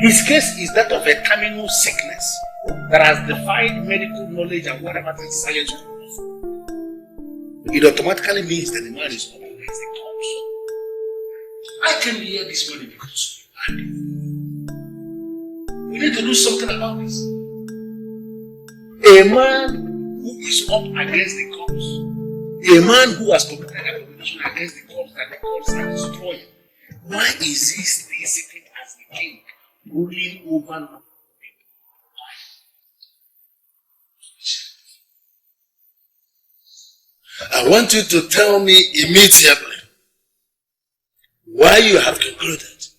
His case is that of a terminal sickness that has defied medical knowledge and whatever that science knows. It automatically means that the man is up against the cops. I came here this morning because we need to do something about this. A man who is up against the cops, a man who has committed an abomination against the cops that the cops are destroying, why is he still sitting as the king, ruling over people? I want you to tell me immediately why you have concluded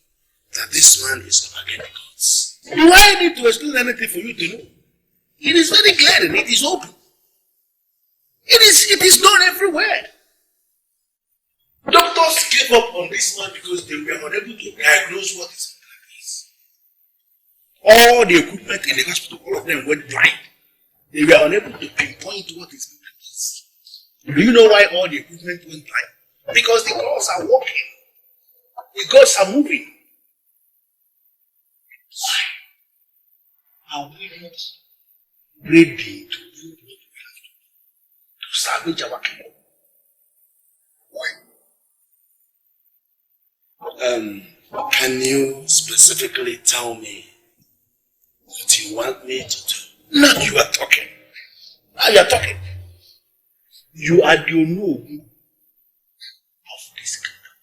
that this man is up against the cops. Do I need to explain anything for you to know? It is very clear and it is open. It is known everywhere. Doctors gave up on this man because they were unable to diagnose what his problem is. All the equipment in the hospital, all of them went blind. They were unable to pinpoint what his problem is. Do you know why all the equipment went blind? Because the gods are working. The gods are moving. Why are we not ready to do what we have to do to salvage our kingdom? Can you specifically tell me what you want me to do? Now you are talking. Now you are talking. You are the Onowu of this kingdom.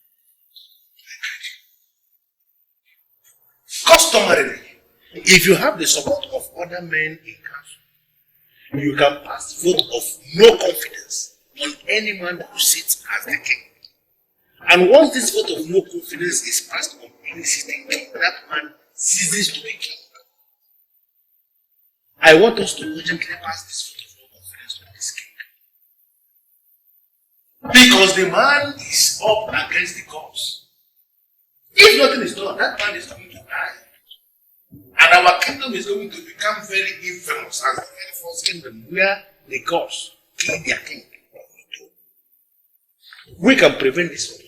Customarily, if you have the support of other men in council, you can pass vote of no confidence on any man who sits as the king. And once this vote of no confidence is passed on any sitting king, that man ceases to be king. I want us to urgently pass this vote of no confidence on this king. Because the man is up against the cause. If nothing is done, that man is going to die. And our kingdom is going to become very infamous as the very first kingdom where the gods kill their king. We can prevent this.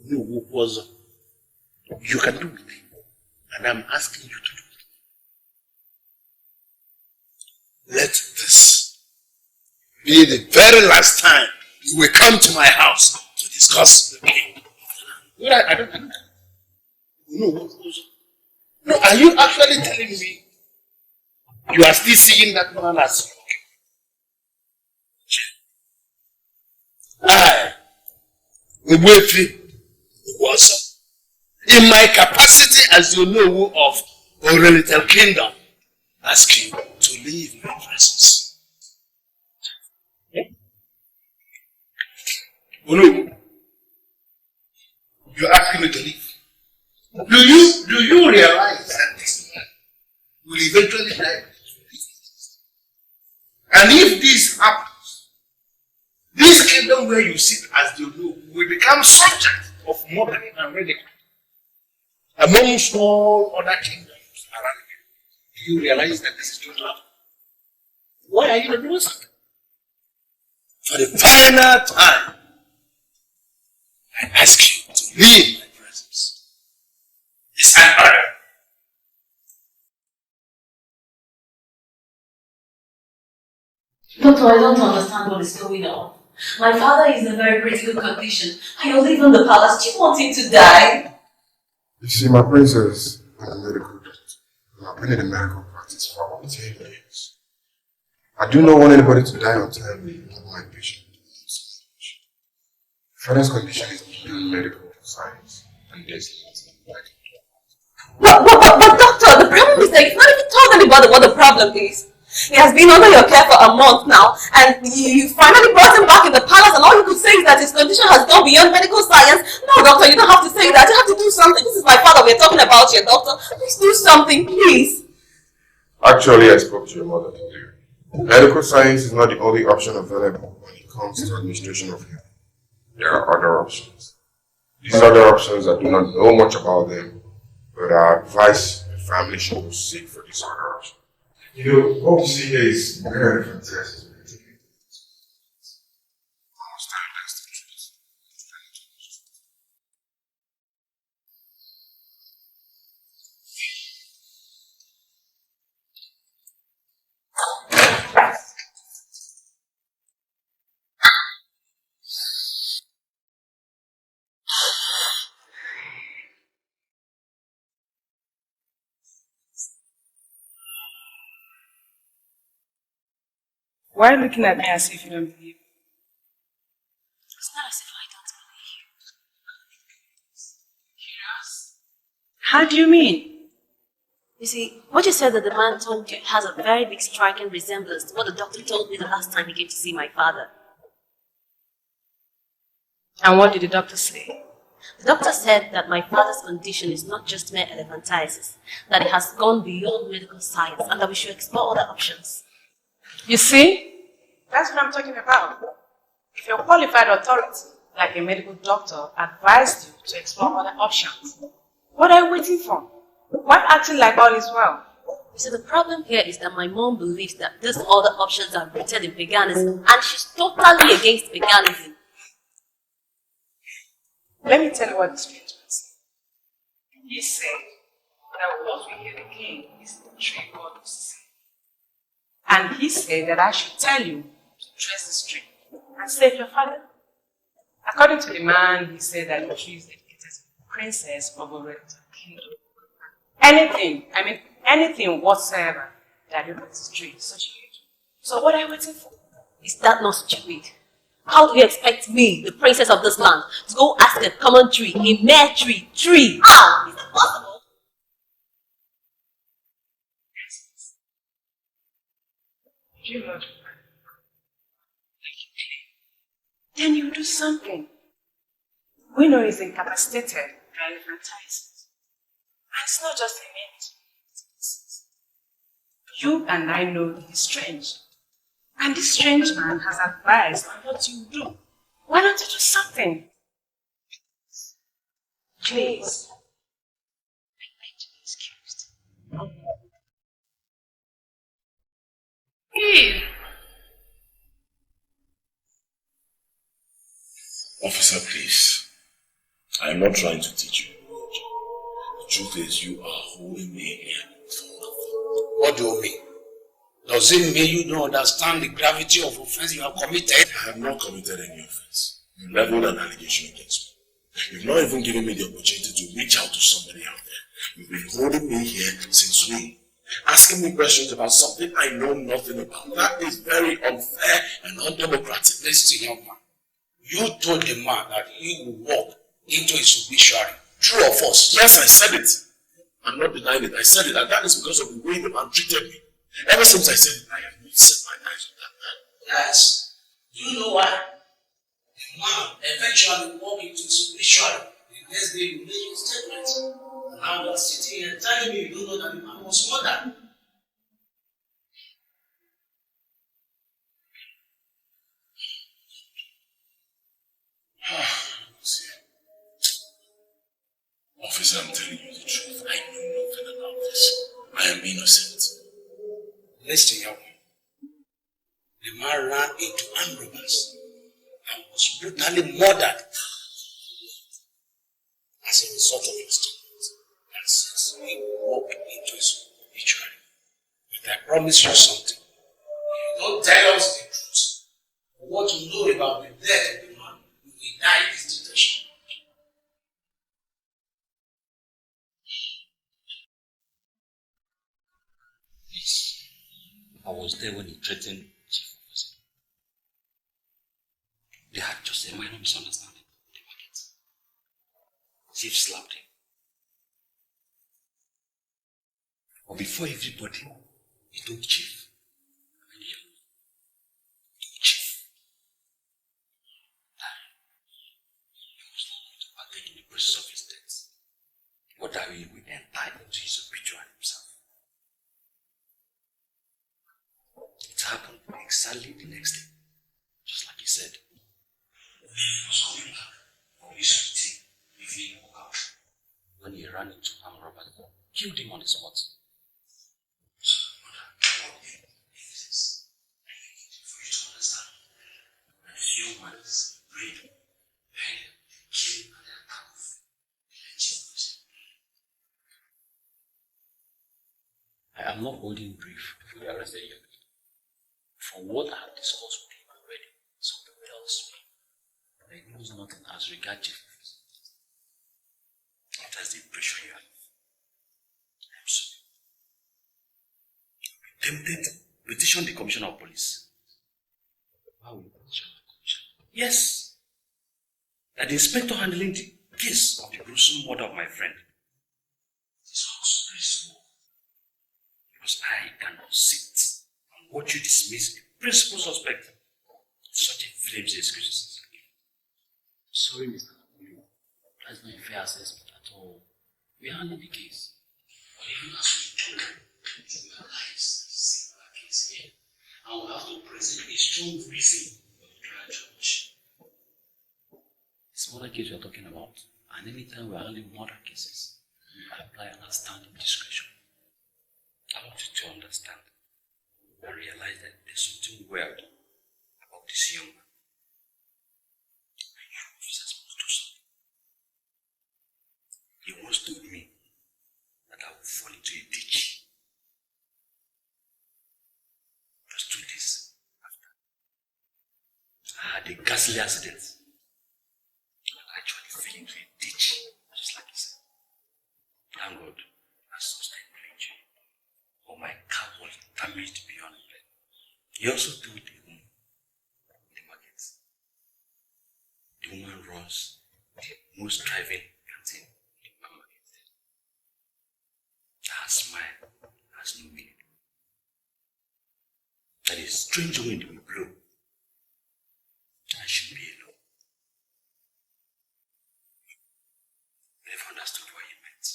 You can do it. And I'm asking you to do it. Let this be the very last time you will come to my house to discuss the king. I don't know. No, are you actually telling me you are still seeing that man as Ogbuefi was in my capacity as the Onowu of Oreletel Kingdom, ask you to leave my presence. Onowu, you're asking me to leave. Do you realize that this man will eventually die? And if this happens, this kingdom where you sit as the Onowu will become subject of mockery and ridicule amongst all other kingdoms around you. Do you realize that this is going to happen? Why are you not doing something? For the final time, I ask you to leave my presence. It's an order. Doctor, I don't understand what is going on. My father is in a very critical condition. I will leave him the palace. Do you want him to die? You see, my princess, I'm a medical doctor. I've been in the medical practice for about 10 years. I do not want anybody to die untimely of my patient. Father's condition is beyond medical science, and there's nothing I can do. But doctor, the problem is that you've not even told anybody what the problem is. He has been under your care for a month now, and you finally brought him back in the palace, and all you could say is that his condition has gone beyond medical science. No, doctor, you don't have to say that. You have to do something. This is my father we're talking about here, doctor. Please do something, please. Actually, I spoke to your mother today. Medical science is not the only option available when it comes to administration of health. There are other options. These other options, I do not know much about them, but I advise the family should seek for these other options. You know, what we see here is very fantastic. Why are you looking at me as if you don't believe? It's not as if I don't believe you. Yes. How do you mean? You see, what you said that the man told you has a very big striking resemblance to what the doctor told me the last time he came to see my father. And what did the doctor say? The doctor said that my father's condition is not just mere elephantiasis, that it has gone beyond medical science and that we should explore other options. You see? That's what I'm talking about. If your qualified authority, like a medical doctor, advised you to explore other options, what are you waiting for? Why acting like all is well? You see, the problem here is that my mom believes that these other options are rooted in paganism and she's totally against paganism. Let me tell you what the strange man said. He said that what we hear the king is the tree God was to see. And he said that I should tell you to trace this tree and save your father. According to the man, he said that the tree is dedicated to the princess of Oriental Kingdom. Anything whatsoever that represents this tree is such a huge. So what are you waiting for? Is that not stupid? How do you expect me, the princess of this land, to go ask a common tree, a mere tree? How? Is it possible? You know, then you do something. We know he's incapacitated by elephantiasis. And it's not just a minute. You and I know he's strange. And this strange man has advised on what you do. Why don't you do something? Please. I beg to be excused. Eve. Officer, please. I am not trying to teach you. The truth is, you are holding me here for nothing. What do you mean? Does it mean you don't understand the gravity of offense you have committed? I have not committed any offense. You leveled an allegation against me. You've not even given me the opportunity to reach out to somebody out there. You've been holding me here since noon, asking me questions about something I know nothing about. That is very unfair and undemocratic. Listen, young man. You told the man that he would walk into his obituary. True or false? Yes, I said it. I'm not denying it. I said it, and that is because of the way the man treated me. Ever since I said it, I have not set my eyes on that man. Yes. Do you know why? The man eventually walked into his obituary. The next day you made your statement. And now you are sitting here telling me you don't know that the man was murdered. Officer, I'm telling you the truth. I know nothing about this. I am innocent. Listen, young man. The man ran into armed robbers and was brutally murdered as a result of his statement. And since he walked into his obituary, but I promise you something. If you don't tell us the truth, what you know about the death of the man, you will die in this detention. I was there when he threatened Chief Officer. They had just a minor misunderstanding in the market. Chief slapped him. But before everybody, he told Chief, Chief, that he was not going to partake in the process of his death, but that he will enter into his obituary himself. It happened exactly the next day, just like he said. He was coming back from his duty if he woke up when he ran into armed robbers, killed him on the spot. So, what is I need for you to understand that humans breed, pain, kill, and their mouth. I am not holding brief if we arrested you. From what I have discussed with him already, something tells me that he knows nothing as regards Chief. That's the impression you have. I'm sorry. You'll be tempted to petition the Commissioner of Police How will you shall I commission? Yes. That the inspector handling the case of the gruesome murder of my friend is also very small. Because I cannot sit and watch you dismiss the principal suspect. Such a flimsy excuses. Sorry, Mr. Napoleon. That's not a fair assessment at all. We are handling the case. But even as we do, we analyze the similar case here, and we have to present a strong reason for the trial judge. This murder case we are talking about, and anytime we are handling murder cases, we apply understanding discretion. I want you to understand and realize that there's something weird about this young man. And you officers must do something. He once told me that I would fall into a ditch. Just 2 days after, I had a ghastly accident. I actually fell into a ditch, just like he said. Thank God, I sustained no injury. But my car was damaged beyond repair. He also told a woman in the market. The woman runs the most thriving canteen in the market. Her smile has no meaning. That a strange wind will blow, and she'll be alone. I never understood what he meant.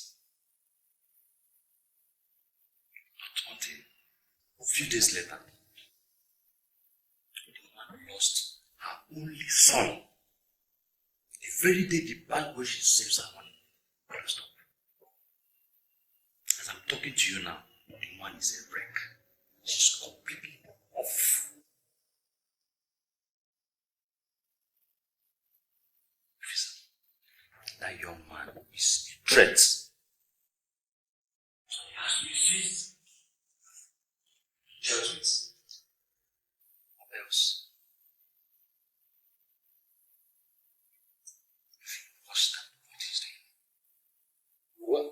Not until a few days later, the woman lost her only son. The very day the bank where she saves her money closed up. As I'm talking to you now, the woman is a wreck. She's completely off. That young man is a threat. So he has to be seized, dealt with, or else. What's that? What is doing? What?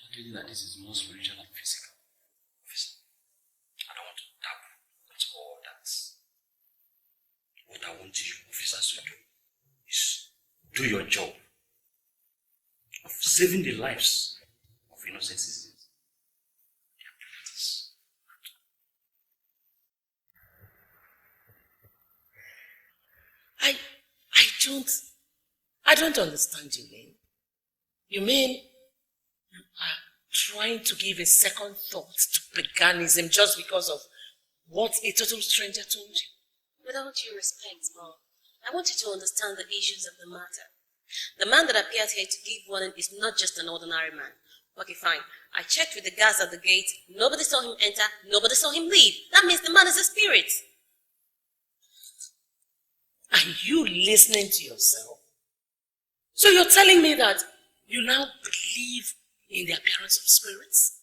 I tell you that this is more spiritual and physical. Officer, I don't want to dabble with all that. What I want you officers to do is do your job of saving the lives of innocent citizens. Their priorities. I don't understand you, Lynn. You mean you are trying to give a second thought to paganism just because of what a total stranger told you? With all due respect, Mom, I want you to understand the issues of the matter. The man that appeared here to give warning is not just an ordinary man. Okay, fine. I checked with the guards at the gate. Nobody saw him enter. Nobody saw him leave. That means the man is a spirit. Are you listening to yourself? So you're telling me that you now believe in the appearance of spirits?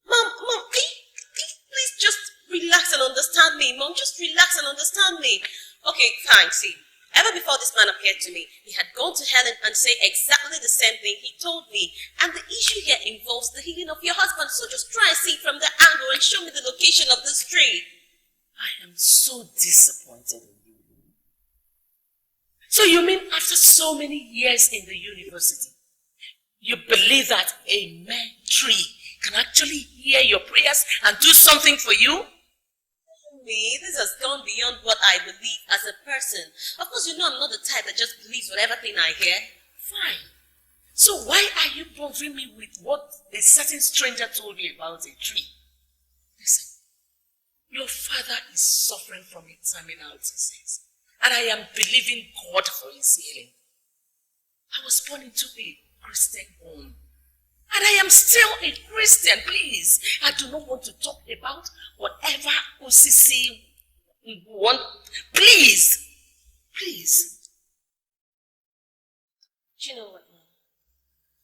Mom, please just relax and understand me. Mom, just relax and understand me. Okay, fine, see. Ever before this man appeared to me, he had gone to Helen and said exactly the same thing he told me. And the issue here involves the healing of your husband. So just try and see it from the angle and show me the location of this tree. I am so disappointed in you. So you mean after so many years in the university, you believe that a mere tree can actually hear your prayers and do something for you? Me, this has gone beyond what I believe as a person. Of course, you know I'm not the type that just believes whatever thing I hear. Fine. So why are you bothering me with what a certain stranger told me about a tree? Listen, your father is suffering from a terminal disease, and I am believing God for his healing. I was born into a Christian home, and I am still a Christian, please. I do not want to talk about whatever OCC want. Please. Please. Do you know what, Mom?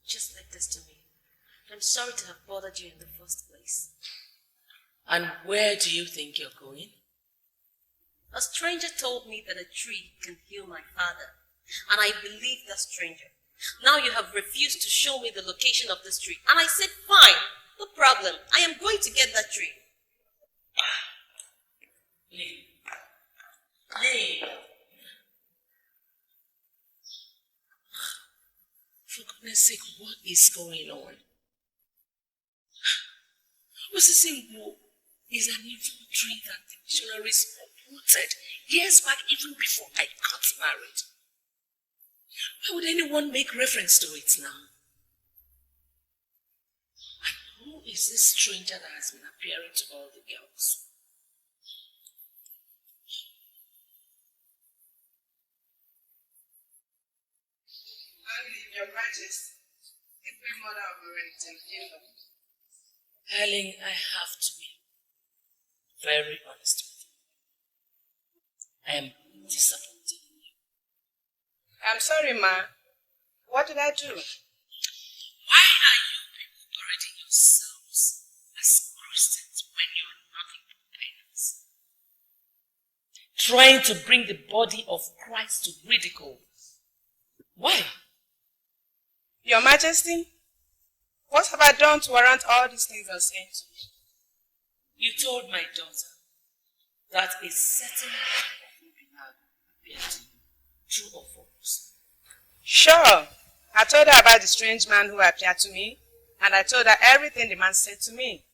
Just leave this to me. I'm sorry to have bothered you in the first place. And where do you think you're going? A stranger told me that a tree can heal my father, and I believe that stranger. Now you have refused to show me the location of this tree. And I said, fine, no problem. I am going to get that tree. Lee. For goodness sake, what is going on? Osisinkwu is an evil tree that the missionaries uprooted years back, even before I got married. Why would anyone make reference to it now? And who is this stranger that has been appearing to all the girls? Your Majesty, the Queen Mother of the Wellington Kingdom. Helen, I have to be very honest with you. I am disappointed in you. I'm sorry, Ma. What did I do? Why are you people parading yourselves as Christians when you're nothing but painters? Trying to bring the body of Christ to ridicule. Why? Your Majesty, what have I done to warrant all these things you're saying to me? You told my daughter that a certain man appeared to you. True or false? Sure. I told her about the strange man who appeared to me, and I told her everything the man said to me.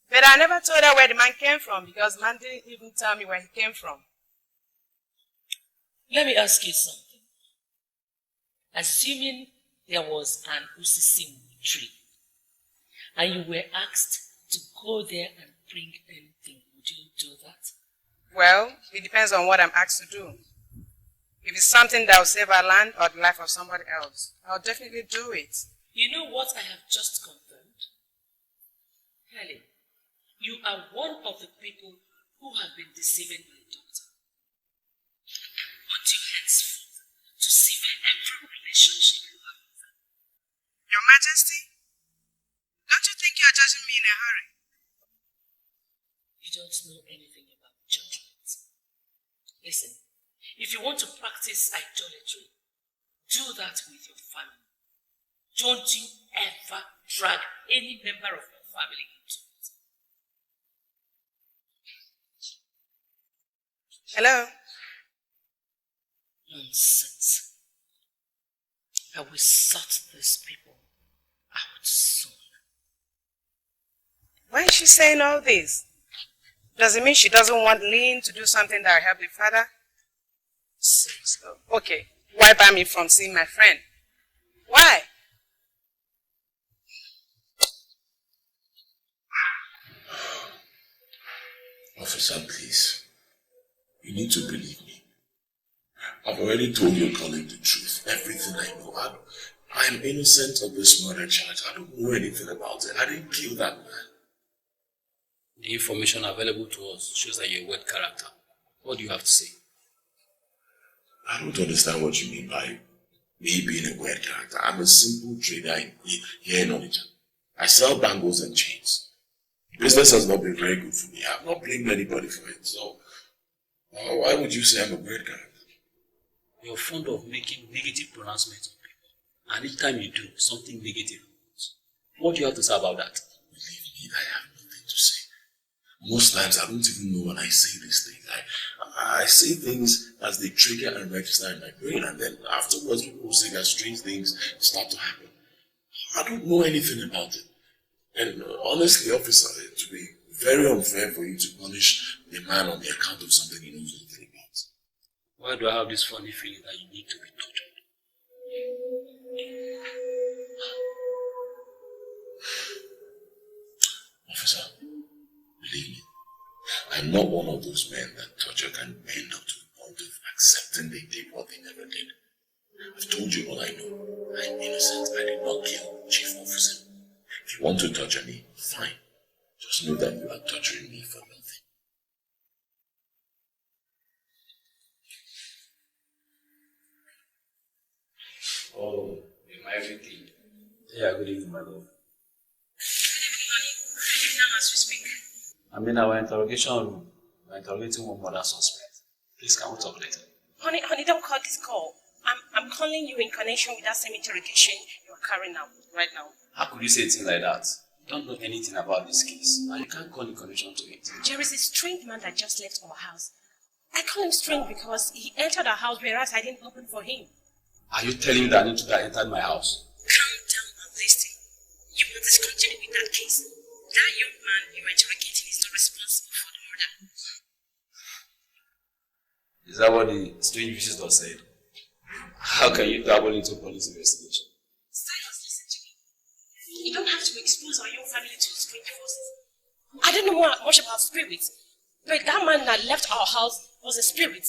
But I never told her where the man came from, because the man didn't even tell me where he came from. Let me ask you something. Assuming there was an Osisinkwu tree, and you were asked to go there and bring anything, would you do that? Well, it depends on what I'm asked to do. If it's something that will save our land or the life of somebody else, I'll definitely do it. You know what I have just confirmed? Helen, you are one of the people who have been deceiving my daughter. Want you henceforth to sever every relationship you have with her. Your Majesty, don't you think you're judging me in a hurry? You don't know anything about judgment. Listen, if you want to practice idolatry, do that with your family. Don't you ever drag any member of your family into it. Hello? Nonsense. I will sort these people out soon. Why is she saying all this? Does it mean she doesn't want Lynn to do something that will help the father? So, okay, why ban me from seeing my friend? Why? Officer, please. You need to believe me. I've already told your colleague the truth, everything I know. I am innocent of this murder charge. I don't know anything about it. I didn't kill that man. The information available to us shows that you're a wet character. What do you have to say? I don't understand what you mean by me being a weird character. I'm a simple trader here in Onitsha. I sell bangles and chains. Business has not been very good for me. I've not blamed anybody for it. So, why would you say I'm a weird character? You're fond of making negative pronouncements on people. And each time you do, something negative happens. What do you have to say about that? Believe me, I have nothing to say. Most times, I don't even know when I say these things. I say things as they trigger and register in my brain, and then afterwards, people will say that strange things start to happen. I don't know anything about it. And honestly, officer, it would be very unfair for you to punish a man on the account of something he knows nothing about. Why do I have this funny feeling that you need to be tortured? Officer, believe me, I'm not one of those men that torture can bend up to the point of accepting they did what they never did. I've told you all I know. I'm innocent. I did not kill Chief Officer. If you want to torture me, fine. Just know that you are torturing me for nothing. Oh, in my everything. Yeah, good evening, my lord. Good evening, honey. Now as we speak. I'm in our interrogation room. We're interrogating one murder suspect. Please, can we talk later? Honey, don't cut this call. I'm calling you in connection with that same interrogation you are carrying out right now. How could you say a thing like that? You don't know anything about this case, and you can't call in connection to it. There is a strange man that just left our house. I call him strange because he entered our house whereas I didn't open for him. Are you telling me that an intruder entered my house? Calm down and listen. You will discontinue with that case. That young man you are interrogating is not responsible for the murder. Is that what the strange visitor said? How can you dabble into police investigation? Silas, listen to me. You don't have to expose our young family to strange forces. I don't know much about spirits, but that man that left our house was a spirit.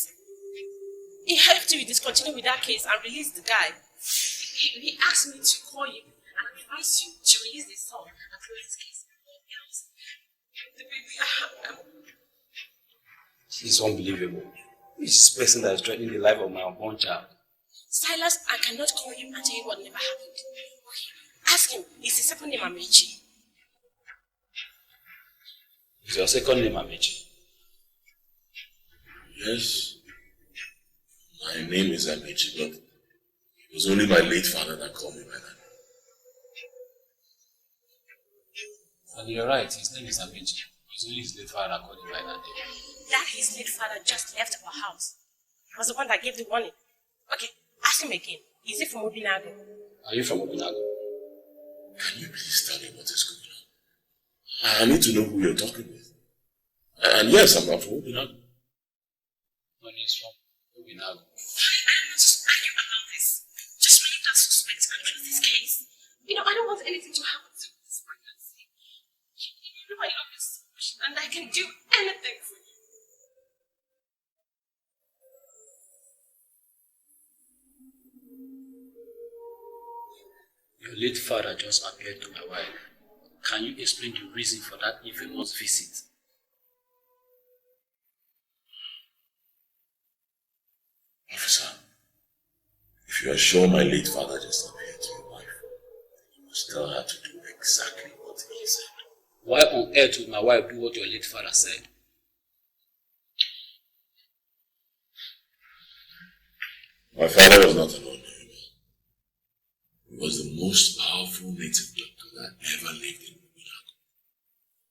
He helped you discontinue with that case and release the guy. He asked me to call you and advise you to release the son and close this case. It's unbelievable. This is the person that is threatening the life of my unborn child. Silas, I cannot call you and tell you what never happened. Okay. Ask him. Is his second name Amechi? Is your second name Amechi? Yes. My name is Amechi, but it was only my late father that called me by that. And you're right, his name is Amechi. It's only his late father that called him by that name. That his late father just left our house. He was the one that gave the warning. Okay, ask him again. Is he from Obinago? Are you from Obinago? Can you please tell me what is going on? I need to know who you're talking with. And yes, I'm not from Obinago. No, he's from Obinago. I want to argue about this. Just leave that suspect and close this case. You know, I don't want anything to happen to this pregnancy. You know I love you so much and I can do anything for you. Your late father just appeared to my wife. Can you explain the reason for that infamous visit? Officer, if you are sure my late father just appeared to your wife, you must tell her to do exactly what he said. Why on earth would my wife do what your late father said? My father was not an ordinary man. He was the most powerful native doctor that ever lived in Obinago.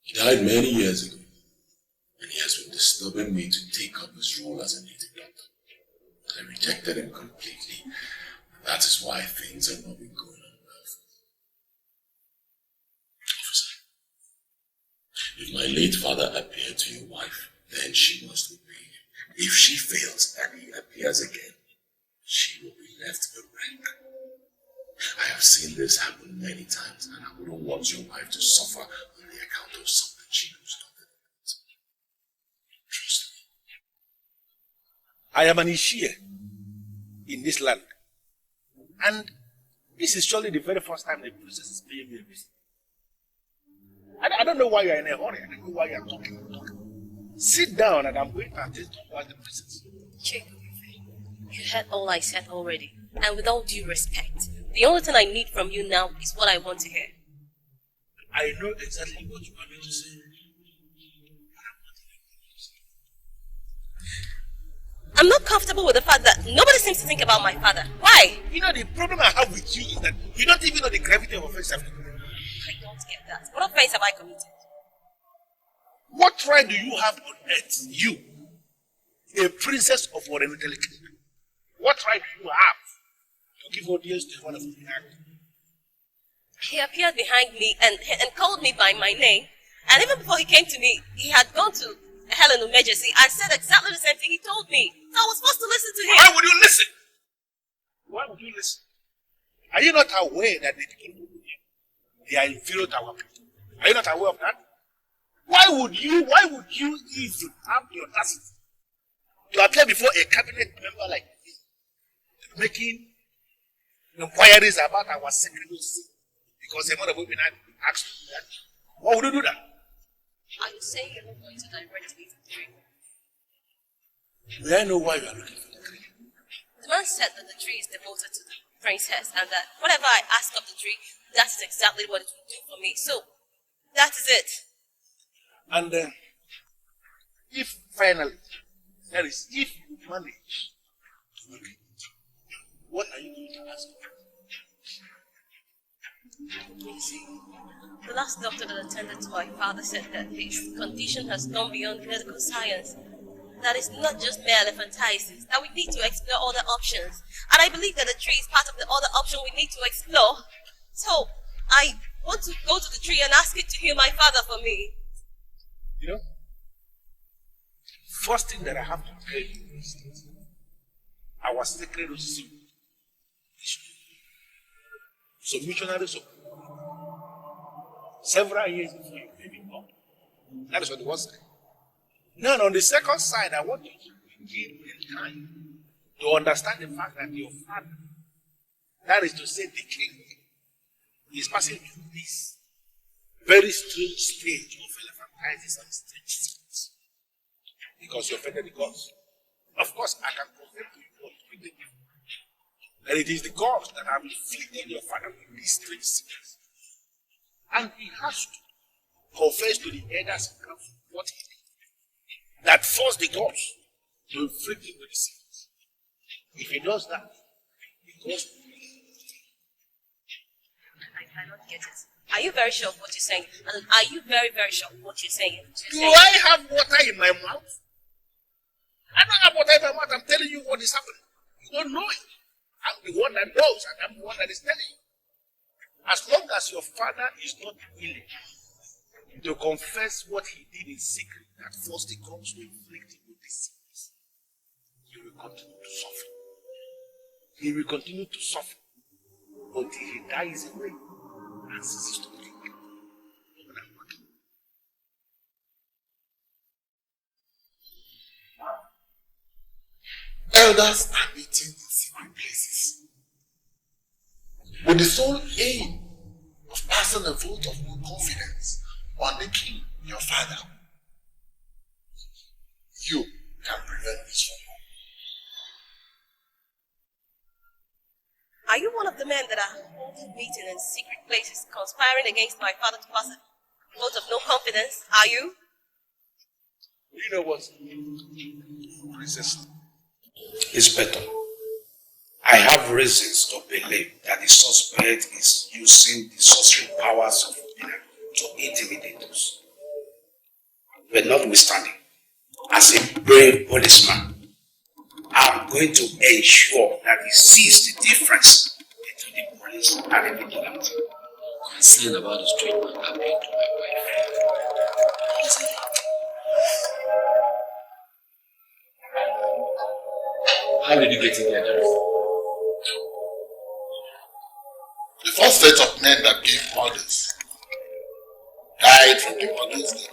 He died many years ago, and he has been disturbing me to take up his role as a native doctor. I rejected him completely, and that is why things have not been going on well for me. Officer, if my late father appeared to your wife, then she must obey him. If she fails and he appears again, she will be left bereft. I have seen this happen many times, and I wouldn't want your wife to suffer on the account of something she knows nothing about. Trust me. I am an Ishie in this land. And this is surely the very first time the princess is paying me a visit. I don't know why you are in a hurry. I don't know why you are talking. Sit down and I'm going to attend to the princess. You heard all I said already. And with all due respect, the only thing I need from you now is what I want to hear. I know exactly what you want me to say. I'm not comfortable with the fact that nobody seems to think about my father. Why? You know, the problem I have with you is that you don't even know the gravity of offense I've committed. I don't get that. What offense have I committed? What right do you have on earth, you, a princess of Oriental Kingdom? What right do you have to give audience to one of the act? He appeared behind me and called me by my name. And even before he came to me, he had gone to Helen Emergency. I said exactly the same thing he told me. So I was supposed to listen to him. Why would you listen? Why would you listen? Are you not aware that the people they are inferior to our people? Are you not aware of that? Why would you even have the audacity to appear before a cabinet member like this, making inquiries about our secrecy because a mother of women asked to do that? Why would you do that? Are you saying you're not going to direct me to the tree? May I know why you are looking for the tree? The man said that the tree is devoted to the princess and that whatever I ask of the tree, that is exactly what it will do for me. So, that is it. And if finally, that is, if you manage What are you going to ask for? You see, the last doctor that attended to my father said that his condition has gone beyond medical science. That it's not just mere elephantiasis, that we need to explore other options. And I believe that the tree is part of the other option we need to explore. So, I want to go to the tree and ask it to heal my father for me. You know, first thing that I have to tell you is that our sacred system is so missionary support. Several years before you may be born. That is what the word said. Now, on the second side, I want you to begin in time to understand the fact that your father, that is to say, the king, is passing through this very strange stage of elephantiasis and strange things. Because you offended the gods. Of course, I can confirm to you what you did. That it is the gods that have inflicted your father with these strange things. And he has to confess to the elders and council what he did. That forced the gods to inflict him with the sins. If he does that, the gods will be. I cannot get it. Are you very sure of what you're saying? And are you very, very sure of what you're saying? Do I have water in my mouth? I don't have water in my mouth. I'm telling you what is happening. You don't know it. I'm the one that knows, and I'm the one that is telling you. As long as your father is not willing to confess what he did in secret, that forced the gods to inflict him with this sickness, he will continue to suffer. He will continue to suffer until he dies away and ceases to think. Elders are meeting in secret places with the sole aim of passing a vote of no confidence on the king, your father. You can prevent this from happening. Are you one of the men that are holding meeting in secret places, conspiring against my father to pass a vote of no confidence? Are you? You know what? Resist. Inspector, I have reasons to believe that the suspect is using the sorcery powers of Obinna to intimidate us. But notwithstanding, as a brave policeman, I'm going to ensure that he sees the difference between the police and the vigilante. Concerned about the street man happened to my wife. How did you get in there, Jerry? The first set of men that gave orders died from the orders they gave.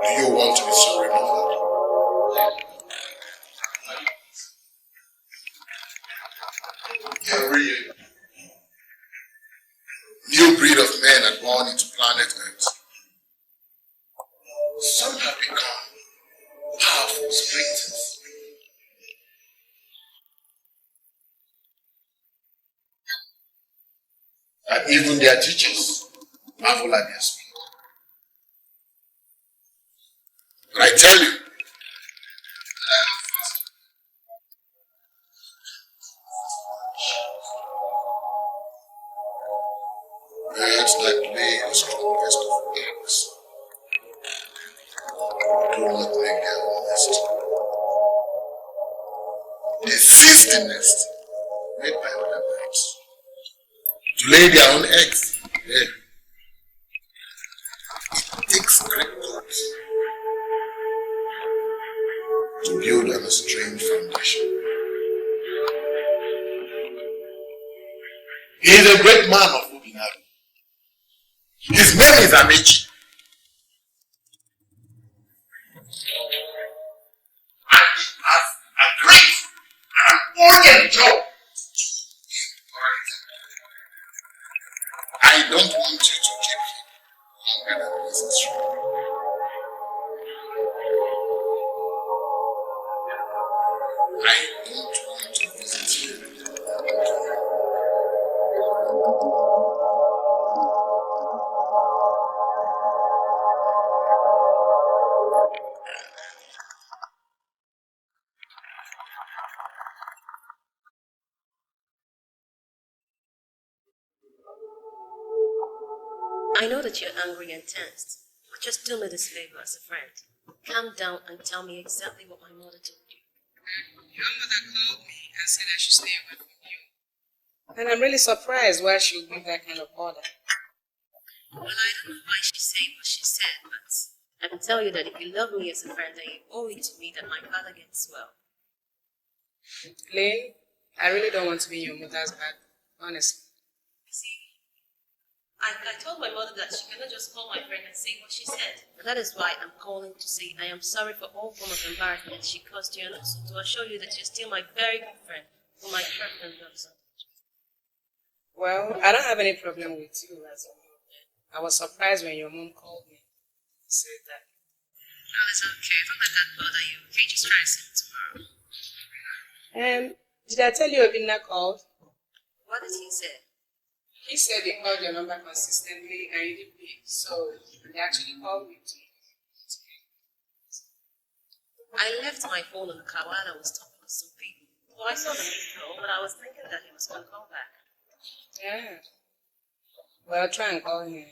Do you want to be so remembered? Every new breed of men are born into planet Earth. Some have become powerful sprinters. And even their teachers marvel at their speed. But I tell you, birds that lay the strongest of eggs do not make their own nest. They seize the nest made by other birds to lay their own eggs there. It takes great guts to build on a strange foundation. He is a great man of Obinna. His name is Amechi. And he has a great and urgent job. I don't want you to keep him longer than necessary. I don't want to visit you. I know that you're angry and tensed, but just do me this favor as a friend. Calm down and tell me exactly what my mother told you. Your mother called me and said I should stay away from you. And I'm really surprised why she would give that kind of order. Well, I don't know why she said what she said, but I can tell you that if you love me as a friend, then you owe it to me that my father gets well. Lynn, I really don't want to be your mother's bad, honestly. See, I told my mother that she cannot just call my friend and say what she said. That is why I'm calling to say I am sorry for all form of embarrassment she caused you, and also to assure you that you're still my very good friend, whom I trust and love so much. Well, I don't have any problem with you, as you know. I was surprised when your mom called me and said that. No, it's okay. Don't let that bother you. Okay, just try to see me tomorrow. Did I tell you Obinna called? What did he say? He said he called your number consistently and you didn't pick, so he actually called me too. I left my phone in the car while I was talking to some people. Well, I saw the missed call, but I was thinking that he was going to call back. Yeah. Well, try and call him.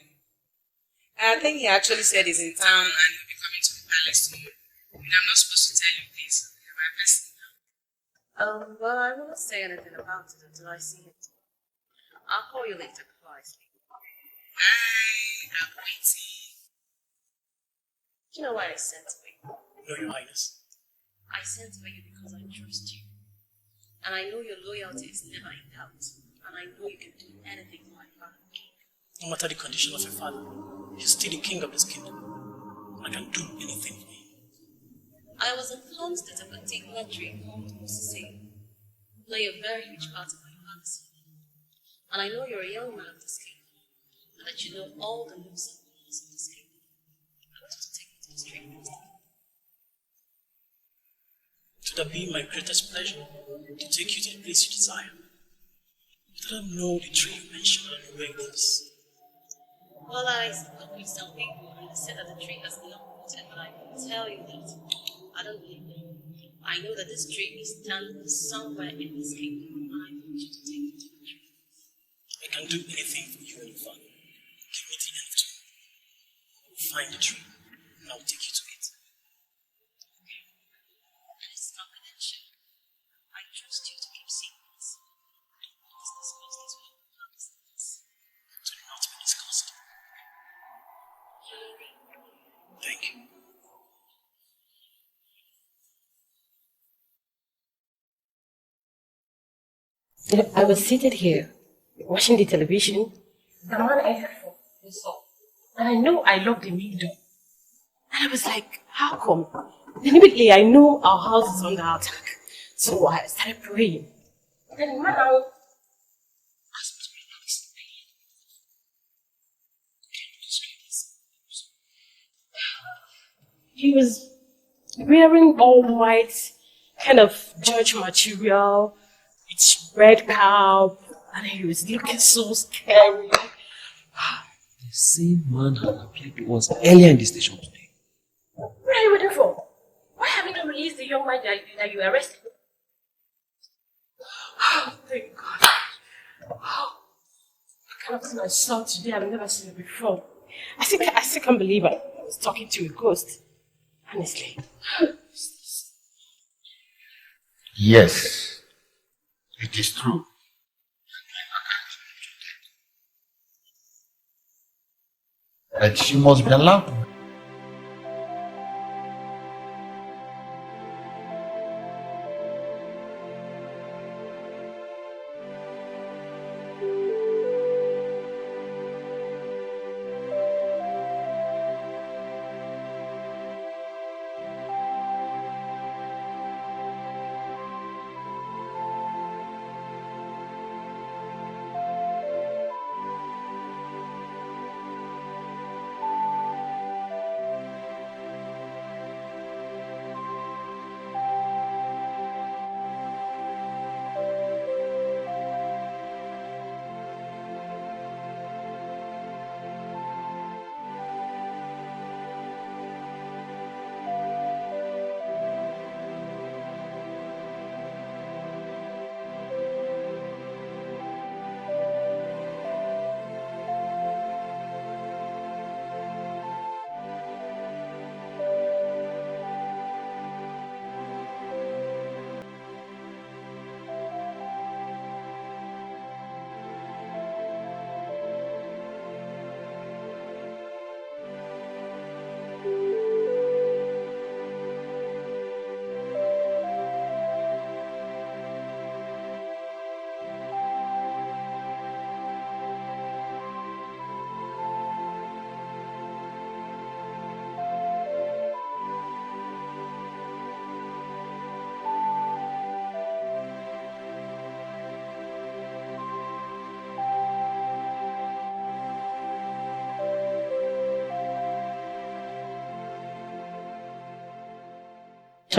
I think he actually said he's in town and he'll be coming to the palace tomorrow. And I'm not supposed to tell you this. You're my person now. Well, I won't say anything about it until I see him tomorrow. I'll call you later before I sleep. Bye. I'm waiting. Do you know why I sent for you? No, Your Highness. I sent for you because I trust you. And I know your loyalty is never in doubt. And I know you can do anything for my father. No matter the condition of your father, he's still the king of this kingdom. I can do anything for him. I was informed that a particular tree called Musisi play a very huge part in my father's life. And I know you're a young man of this kingdom, and that you know all the nooks and corners of this kingdom. I want you to take me to this tree first. Should that be my greatest pleasure to take you to the place you desire? But I don't know the tree you mentioned. I don't know where it is. Well, I spoke with some people and they said that the tree has been uprooted, but I can tell you that I don't believe them. I know that this tree is standing somewhere in this kingdom, and I want you to take me to the tree. I can do anything for you and your father. Give me the energy. Find the tree, and I'll take you to it. Okay. And it's confidential. I trust you to keep secrets. Let's discuss this with your business. To not be discussed. Thank you. I was seated here, watching the television. The man I had for was up. And I know I locked the main door. And I was like, how come? Then immediately I know our house is under attack. So I started praying. Then the man now asked me to relax. He was wearing all white, kind of church material, with red cap, and he was looking so scary. The same man had appeared to us earlier in the station today. What are you waiting for? Why haven't you released the young man that you arrested? Oh, thank God. Oh, I cannot see myself today. I've never seen it before. I still can't believe I was talking to a ghost. Honestly. Yes, it is true. And she must be allowed.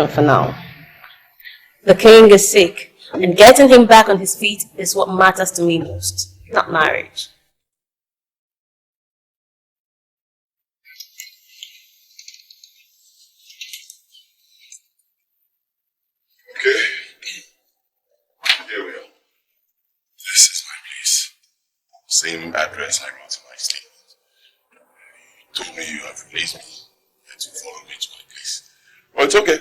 for now. The king is sick, and getting him back on his feet is what matters to me most, not marriage. Okay. Here we are. This is my place. Same address I wrote in my statement. You told me you have released me and to follow me to my place. Well, it's okay.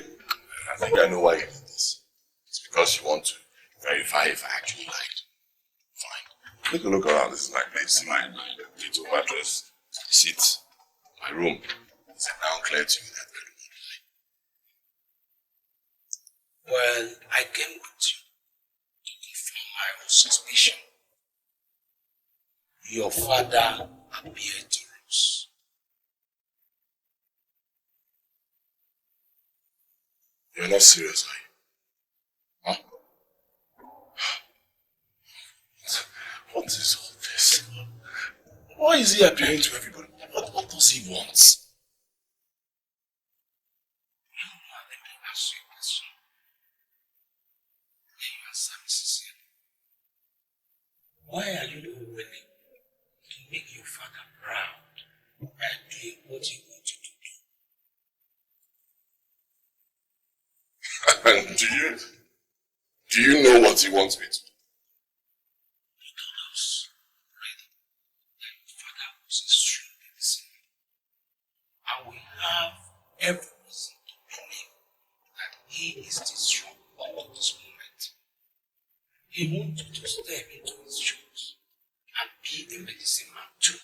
I think I know why you did this. It's because you want to verify if I actually lied. Fine. Take a look around. This is my place. My little mattress, my seat, my room. Is it now clear to you that I don't lie? Well, I came with you to confirm my own suspicion. Your father appeared to us. You're not serious, are you? Huh? What is all this? Why is he appearing to everybody? What does he want? Let me ask you a question. You answer me sincerely. Why are you not willing to make your father proud by doing what you want to do? And do you know what he wants me to do? You told us already that your father was extremely sinner. And we have every reason to believe that he is this strong up to this moment. He wants you to step into his shoes and be a medicine man too.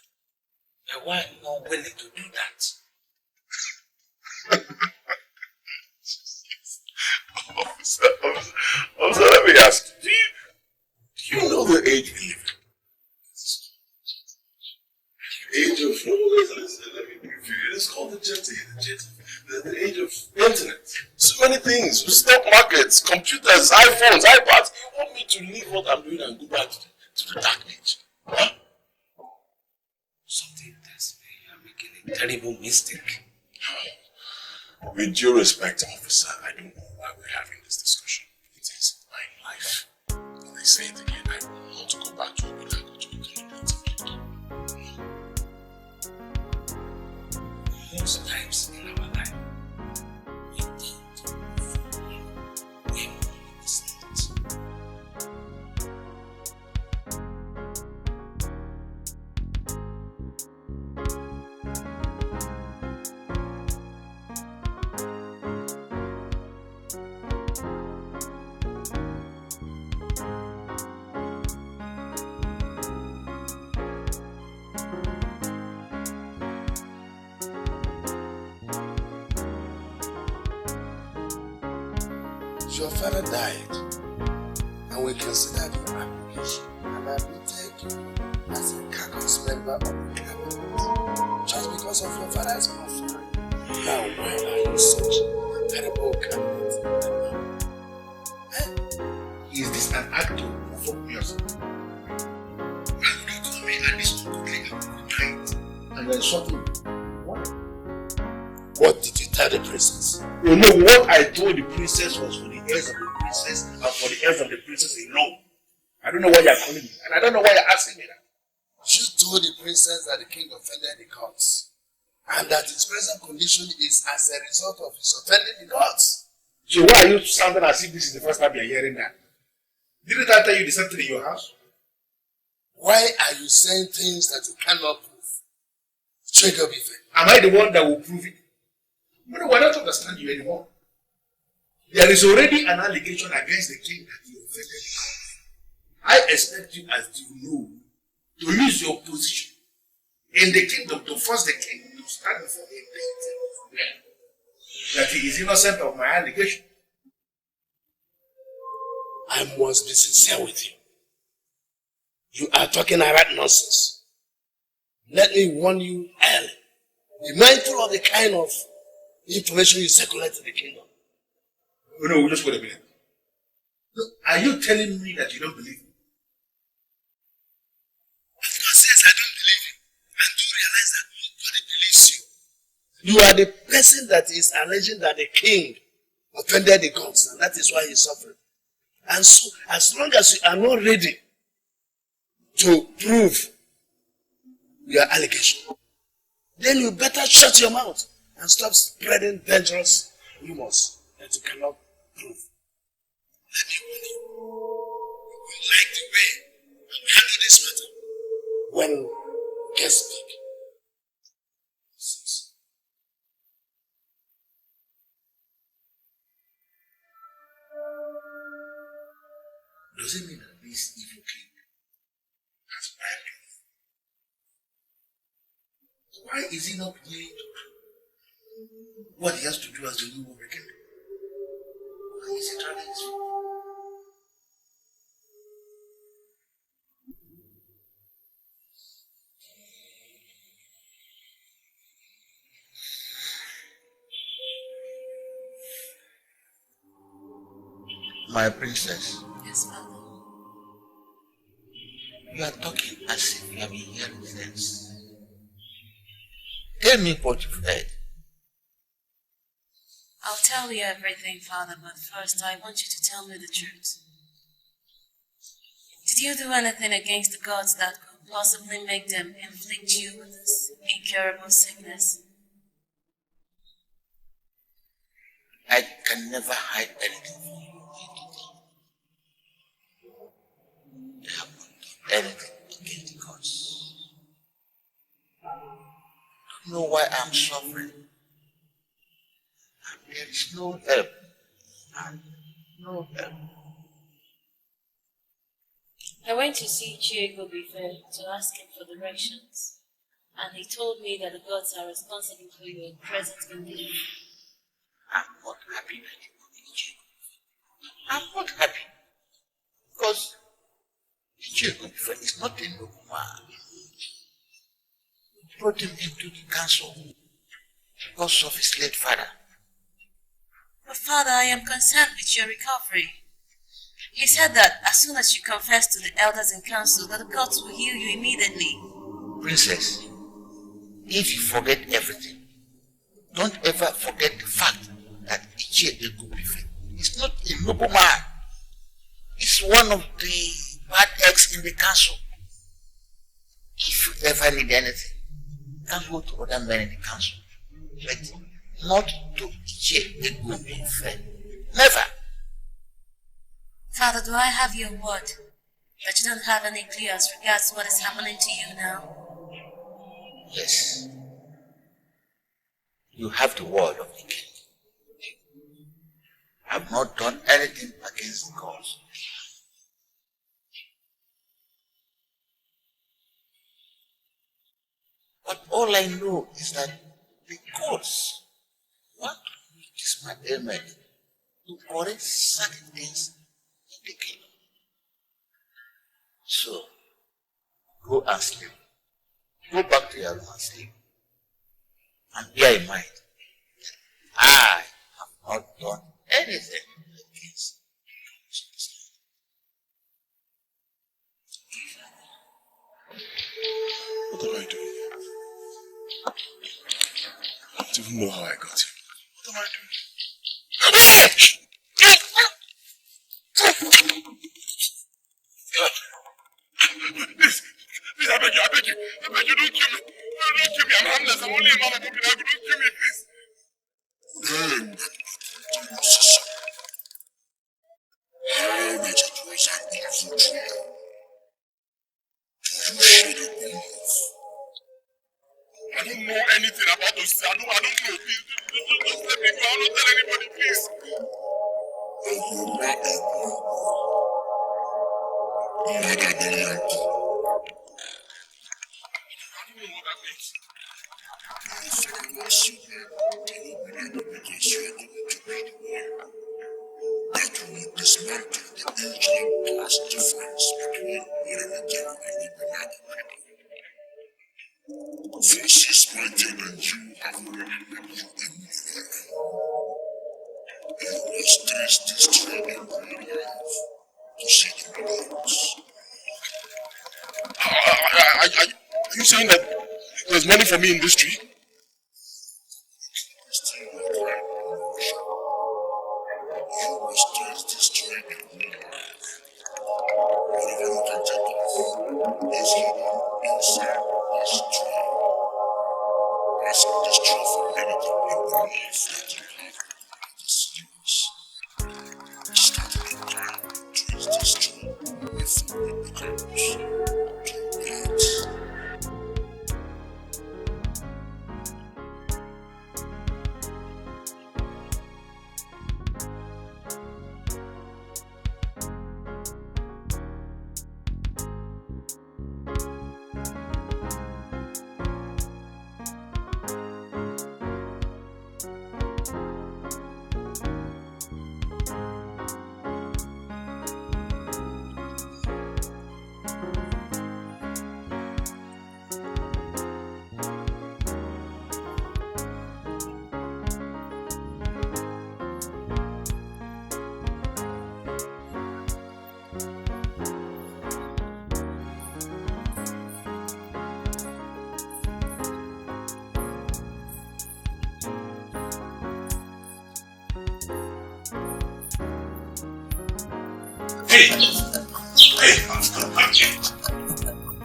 And why are you not willing to do that? Officer, let me ask you, do you know the age we live in? The age of, let me brief you, it's called the age of internet. So many things, stock markets, computers, iPhones, iPads. You want me to leave what I'm doing and go back to the dark age? Huh? Something tells me you're making a terrible mistake. With due respect, officer, I don't know why we're having this discussion. It is my life. And I say it again, I want to go back to Obilago to become a native lady. Most times in our life, we tend to follow where money is not. Your father died, and we considered your application and admitted you as a caucus member of the cabinet just because of your father's conflict. Now, why are you such a terrible candidate? Is this an act of provocation? And you told me and this completely night and you're insulting me. What did you tell the princess? You know what I told the princess was for the heirs of the princess and for the heirs of the princess alone. I don't know why you're calling me and I don't know why you're asking me that. You told the princess that the king offended the gods and that his present condition is as a result of his offending the gods. So why are you sounding as if this is the first time you're hearing that? Didn't I tell you the same thing in your house? Why are you saying things that you cannot prove? Jacob Ife. Am I the one that will prove it? No, I don't understand you anymore. There is already an allegation against the king that you offended the king. I expect you as the rule to use your position in the kingdom to force the king to stand before me that he is innocent of my allegation. I must be sincere with you. You are talking about nonsense. Let me warn you early. Be mindful of the kind of information you circulate in the kingdom. Oh, no, just wait a minute. Look, are you telling me that you don't believe me? Of course, yes, I don't believe you. And do realize that nobody believes you. You are the person that is alleging that the king offended the gods, and that is why he's suffering. And so, as long as you are not ready to prove your allegation, then you better shut your mouth and stop spreading dangerous rumors that you cannot prove. Anybody would like the way you handle this matter when guests speak. Does it mean that this evil king has bribed you? Why is he not willing to do what he has to do as the new king? Why is he trying his feet? My princess. Yes, Father. You are talking as if you have been hearing things. Tell me what you've heard. I'll tell you everything, Father, but first I want you to tell me the truth. Did you do anything against the gods that could possibly make them inflict you with this incurable sickness? I can never hide anything from you. I have not done anything against the gods. I don't know why I'm suffering. And there is no help. And no help. I went to see Chieko before to ask him for directions, and he told me that the gods are responsible for your present condition. I'm not happy that you got Chieko. I'm not happy because Chieko is not a noble man. We brought him into the council because of his late father. But Father, I am concerned with your recovery. He said that as soon as you confess to the elders in council, that the gods will heal you immediately. Princess, if you forget everything, don't ever forget the fact that Ichie Egubife is not a noble man. He's one of the bad eggs in the council. If you ever need anything, you can go to other men in the council. But not to Ichie Egubife. Never. Father, do I have your word that you don't have any clue as regards what is happening to you now? Yes. You have the word of the king. I have not done anything against the gods. But all I know is that the gods want to use my ailment to correct certain things in the kingdom. So, go and sleep. Go back to your room and sleep. And bear in mind, I have not done anything against Jesus. What am I doing here? I don't even know how I got here. What am I doing? Please, I beg you, don't kill me. Don't kill me, I'm harmless, I'm only a man of God, don't kill me, please. I don't know anything about those. I don't know. Please, just let me go. I'll not tell anybody, please. That will dismantle the ancient class difference between Iranian and Ibn Forces pointed at you have already made you immune. You must trace this training by life to see the results. Are you saying that there's money for me in this tree? You must destroy the monarch. Whatever you can take us is hidden inside this dream. Ask destroy for anything you believe that you have in this universe. Start with time to destroy before it becomes too late.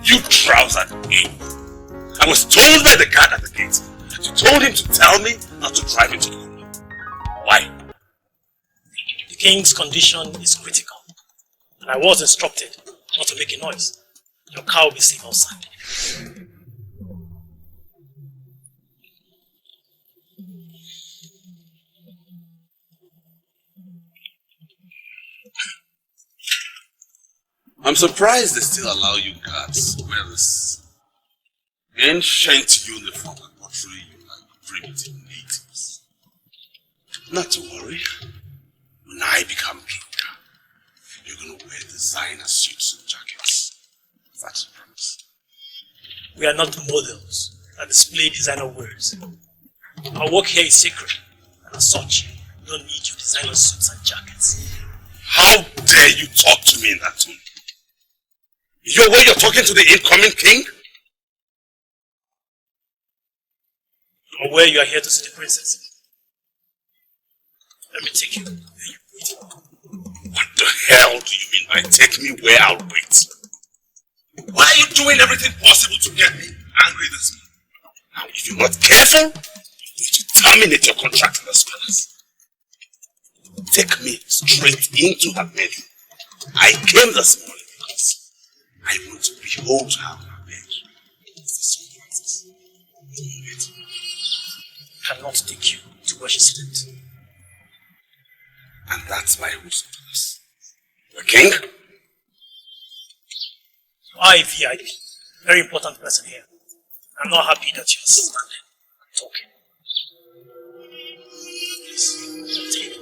You trousered ape. I was told by the guard at the gate that you told him to tell me not to drive into the room. Why? The king's condition is critical, and I was instructed not to make a noise. Your car will be safe outside. I'm surprised they still allow you guards to wear this ancient uniform and portray you like primitive natives. Not to worry. When I become king, you're gonna wear designer suits and jackets. That's a promise. We are not models that display designer wares. Our work here is sacred, and as such, we don't need your designer suits and jackets. How dare you talk to me in that tone? Is your way you're talking to the incoming king? You're aware you are here to see the princess. Let me take you where you wait. What the hell do you mean by take me where I'll wait? Why are you doing everything possible to get me angry this morning? Now, if you're not careful, you're going to terminate your contract in this palace. Take me straight into her bedroom. I came this morning because I want to behold her on her bed. I cannot take you to where she slept. And that's my rules of this. The king? I, VIP, very important person here. I'm not happy that you're standing and talking. Please, take it.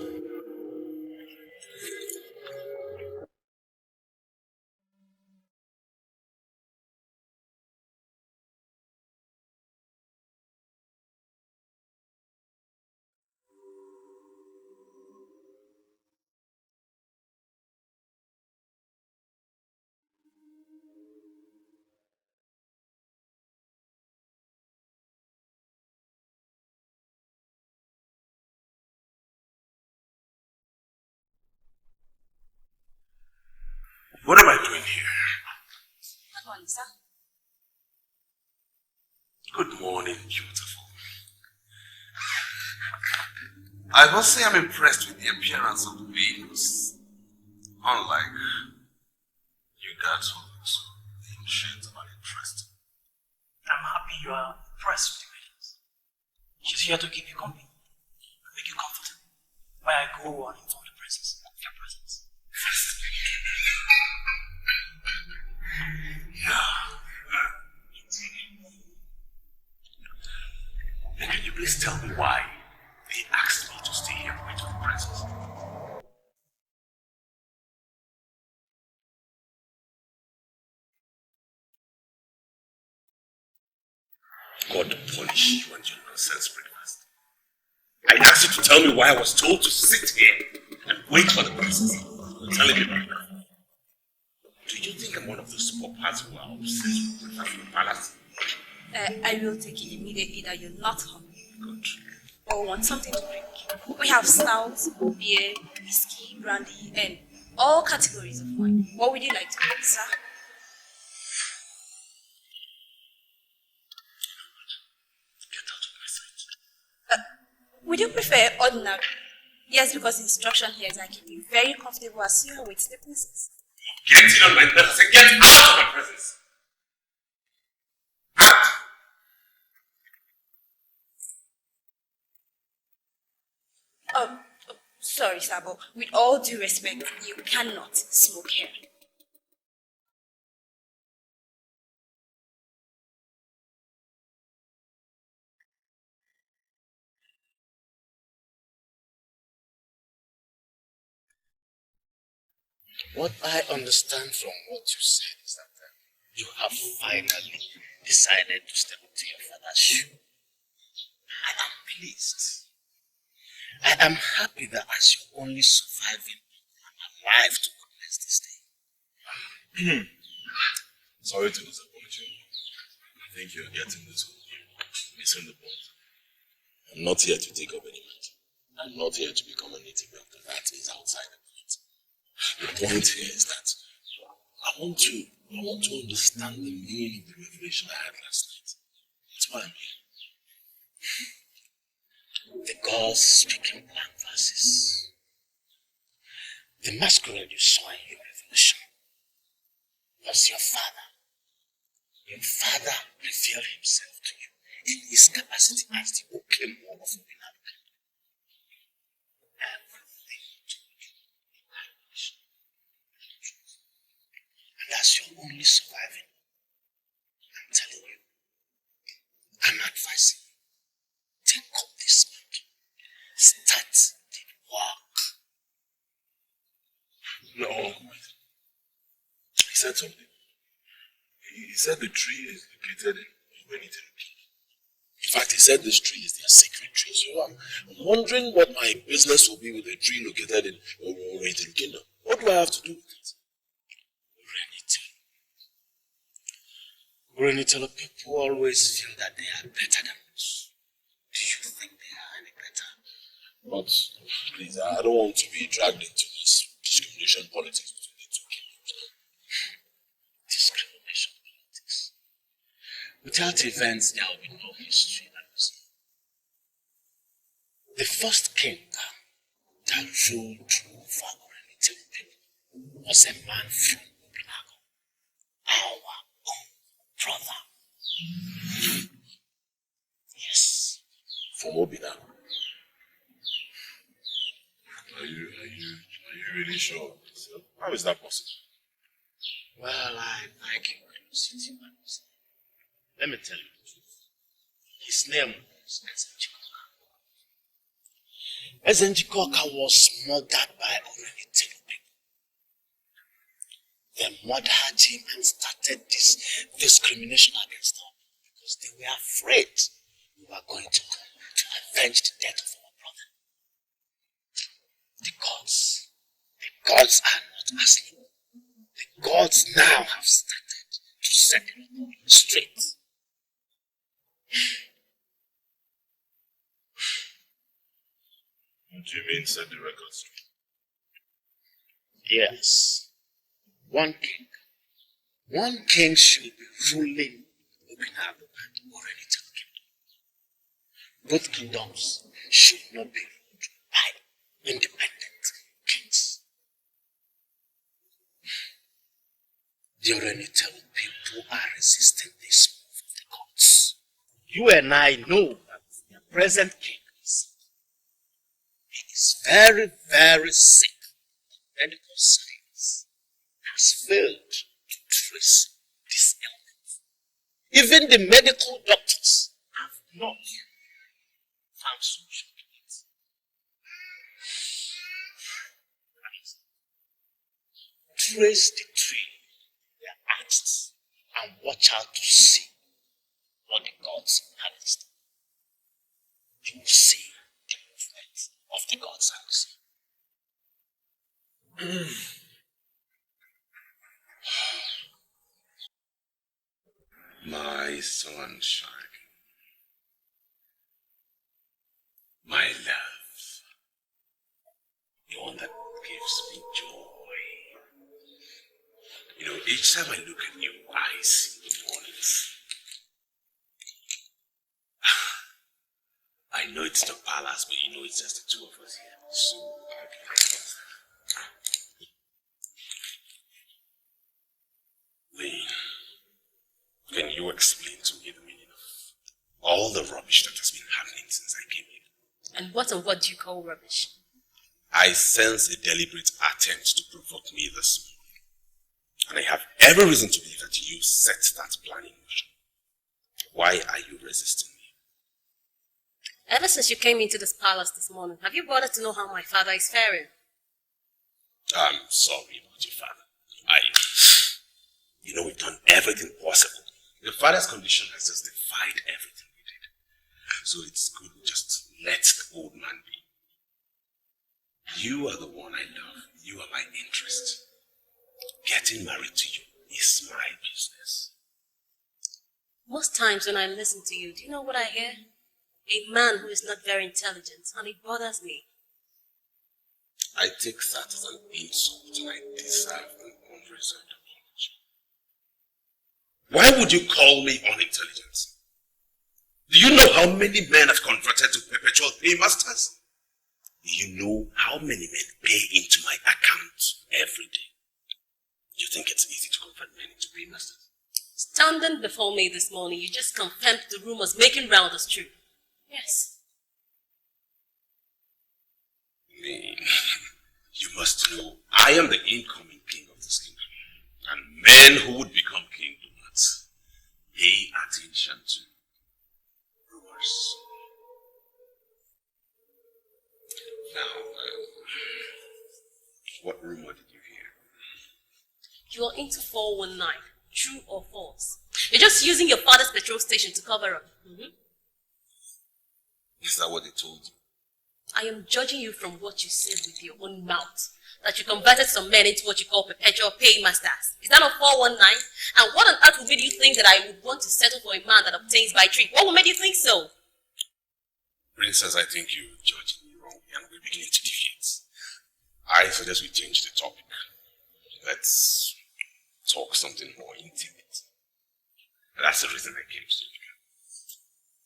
What am I doing here? Good morning, sir. Good morning, beautiful. I must say I'm impressed with the appearance of the Venus. Unlike you guys who look so ancient and uninteresting. I'm happy you are impressed with the ladies. She's here to keep you company and make you comfortable while I go and inform the princess of your presence. And can you please tell me why they asked me to stay here and wait for the princess? God punish you and your nonsense breakfast. I asked you to tell me why I was told to sit here and wait for the princess. You're telling me right now. Do you think I'm one of those paupers who are obsessed with breakfast in the palace? I will take it immediately that you're not hungry. Good. or want something to drink. We have stout, beer, whiskey, brandy, and all categories of wine. What would you like to drink, sir? Get out of my sight. Would you prefer ordinary? Yes, because the instruction here is I keep you very comfortable as you await the princess. Get in on my nerves. I said, get out of my presence. Out! Sorry, Sabo. With all due respect, you cannot smoke here. What I understand from what you said is that you have finally decided to step into your father's shoe. I am pleased. I am happy that as you're only surviving, I'm alive to witness this day. Sorry to disappoint you. I think you're getting this whole missing the point. I'm not here to take up any matter. I'm not here to become a native doctor. That is outside the point. The point here is that I want to understand the meaning of the revelation I had last night. That's why I'm here. The gods speaking blank verses. The masquerade you saw in your revelation was your father. Your father revealed himself to you in his capacity as the Okemo of Obinadu. Everything to you in that revelation. And as you're only surviving, I'm telling you, I'm advising you, take up this mantle. Start the work. No, wait. He said something. He said the tree is located in Obeniteluki. In fact, he said this tree is their sacred tree. So I'm wondering what my business will be with a tree located in Obeniteluki. What do I have to do with it? Orenitelo people always feel that they are better than us. Do you think they are any better? But please, I don't want to be dragged into this discrimination politics between the two kingdoms. Discrimination politics. Without events, there will be no history. The first king that ruled over Orenitelo people was a man from Obinago, our own brother. Yes. From Obinago. Are you really sure? How is that possible? Well, I like your curiosity, Mademoiselle. Let me tell you the truth. His name was Ezenjikoka. Ezenjikoka was murdered by Orenitelo people. They murdered him and started this discrimination against us because they were afraid we were going to come to avenge the death of our brother. The gods are not asleep. The gods now have started to set the record straight. What do you mean set the record straight? Yes. One king should be ruling Obinago and Orenitelo kingdom. Both kingdoms should not be ruled by independent kings. The Orenitelo people are resisting this move of the gods. You and I know that the present king is very, very sick. Medical science has failed to trace this ailment. Even the medical doctors have not found solution to it. Trace the tree, their acts, and watch out to see what the gods harvest. You will see the movement of the gods hands. My sunshine. My love, the one that gives me joy. You know, each time I look at you, I see the mornings. I know it's the palace, but you know it's just the two of us here. So, Lee, can you explain to me the meaning of all the rubbish that has been happening since I came here? And what do you call rubbish? I sense a deliberate attempt to provoke me this morning. And I have every reason to believe that you set that plan in motion. Why are you resisting me? Ever since you came into this palace this morning, have you bothered to know how my father is faring? I'm sorry about your father. You know, we've done everything possible. Your father's condition has just defied everything we did. So it's good we just let the old man be. You are the one I love. You are my interest. Getting married to you is my business. Most times when I listen to you, do you know what I hear? A man who is not very intelligent, and it bothers me. I take that as an insult, and I deserve an unreserved apology. Why would you call me unintelligent? Do you know how many men have converted to perpetual paymasters? Do you know how many men pay into my account every day? Do you think it's easy to convert men into paymasters? Standing before me this morning, you just confirmed the rumors making round as true. Yes. Me, you must know I am the incoming king of this kingdom. And men who would become king do not pay attention to rumors. Now, what rumor did you hear? You are into 419. True or false? You're just using your father's petrol station to cover up. Is that what they told you? I am judging you from what you said with your own mouth. That you converted some men into what you call perpetual paymasters. Is that not 419? And what on earth would make you think that I would want to settle for a man that obtains by trick? What would make you think so? Princess, I think you're judging me wrong and we're beginning to deviate. I suggest we change the topic. Let's talk something more intimate. That's the reason I came to you.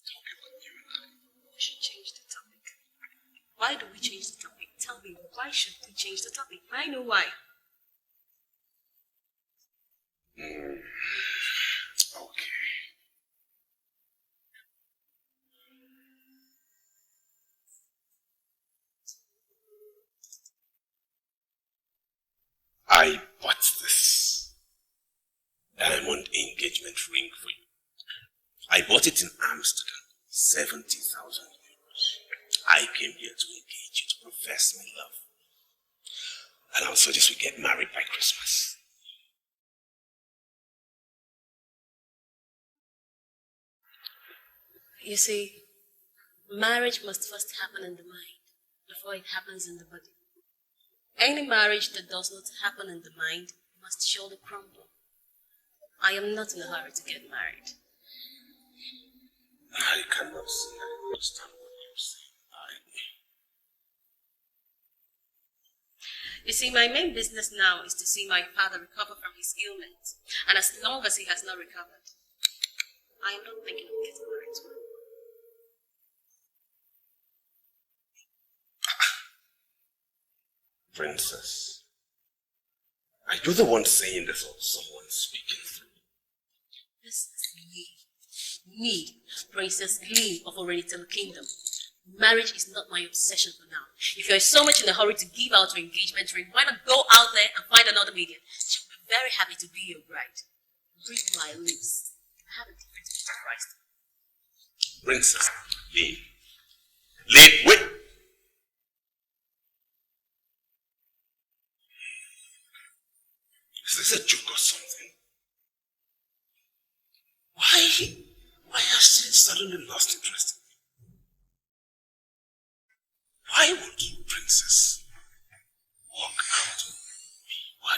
Talk about you and I. We should change the topic. Why do we change the topic? Tell me, why should we change the topic? I know why. Okay. I bought this diamond engagement ring for you. I bought it in Amsterdam, 70,000 euros. I came here to engage you, to profess my love. And I'll suggest we get married by Christmas. You see, marriage must first happen in the mind before it happens in the body. Any marriage that does not happen in the mind must surely crumble. I am not in a hurry to get married. I cannot say I understand what you're saying. You see, my main business now is to see my father recover from his ailment. And as long as he has not recovered, I am not thinking of getting married to him. Princess, are you the one saying this or someone speaking through? This is me, Princess Lee of Orenital Kingdom. Marriage is not my obsession for now. If you're so much in a hurry to give out your engagement ring, why not go out there and find another medium? She'll be very happy to be your bride. Read my lips. I have a different vision of Christ. Princess, Lee, wait! Is this a joke or something? Why has she suddenly lost interest in me? Why won't you, Princess, walk out on me? Why?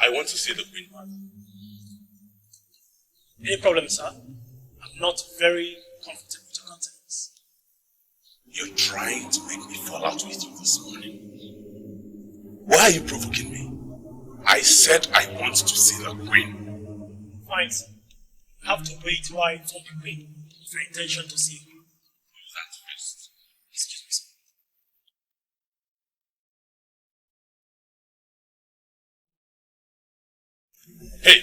I want to see the Queen Mother. Any problem, sir? I'm not very comfortable with your countenance. You're trying to make me fall out with you this morning. Why are you provoking me? I said I want to see the Queen. Fine, sir. You have to wait while I inform the Queen of your intention to see her. That first. Excuse me, sir. Hey!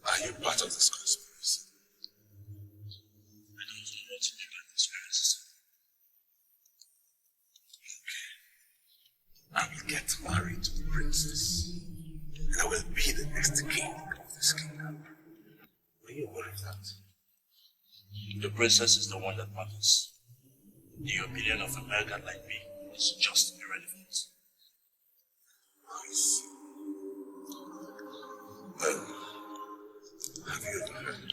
Are you part of this conspiracy? I don't know what to do about conspiracy. I will get married to the princess, and I will be the next king of this kingdom. Are you aware of that? The princess is the one that matters. The opinion of a American like me is just irrelevant. I see. Well, have you ever heard of that?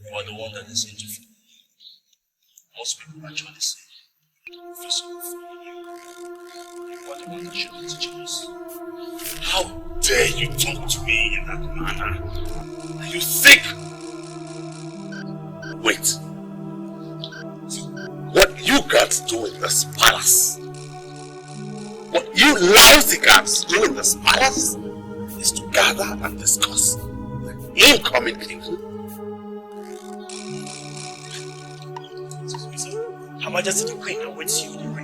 You are the one that is interviewed. Most people actually say, first of all, you are the one that should be teaching us. How dare you talk to me in that manner? Are you sick? Wait. What you guys do in this palace, what you lousy guys do in this palace, is to gather and discuss the incoming king. Excuse me, sir. Her Majesty the Queen awaits you in the room.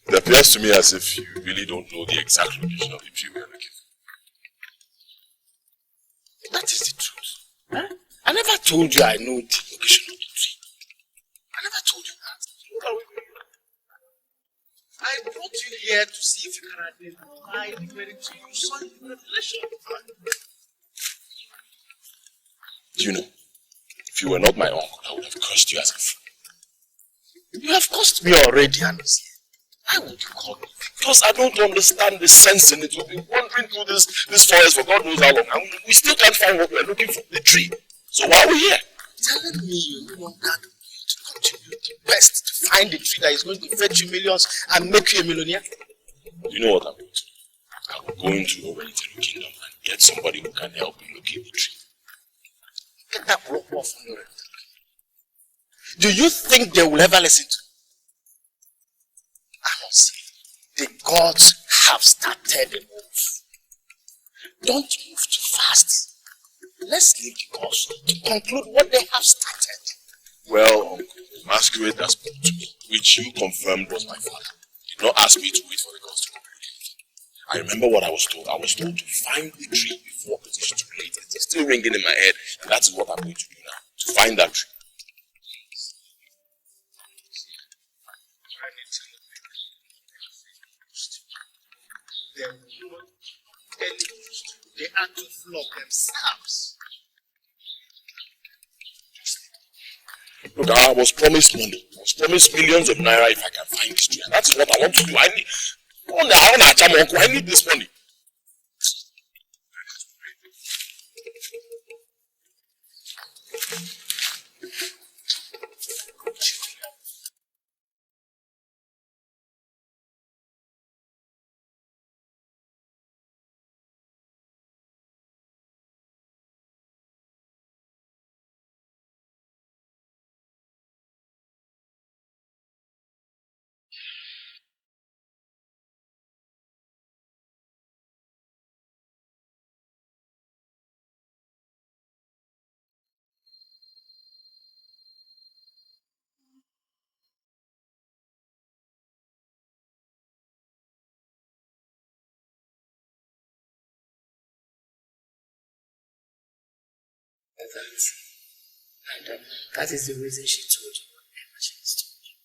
It appears to me as if you really don't know the exact location of the tree we are looking for. That is the truth. Huh? I never told you I know the location of the tree. I never told you that. Look how we go. I brought you here to see if you can identify the very tree you saw in the revelation. Do you know, if you were not my uncle, I would have cursed you as a fool. You have cursed me already, Anus. Why would you call me? Because I don't understand the sense in it. We've been wandering through this forest for God knows how long, and we still can't find what we're looking for, the tree. So why are we here? Telling me you want that to contribute the best to find the tree that is going to fetch you millions and make you a millionaire? You know what I'm going to do? I will go into your Welitelu kingdom and get somebody who can help me locate the tree. Get that rope off on your head. Do you think they will ever listen to me? I must say, the gods have started a move. Don't move too fast. Let's leave the gods to conclude what they have started. Well, the masquerade that spoke to me, which you confirmed was my father, did not ask me to wait for the gods to conclude anything. I remember what I was told. I was told to find the tree before it is too late. It's still ringing in my head. And that is what I'm going to do now. To find that tree. They are to flog themselves. Look, I was promised money. I was promised millions of naira if I can find this tree. And that is what I want to do. I need this money. That is the reason she told you whatever she has told you.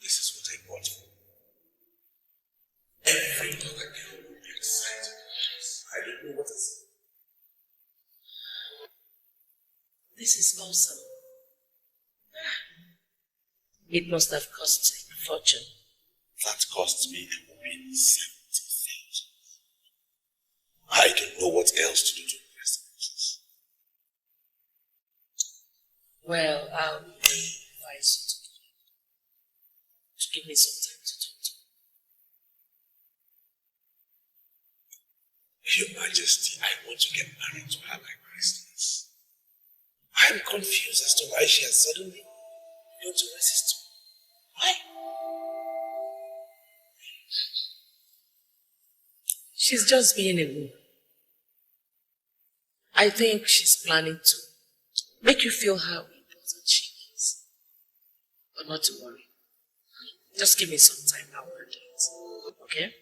This is what I bought for. Every other girl will be excited. I don't know what is. This is awesome. It must have cost a fortune. That cost me a whopping 70,000. I don't know what else to do to invest in this. Well, I'll advise you to give me some time to talk to. Your Majesty, I want to get married to her like Christians. I'm confused as to why she has suddenly begun to resist me. Why? She's just being a woman. I think she's planning to make you feel how important she is. But not to worry. Just give me some time, I'll handle it. Okay?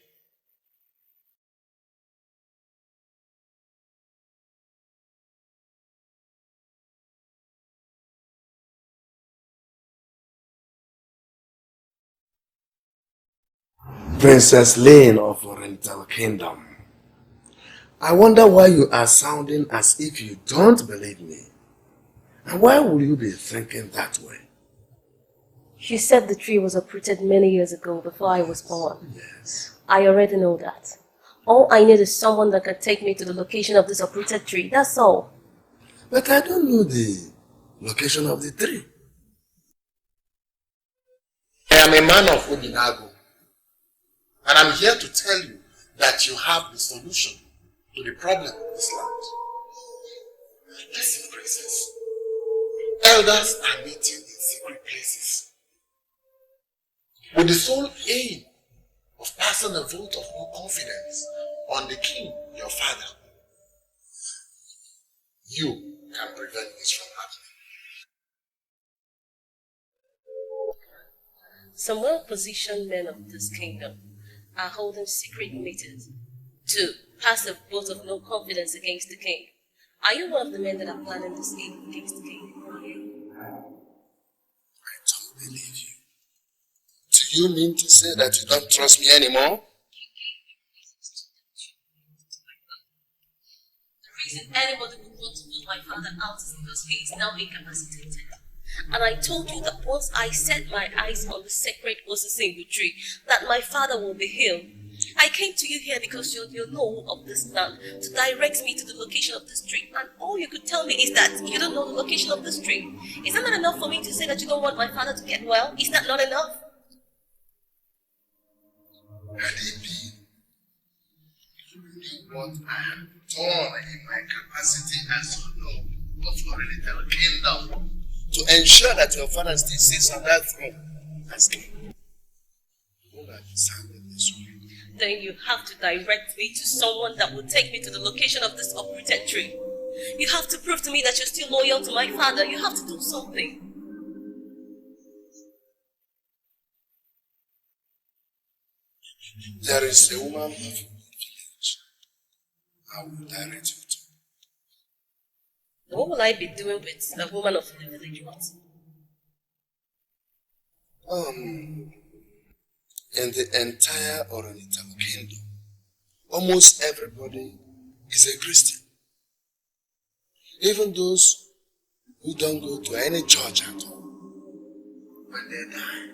Princess Lane of Oriental Kingdom. I wonder why you are sounding as if you don't believe me. And why would you be thinking that way? She said the tree was uprooted many years ago before I was born. Yes. I already know that. All I need is someone that can take me to the location of this uprooted tree. That's all. But I don't know the location of the tree. I am a man of Odinago. And I'm here to tell you that you have the solution to the problem of this land. Listen, princess. Elders are meeting in secret places with the sole aim of passing a vote of no confidence on the king, your father. You can prevent this from happening. Some well-positioned men of this kingdom are holding secret meetings to pass a vote of no confidence against the king. Are you one of the men that are planning this scheme against the king? I don't believe you. Do you mean to say that you don't trust me anymore? The reason anybody would want to put my father out is because he is now incapacitated. And I told you that once I set my eyes on the sacred Osasingu tree, that my father will be healed. I came to you here because you know of this land to direct me to the location of this tree. And all you could tell me is that you don't know the location of this tree. Is that not enough for me to say that you don't want my father to get well? Is that not enough? Had it been, you knew what I have done in my capacity as Lord of your little kingdom to ensure that your father still sits on that throne as king. mother sounded this way. Then you have to direct me to someone that will take me to the location of this uprooted tree. You have to prove to me that you're still loyal to my father. You have to do something. There is a woman of the village. I will direct you to. What will I be doing with a woman of the village? What? In the entire Oriental Kingdom, almost everybody is a Christian. Even those who don't go to any church at all. When they die,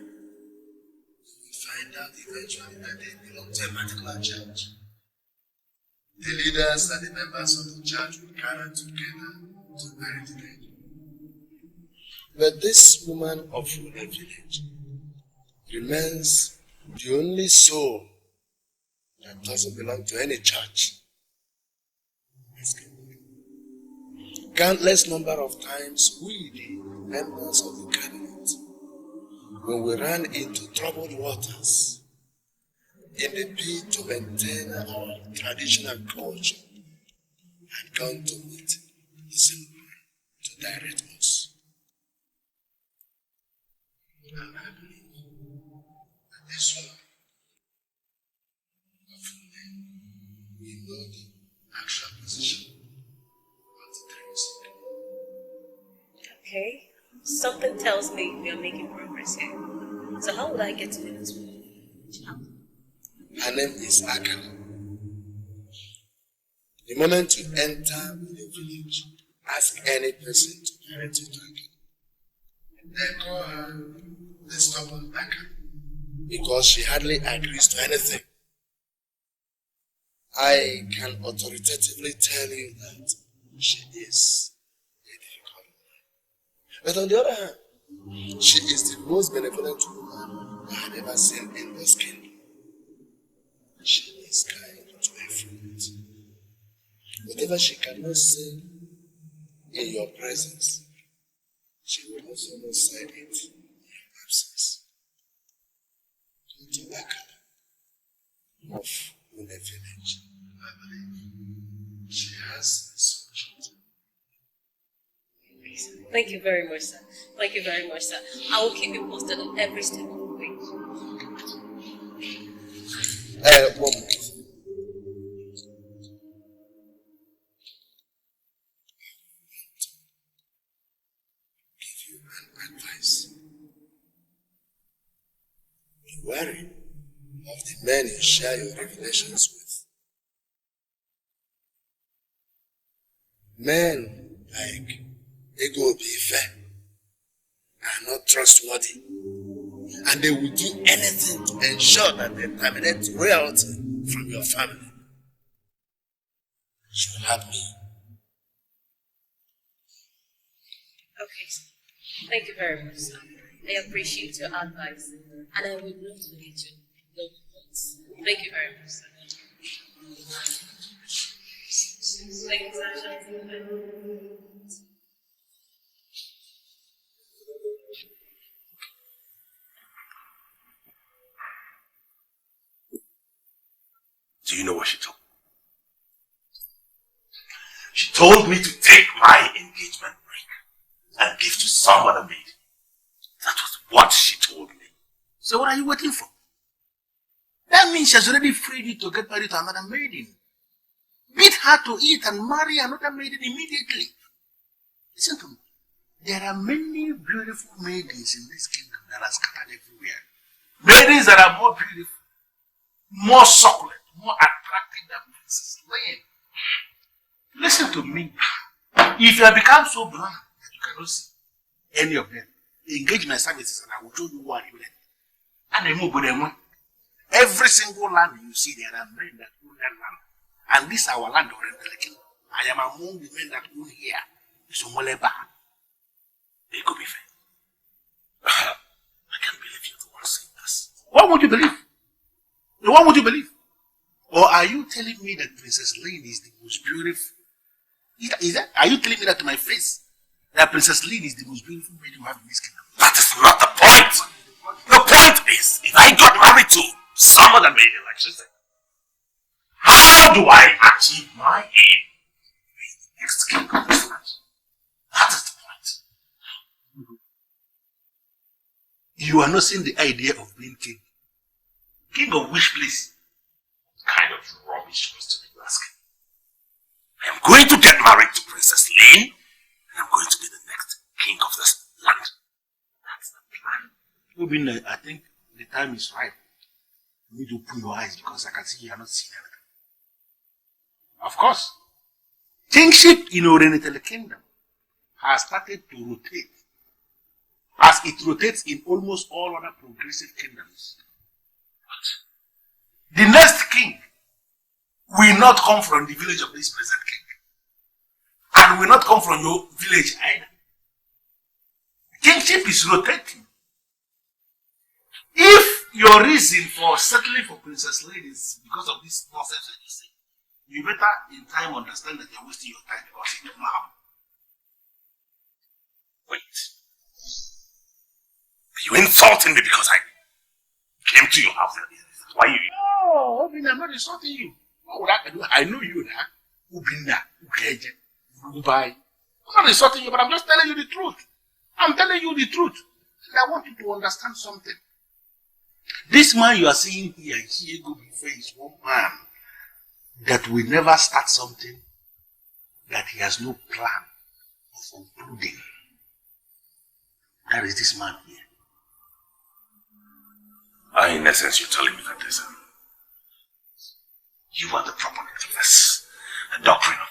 you find out eventually that they belong to a particular church. The leaders and the members of the church will gather together to bury the dead. But this woman of the village remains the only soul that doesn't belong to any church. Countless number of times we, the members of the cabinet, when we ran into troubled waters in the bid to maintain our traditional culture, had gone to meet the same man to direct us. And I believe that this one, we know the actual position of the dreams. Okay. Something tells me we are making progress here. So how would I get to this woman? Her name is Akala. The moment you enter the village, ask any person to direct you to Akala. They call her the stubborn Akala because she hardly agrees to anything. I can authoritatively tell you that she is a difficult woman. But on the other hand, she is the most benevolent woman I have ever seen in this kingdom. She is kind to her friends. Whatever she cannot say in your presence, she will also not say it in your absence. To Akala of Une village, I believe she has a solution. Thank you very much, sir. Thank you very much, sir. I will keep you posted on every step of the way. One more. Give you an advice. Be wary of the men you share your revelations with. Men like Ego Bife are not trustworthy, and they will do anything to ensure that they terminate royalty from your family. You should help me. Okay, sir. Thank you very much, sir. I appreciate your advice, and I would love to get you no points. Thank you very much, sir. Thank you, sir. Do you know what she told me? She told me to take my engagement ring and give to some other maid. That was what she told me. So what are you waiting for? That means she has already freed you to get married to another maiden. Beat her to it and marry another maiden immediately. Listen to me. There are many beautiful maidens in this kingdom that are scattered everywhere. Maidens that are more beautiful, more succulent, more attractive than Princess Lane. Listen to me. If you have become so blind that you cannot see any of them, engage my services and I will show you what you need. And they move with them. Every single land you see, there are men that own that land. And this is our land of Kingdom. I am among the men that own here. So Moleba. They could be fair. I can't believe you the one saying this. What would you believe? What would you believe? Or are you telling me that Princess Lane is the most beautiful? Are you telling me that to my face? That Princess Lane is the most beautiful maiden you have in this kingdom? That is not the point! The point is, if I got married to more than the electricity. How do I achieve my aim? Next king of this land. That is the point. You are not seeing the idea of being king. King of which place? What kind of rubbish question are you asking? I am going to get married to Princess Lin, and I'm going to be the next king of this land. That's the plan. Obinna, I think the time is right. You need to open your eyes because I can see you are not seeing anything. Of course, kingship in Oriental Kingdom has started to rotate as it rotates in almost all other progressive kingdoms. But the next king will not come from the village of this present king, and will not come from your village either. Kingship is rotating. If your reason for settling for Princess Lady is because of this nonsense that you say, you better in time understand that you're wasting your time because it will not happen. Wait. Are you insulting me because I came to your house earlier? Why you? No, Obinna, I'm not insulting you. What would I do? I know you now. Obinna, Ukeje, Urubai. I'm not insulting you, but I'm just telling you the truth. I'm telling you the truth. And I want you to understand something. This man you are seeing here, Chiego Bife, is one man that will never start something that he has no plan of concluding. That is this man here. In essence, you're telling me that this, you are the proponent of this doctrine of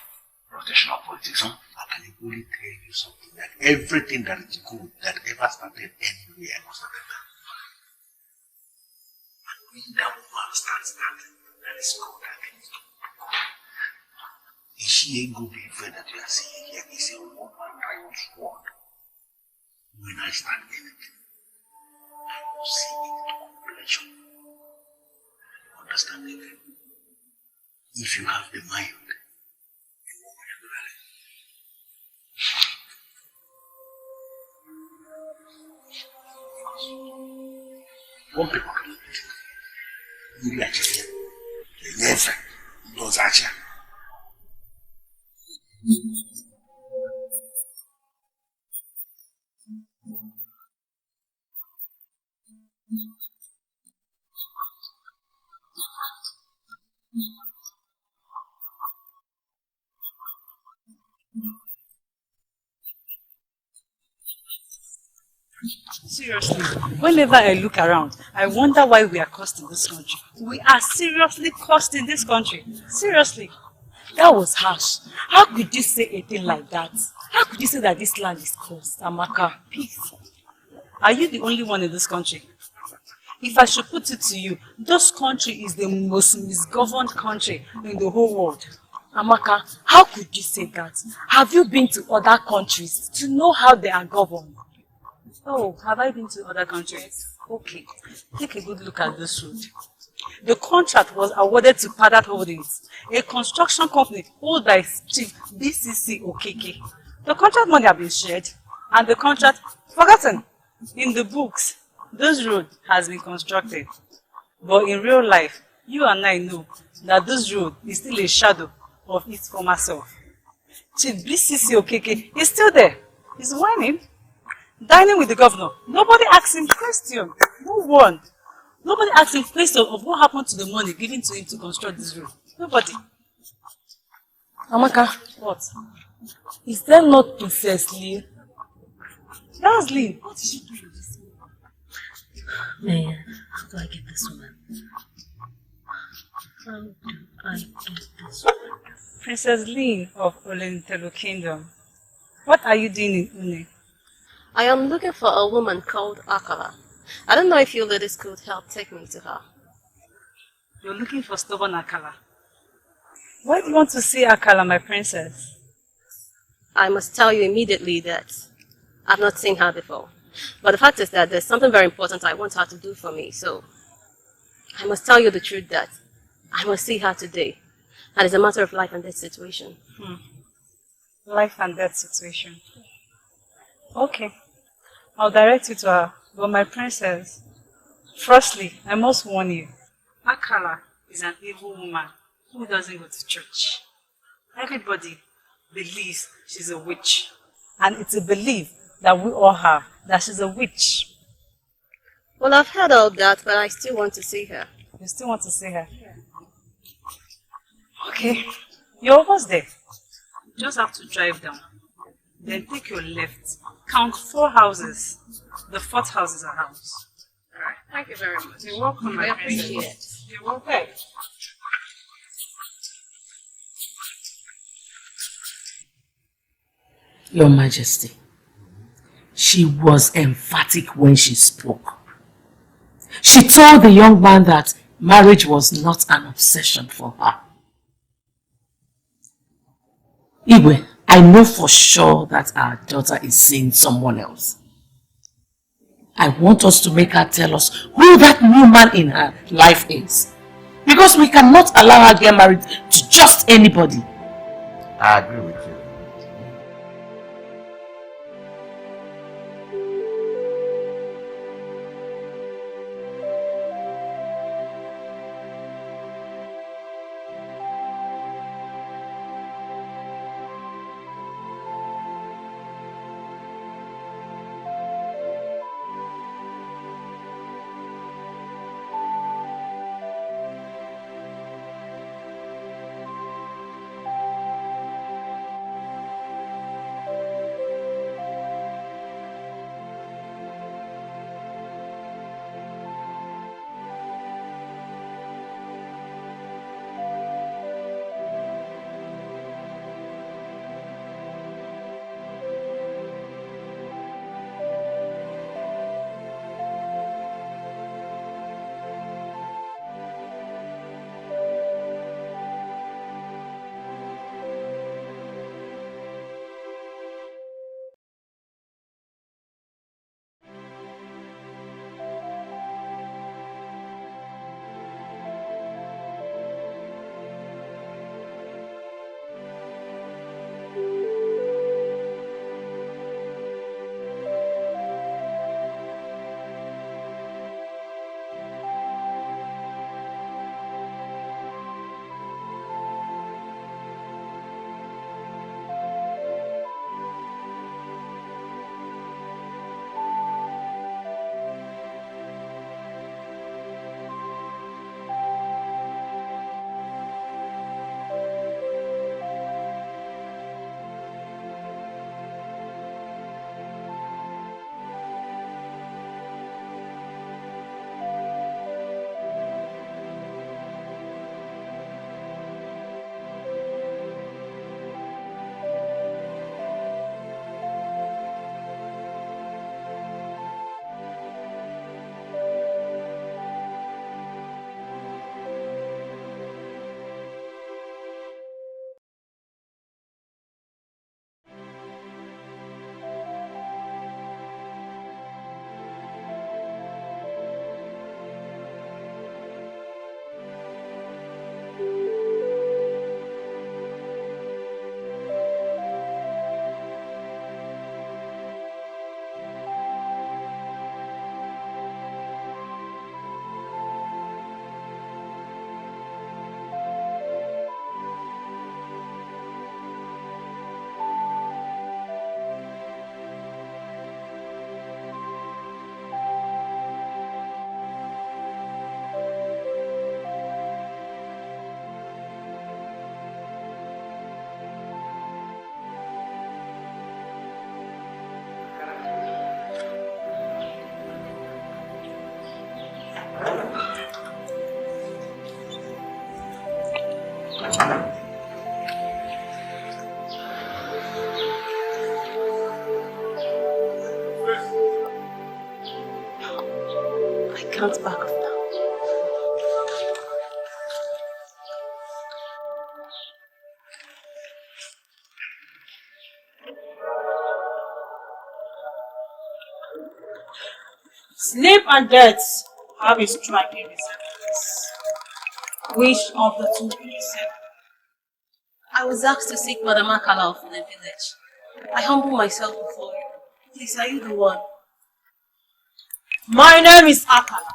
rotational politics, huh? I can only tell you something, that everything that is good that ever started anywhere was started there. And when that woman starts starting, that is good, that is good. Chiego Bife that you are seeing here is a woman right sword. When I start anything, I will see it to completion. Understand it? If you have the mind, you won't regularly. One people can do it. You like it here. You never. Those are here. Seriously, whenever I look around, I wonder why we are cursed in this country. We are seriously cursed in this country. Seriously. That was harsh. How could you say a thing like that? How could you say that this land is cursed? Amaka, peace. Are you the only one in this country? If I should put it to you, this country is the most misgoverned country in the whole world. Amaka, how could you say that? Have you been to other countries to know how they are governed? Oh, have I been to other countries? Okay, take a good look at this road. The contract was awarded to Padat Holdings, a construction company owned by Chief BCC Okeke. The contract money has been shared and the contract forgotten. In the books, this road has been constructed. But in real life, you and I know that this road is still a shadow of its former self. Chief BCC Okeke is still there. He's whining, dining with the governor. Nobody asks him question. No one. Nobody asked him question of what happened to the money given to him to construct this road. Nobody. Amaka. What? Is there not Princess Lin? That's Lin. What is she doing this? Man, how do I get this woman? How do I get this woman? Princess Lin of Olentelo Kingdom. What are you doing in Une? I am looking for a woman called Akala. I don't know if you ladies could help take me to her. You're looking for stubborn Akala. Why do you want to see Akala, my princess? I must tell you immediately that I've not seen her before. But the fact is that there's something very important I want her to do for me, so I must tell you the truth that I must see her today. And it's a matter of life and death situation. Life and death situation. Okay. I'll direct you to her. But my princess, firstly, I must warn you Akala is an evil woman who doesn't go to church. Everybody believes she's a witch. And it's a belief that we all have, that she's a witch. Well, I've heard all that, but I still want to see her. You still want to see her? Yeah. Okay, you're almost there. You just have to drive down. Then take your left. Count 4 houses. The 4th house is a house. Alright, thank you very much. You're welcome, my I appreciate it. You're welcome. Your Majesty, she was emphatic when she spoke. She told the young man that marriage was not an obsession for her. Igwe, I know for sure that our daughter is seeing someone else. I want us to make her tell us who that new man in her life is. Because we cannot allow her to get married to just anybody. I agree with you. Can't back off now. Sleep and death have a striking resemblance. Which of the two will you say? I was asked to seek Madam Akala of the village. I humble myself before you. Please, are you the one? My name is Akala.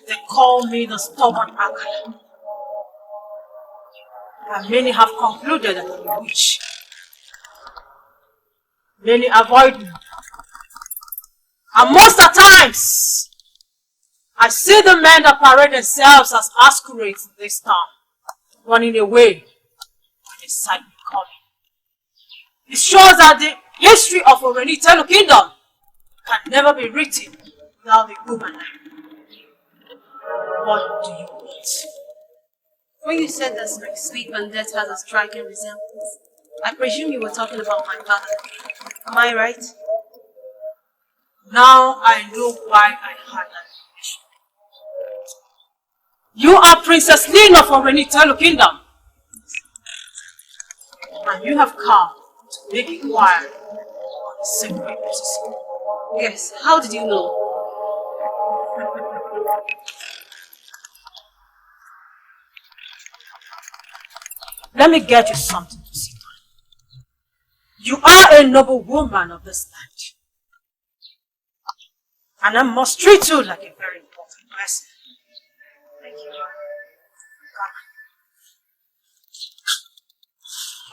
They call me the stubborn Akala. And many have concluded that I'm a witch. Many avoid me. And most of the times, I see the men that parade themselves as masquerades this time, running away when they sight me coming. It shows that the history of Orenitelu Kingdom can never be written without the human life. What do you want? When you said that my sleep and death has a striking resemblance, I presume you were talking about my father. Am I right? Now I know why I had that information. You are Princess Lina from Orenitelu Kingdom. And you have come to make inquiry on the sacred process. Yes, how did you know? Let me get you something to see. You are a noble woman of this land. And I must treat you like a very important person. Thank you.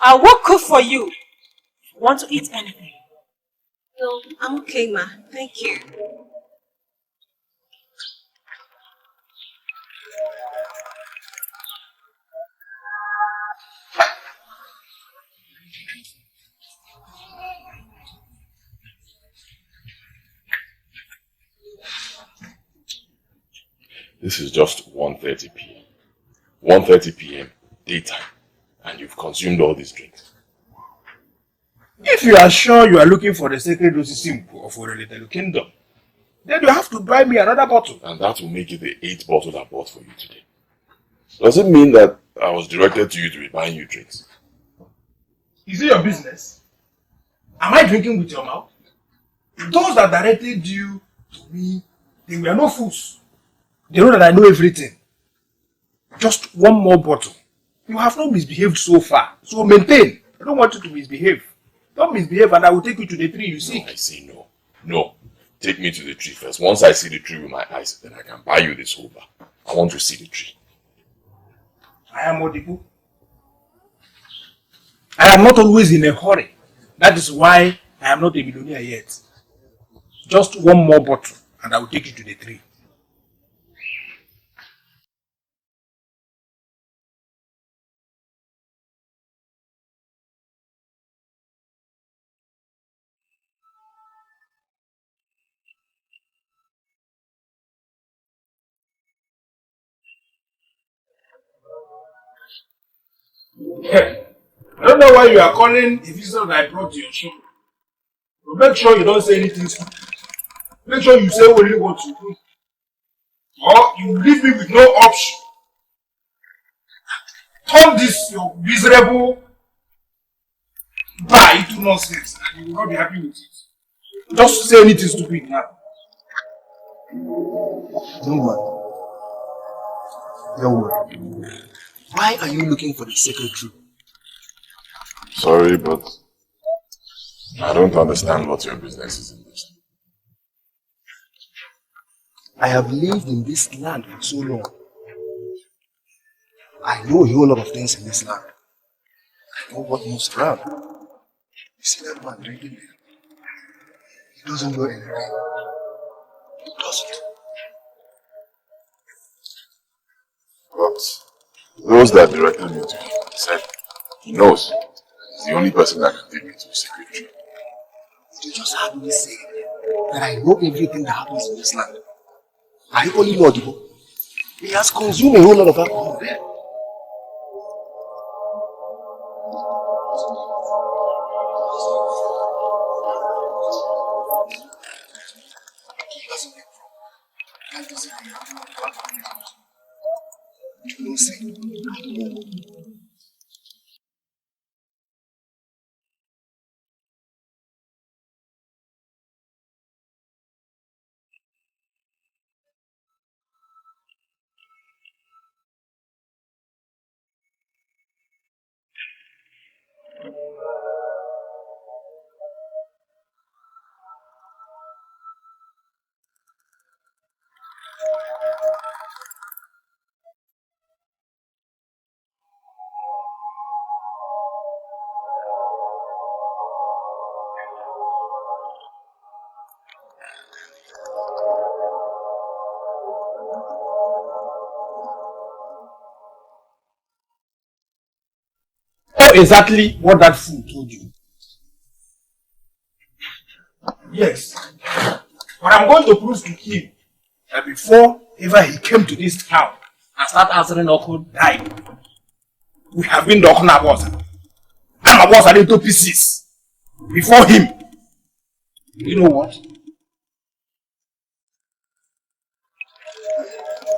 I will cook for you if you want to eat anything. No, I'm okay, ma. Thank you. This is just 1:30 p.m. 1:30 p.m. daytime, and you've consumed all these drinks. If you are sure you are looking for the sacred Osisimpu of Orenitelu Kingdom, then you have to buy me another bottle. And that will make it the 8th bottle I bought for you today. Does it mean that I was directed to you to be buying you drinks? Is it your business? Am I drinking with your mouth? Those that directed you to me, they were no fools. They know that I know everything. Just one more bottle. You have not misbehaved so far. So maintain. I don't want you to misbehave. Don't misbehave and I will take you to the tree you see. No, I say no. No. Take me to the tree first. Once I see the tree with my eyes, then I can buy you this whole bar. I want to see the tree. I am Odibu. I am not always in a hurry. That is why I am not a millionaire yet. Just one more bottle and I will take you to the tree. I don't know why you are calling a visitor that I brought to your shop. But make sure you don't say anything stupid. Make sure you say only what you do. Or you leave me with no option. Turn this your miserable bar into nonsense and you will not be happy with it. Just say anything stupid now. Don't worry. Don't worry. Why are you looking for the sacred tree? Sorry, but I don't understand what your business is in this. I have lived in this land for so long. I know a whole lot of things in this land. I know what moves around. You see that man drinking there? He doesn't know anything. He doesn't. But those that directed me to him said he knows. He's the only person that can take me to the sacred tree. You just heard me say that I know everything that happens in this land. I only know Odibo. He has consumed a whole lot of alcohol there. He doesn't make wrong. That doesn't mean you don't say. exactly what that fool told you? Yes. But I'm going to prove to him that before ever he came to this town and started answering Uncle died, we have been talking about him. I'm about a little pieces. Before him. You know what?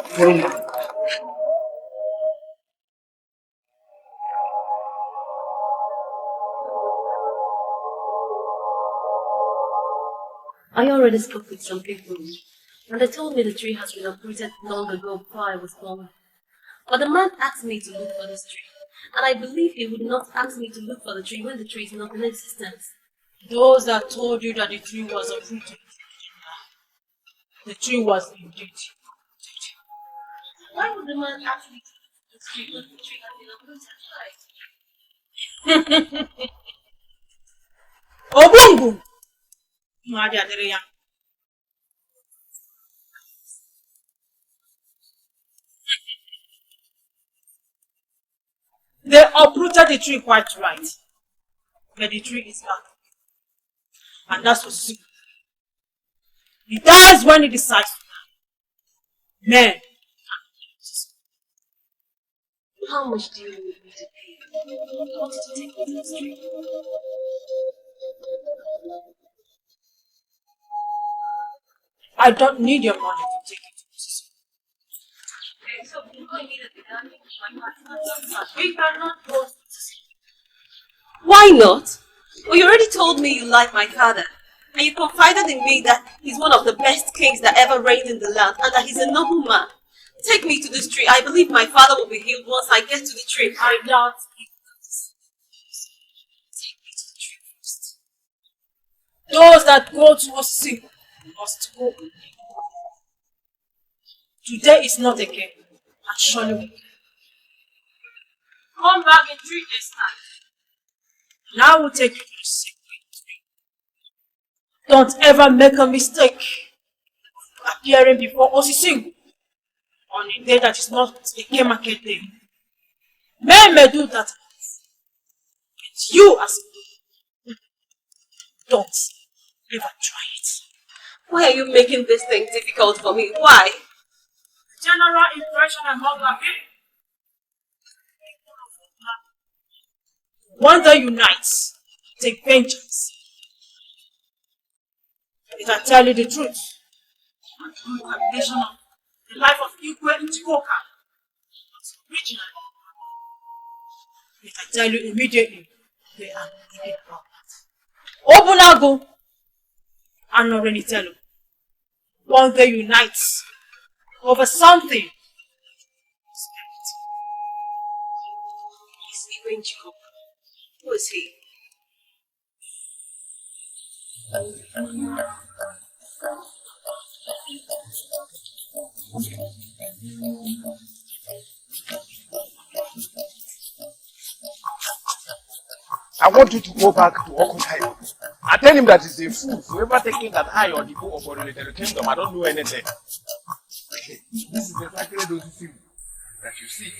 Follow me. I already spoke with some people, and they told me the tree has been uprooted long ago before I was born. But the man asked me to look for this tree, and I believe he would not ask me to look for the tree when the tree is not in existence. Those that told you that the tree was uprooted, the tree was indeed. Why would the man ask me to look for this tree when the tree has been uprooted? Right? Obungu! They uprooted the tree quite right. But the tree is back. And that's what's simple. He dies when he decides to die. Men. How much do you need me to pay? I wanted to take me to the street. I don't need your money to take it to the street. Okay, so you don't need it. We cannot go to the street. Why not? Well, you already told me you like my father. And you confided in me that he's one of the best kings that ever reigned in the land and that he's a noble man. Take me to this tree. I believe my father will be healed once I get to the tree. I doubt it. Take me to the tree first. Those that go to us sick must go. Today is not again, and surely we can. Come back in 3 days' time. And I will take you to the sick tree. Don't ever make a mistake appearing before Osising on a day that is not a game market day. Men may do that, but you as a don't ever try it. Why are you making this thing difficult for me? Why? General impression among our people. One day unites, take vengeance. If I tell you the truth, and through calculation of the life of Igwe Nchikoka, originally, if I tell you immediately, they are thinking about that. Obunago and Norenitelo, one day unites over something. Is Igwe Nchikoka? Who is he? I want you to go back to Okutai and tell him that he's a fool. Whoever taking that high on the book of Oriental Kingdom, I don't know anything. Okay. This is exactly those things that you see.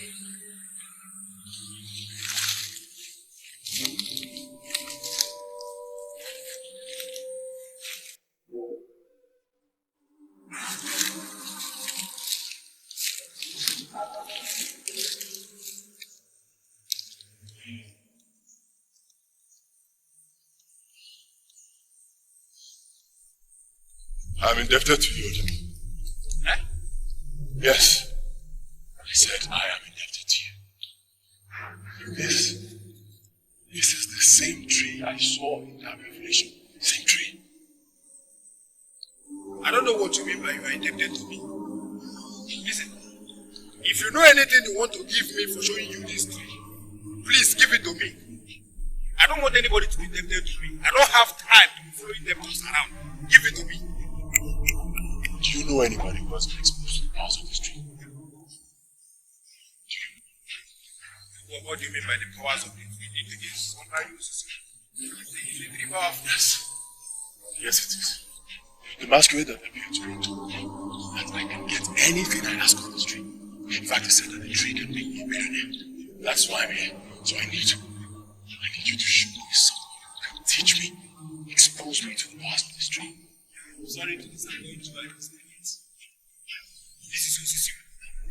I'm indebted to you, Jimmy. Eh? Yes. I said I am indebted to you. This is the same tree I saw in that revelation. Same tree. I don't know what you mean by you are indebted to me. Listen, if you know anything you want to give me for showing you this tree, please give it to me. I don't want anybody to be indebted to me. I don't have time to be following them around. Give it to me. Do you know anybody who has been exposed to the powers of this tree? What do you mean by the powers of the tree? It is what I use. Is it the power of Yes. Yes, it is. The masquerade that appeared to me told me that I can get anything I ask on this tree. In fact, he said that the tree can make me a millionaire. That's why I'm here. So I need need you to show me something. Teach me. Expose me to the past mystery. I'm sorry to disappoint you at this minute. This is Osisi.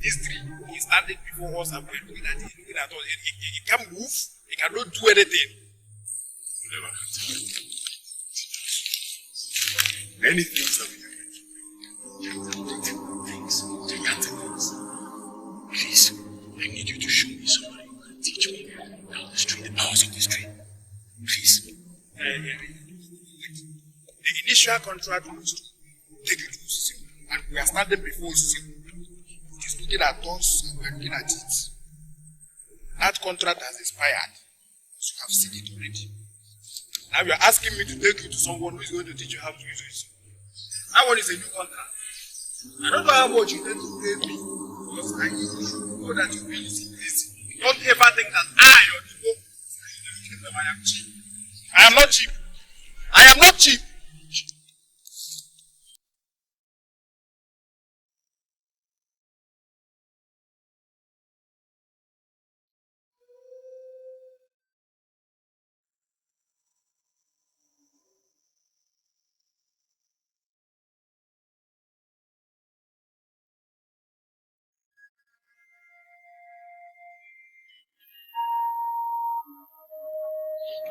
History. He started before us and we're looking at it, looking at us. He can't move. He cannot do anything. Never can tell you. Many things that we do. Gigantic things. Please, I need you to show me somebody who can teach me down the street, the powers of the street. Please. The initial contract was to take you to Osisi, and we are standing before Osisi. He is looking at us and we are looking at it. That contract has expired, so you have seen it already. Now you are asking me to take you to someone who is going to teach you how to use it. That one is a new contract. I don't know how much you need to pay me, because I know that you will see this. Don't ever think that I or the book I am cheap. I am not cheap. I am not cheap.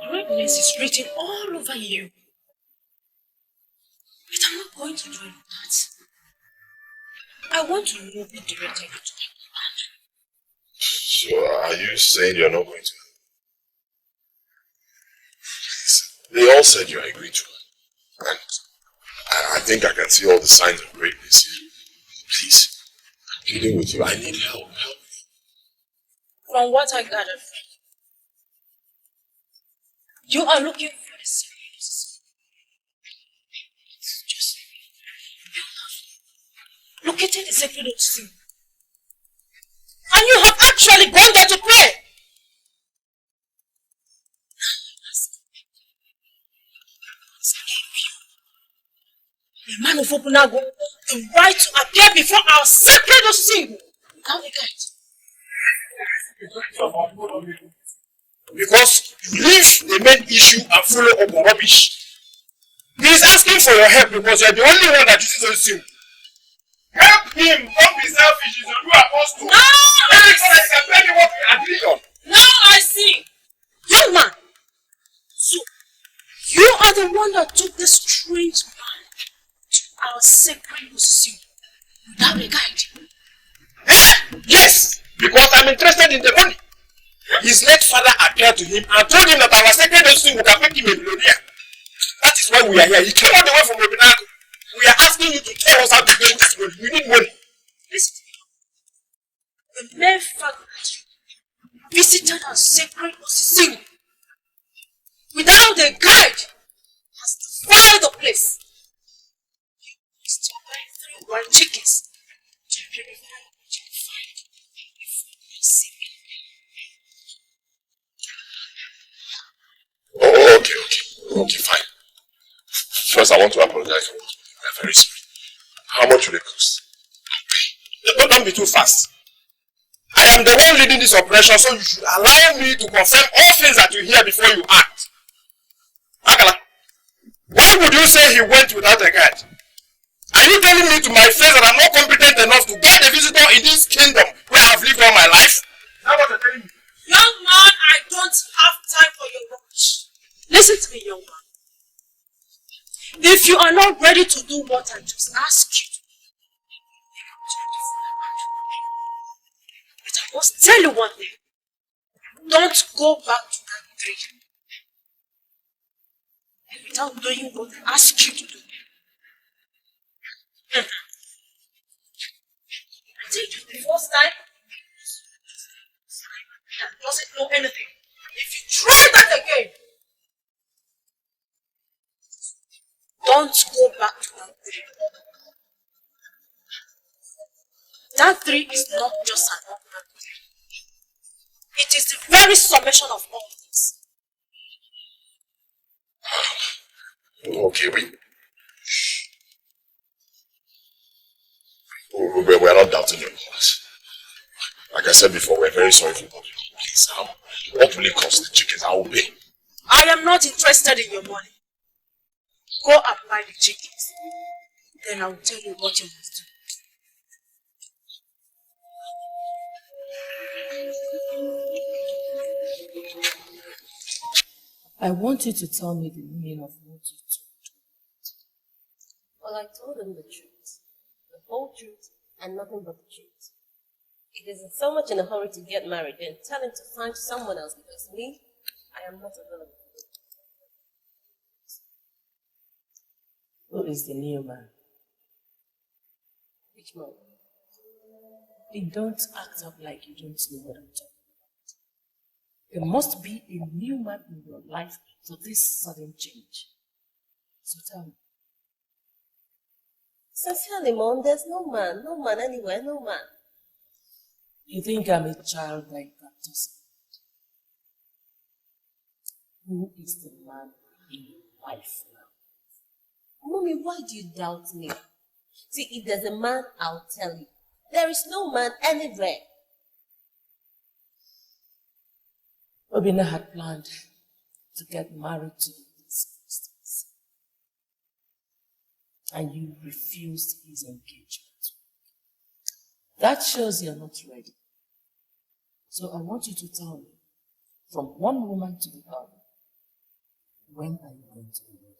Greatness is written all over you. But I'm not going to do that. I want to know who directed you to my command. So, are you saying you're not going to? They all said you agreed to it. And I think I can see all the signs of greatness here. Please, I'm pleading with you. I need help. Help me. From what I gathered from you are looking for the secrets. It's just located the secret of sin. And you have actually gone there to pray. The man of Opunago, the right to appear before our sacred of sin without a guide. Because you leave the main issue and follow up on rubbish. He is asking for your help because you are the only one that uses those things. Help him! Don't be selfish. He's you are supposed to. No! Every time I can tell you what we agree on. Now I see. Young man. So, you are the one that took this strange man to our sacred position without a guide. Yes! Because I'm interested in the money. His late father appeared to him and told him that our sacred position would have made him a millionaire. That is why we are here. He came all the way from Opunago. We are asking you to tell us how to get this money. We need money. Listen. The mere fact that you visited our sacred position without a guide has defiled the place. You must buy 3 wild chickens to purify what you find before you see me. Oh, okay, fine. First, I want to apologize for what we did. We are very sorry. How much will it cost? Don't be too fast. I am the one leading this operation, so you should allow me to confirm all things that you hear before you act. Akala, why would you say he went without a guide? Are you telling me to my face that I'm not competent enough to guide a visitor in this kingdom where I've lived all my life? That's what you're telling me. Young man, I don't have time for your rubbish. Listen to me, young man. If you are not ready to do what I just asked you to do, but I must tell you one thing. Don't go back to that tree without doing what I asked you to do. I told you the first time that doesn't know anything. If you try that again, don't go back to that tree. That tree is not just an ordinary tree. It is the very summation of all things. Okay, we are not doubting your words. Like I said before, we're very sorry for what we did. Please, what will it cost the chickens? I will pay. I am not interested in your money. Go and buy the chickens. Then I will tell you what you must do. I want you to tell me the meaning of what you told. Well, I told him the truth. The whole truth and nothing but the truth. If he's so much in a hurry to get married, then tell him to find someone else because me, I am not available. Who is the new man? Which man? Please don't act up like you don't know what I'm talking about. There must be a new man in your life for this sudden change. So tell me. Sincerely, Mom, there's no man anywhere, no man. You think I'm a child like that, Joseph? Who is the man in your life now? Mommy, why do you doubt me? See, if there's a man, I'll tell you. There is no man anywhere. Obina had planned to get married to you this instance. And you refused his engagement. That shows you're not ready. So I want you to tell me, from one woman to the other, when are you going to be ready?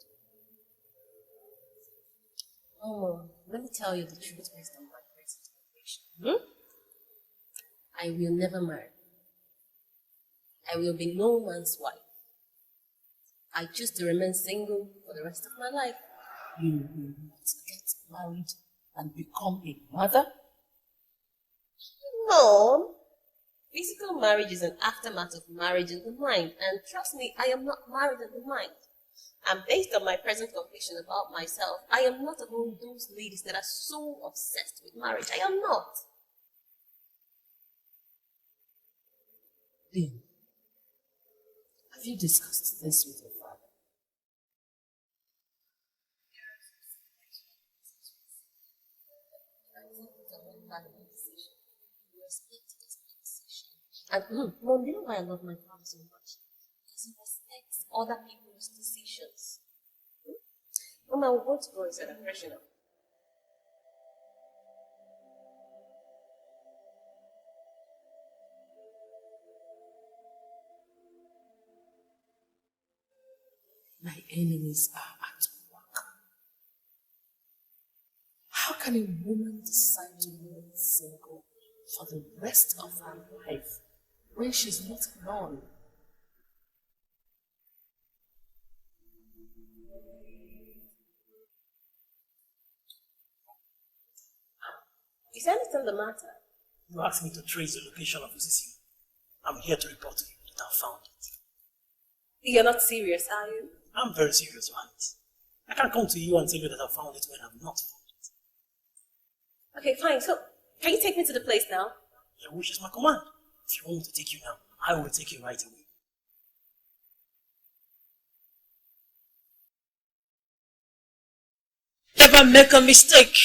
Oh, let me tell you the truth based on my present condition. I will never marry. I will be no man's wife. I choose to remain single for the rest of my life. You will not get married and become a mother? No. Physical marriage is an aftermath of marriage in the mind. And trust me, I am not married in the mind. And based on my present conviction about myself, I am not among those ladies that are so obsessed with marriage. I am not. Dean, have you discussed this with your father? And Mom, you know why I love my father so much? Because he respects other people's decisions. Mom, I will go to go and celebration now. My enemies are at work. How can a woman decide to remain single for the rest of her life when she's not known? Is anything the matter? You asked me to trace the location of Osisi. I'm here to report to you that I found it. You're not serious, are you? I'm very serious about it. I can't come to you and tell you that I found it when I've not found it. Okay, fine. So, can you take me to the place now? Your wish is my command. If you want me to take you now, I will take you right away. Never make a mistake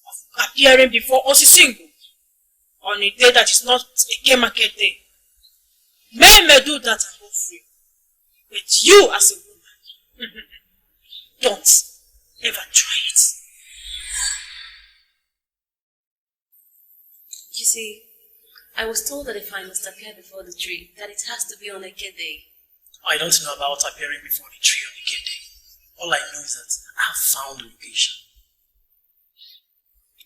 of appearing before Osisingu on a day that is not a gay market day. Men may do that and go free. But you as a woman, don't ever try it. You see, I was told that if I must appear before the tree, that it has to be on a gay day. I don't know about appearing before the tree on a gay day. All I know is that I have found a location.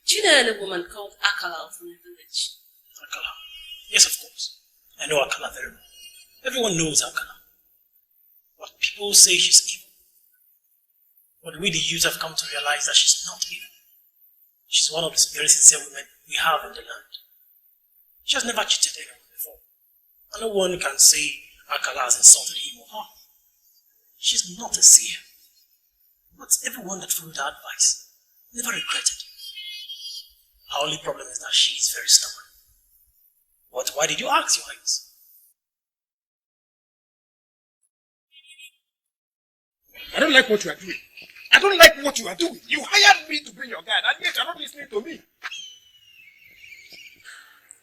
Do you know any woman called Akala from the village? Akala? Yes, of course. I know Akala very well. Everyone knows Akala. But people say she's evil. But we the youth have come to realize that she's not evil. She's one of the very sincere women we have in the land. She has never cheated anyone before. And no one can say Akala has insulted him or her. She's not a seer. But everyone that followed her advice never regretted. Our only problem is that she is very stubborn. But why did you ask, Your Highness? I don't like what you are doing. I don't like what you are doing. You hired me to bring your guide, and yet you're not listening to me.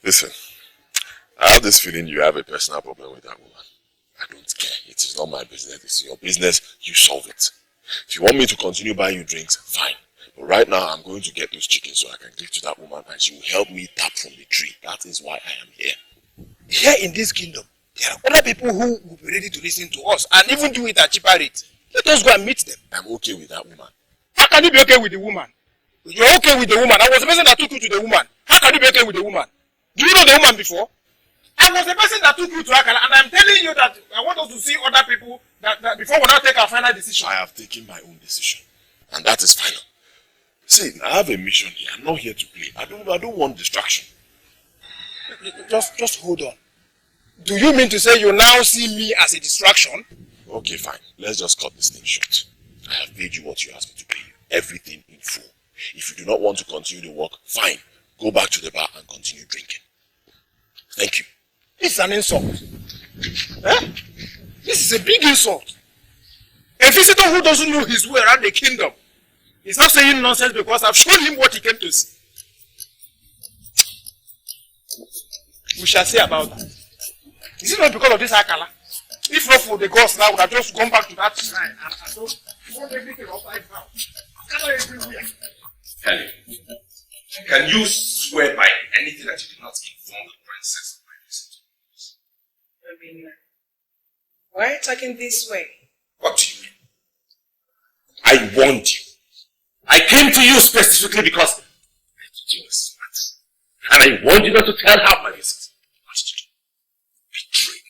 Listen, I have this feeling you have a personal problem with that woman. I don't care. It is not my business. It's your business. You solve it. If you want me to continue buying you drinks, fine. But right now, I'm going to get those chickens so I can give to that woman and she will help me tap from the tree. That is why I am here. Here in this kingdom, there are other people who will be ready to listen to us and even do it at cheaper rate. Let us go and meet them. I'm okay with that woman. How can you be okay with the woman? You're okay with the woman. I was the person that took you to the woman. How can you be okay with the woman? Do you know the woman before? I was the person that took you to Akala, and I'm telling you that I want us to see other people that before we now take our final decision. I have taken my own decision, and that is final. See, I have a mission here. I'm not here to play. I don't want distraction. Just hold on. Do you mean to say you now see me as a distraction? Okay, fine. Let's just cut this thing short. I have paid you what you asked me to pay you. Everything in full. If you do not want to continue the work, fine. Go back to the bar and continue drinking. Thank you. This is an insult. Eh? This is a big insult. A visitor who doesn't know his way around the kingdom is not saying nonsense because I've shown him what he came to see. We shall see about that. Is it not because of this Akala? If not for the gods now, I would have just gone back to that shrine. I don't want everything upside down. Akala everywhere. Kelly, can you swear by anything that you did not inform the princess of my visit? Why are you talking this way? What do you mean? I warned you. I came to you specifically because I thought you were smart. And I warned you not to tell her my visit. What did you do? Betray.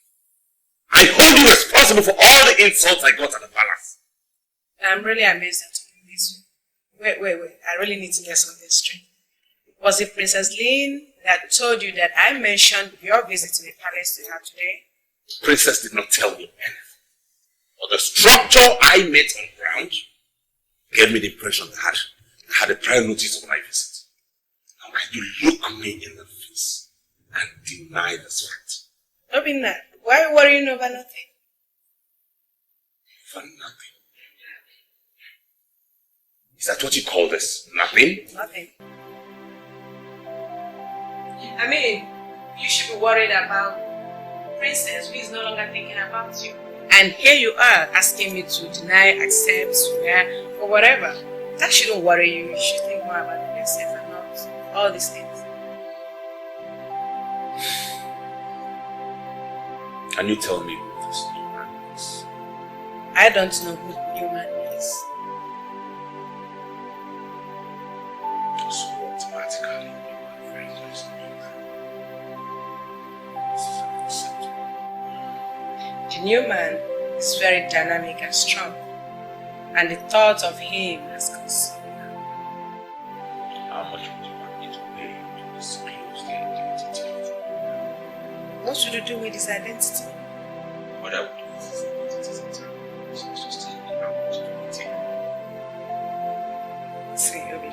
I hold you responsible for all the insults I got at the palace. I'm really amazed at talking this way. Wait. I really need to get something straight. Was it Princess Lin that told you that I mentioned your visit to the palace to her today? The princess did not tell me anything. But the structure I met on ground gave me the impression that I had a prior notice of my visit. How can you look me in the face and deny the fact? Obinna, why are you worrying over nothing? For nothing. Is that what you call this? Nothing? Nothing. I mean, you should be worried about Princess who is no longer thinking about you. And here you are asking me to deny, accept, swear, or whatever. That shouldn't worry you. You should think more about the Princess and not all these things. Can you tell me who this new man is? I don't know who the new man is. So automatically you are very close to new man. This is unacceptable. The new man is very dynamic and strong, and the thought of him has consumed her. How much would you want me to pay you to disclose the identity of the new man? What should you do with his identity? What I would do with his identity is just tell me how much it will take. See, Obi.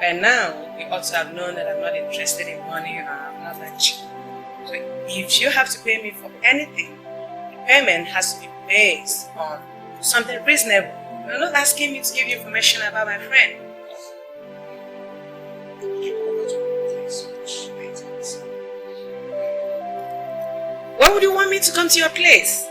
By now, you ought to have known that I'm not interested in money or I'm not that cheap. So if you have to pay me for anything, the payment has to be based on something reasonable. You're not asking me to give you information about my friend. Why would you want me to come to your place?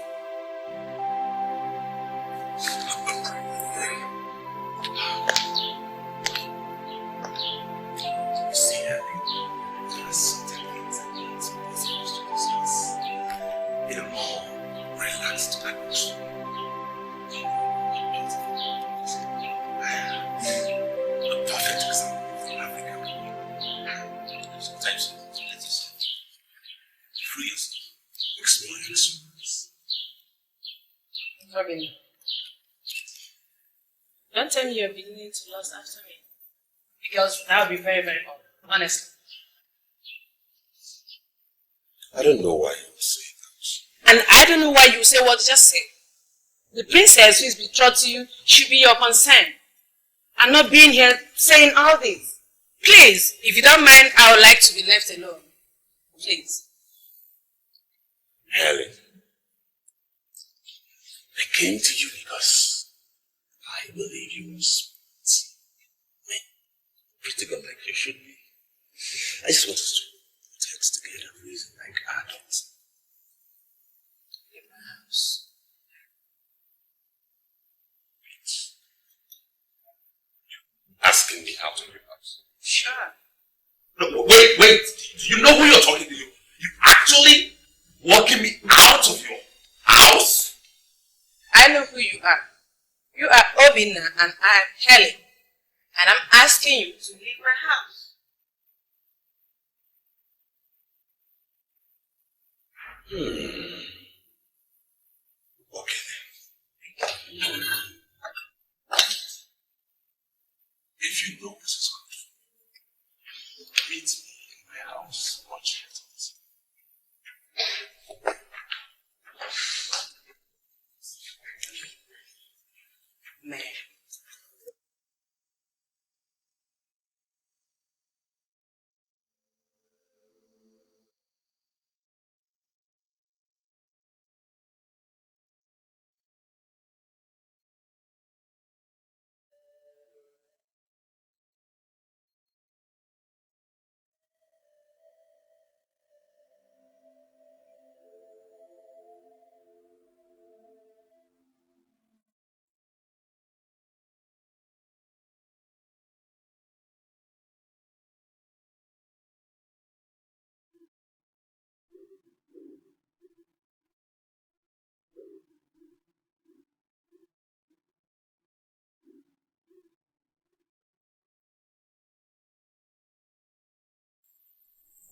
Don't tell me you're beginning to lust after me. Because that would be very, very odd, honestly. I don't know why you say that. And I don't know why you say what you just said. The princess who is betrothed to you should be your concern. And not being here saying all this. Please, if you don't mind, I would like to be left alone. Please. Helen, I came to you because I believe you were smart. Pretty good like you should be. I just want us to put heads together and reason like adults. sure? No, wait. Do you know who you're talking to? You actually walking me out of your house? I know who you are. You are Obina and I am Helen. And I'm asking you to leave my house. Okay then. If you know this is good, meet me in my house. Watch it. Man.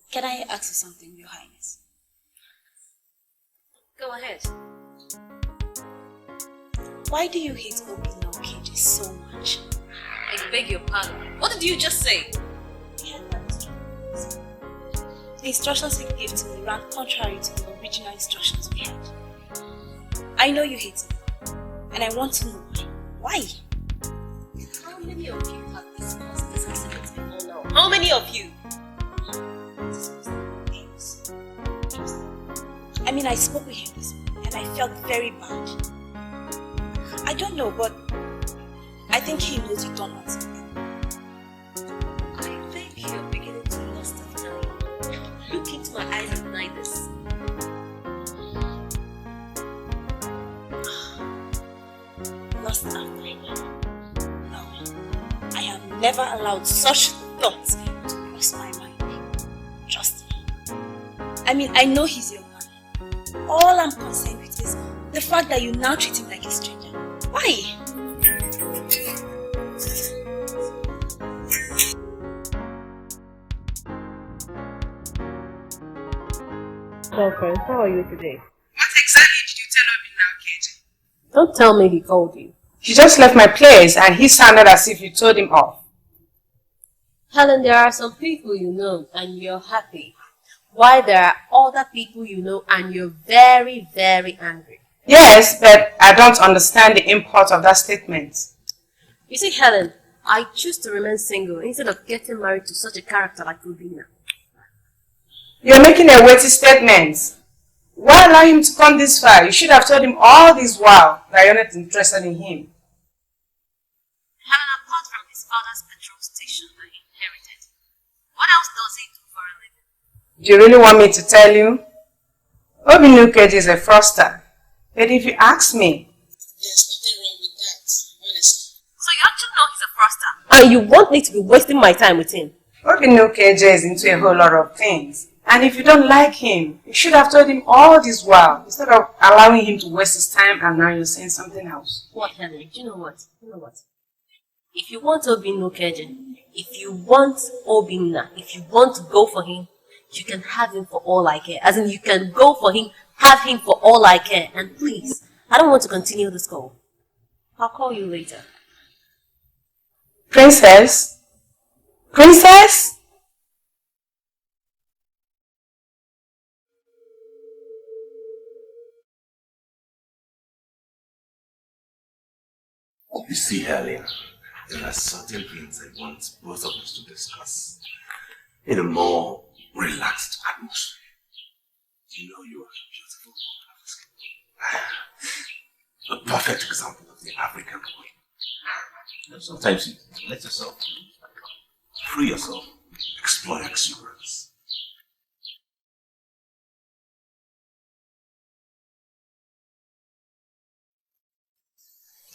Can I ask you something, Your Highness? Go ahead. Why do you hate Obina Okeje so much? I beg your pardon. What did you just say? The instructions he gave to me ran contrary to the original instructions we had. I know you hate me, and I want to know why. How many of you have discussed this incident before now? How many of you? I mean, I spoke with him this morning, and I felt very bad. I don't know, but I think he knows you don't want to. I think you're beginning to lose of time. Look into my eyes and deny this. Lost after him. No, I have never allowed such thoughts to cross my mind. Trust me. I mean, I know he's your man. All I'm concerned with is the fact that you now treat him like a stranger. Why? Girlfriend, how are you today? What exactly did you tell Obina Okeje? Don't tell me he called you. He just left my place and he sounded as if you told him off. Helen, there are some people you know and you're happy, while there are other people you know and you're very, very angry. Yes, but I don't understand the import of that statement. You see, Helen, I choose to remain single instead of getting married to such a character like Obina. You're making a weighty statement. Why allow him to come this far? You should have told him all this while that you're not interested in him. Helen, apart from his father's petrol station that he inherited, what else does he do for a living? Do you really want me to tell you? Obina Okeje is a fraudster. But if you ask me... There's nothing wrong with that, honestly. So you actually know he's a fraudster? And you want me to be wasting my time with him? Obina Okeje is into a whole lot of things. And if you don't like him, you should have told him all this while, instead of allowing him to waste his time and now you're saying something else. What, Helen? Do you know what? If you want Obina Okeje, if you want Obina, if you want to go for him, you can have him for all I care. As in, you can go for him, have him for all I care. And please, I don't want to continue this call. I'll call you later. Princess? Princess? You see, Helen, there are certain things I want both of us to discuss in a more relaxed atmosphere. You know you are a beautiful woman. A perfect example of the African boy. Sometimes you let yourself free yourself, explore your exuberance.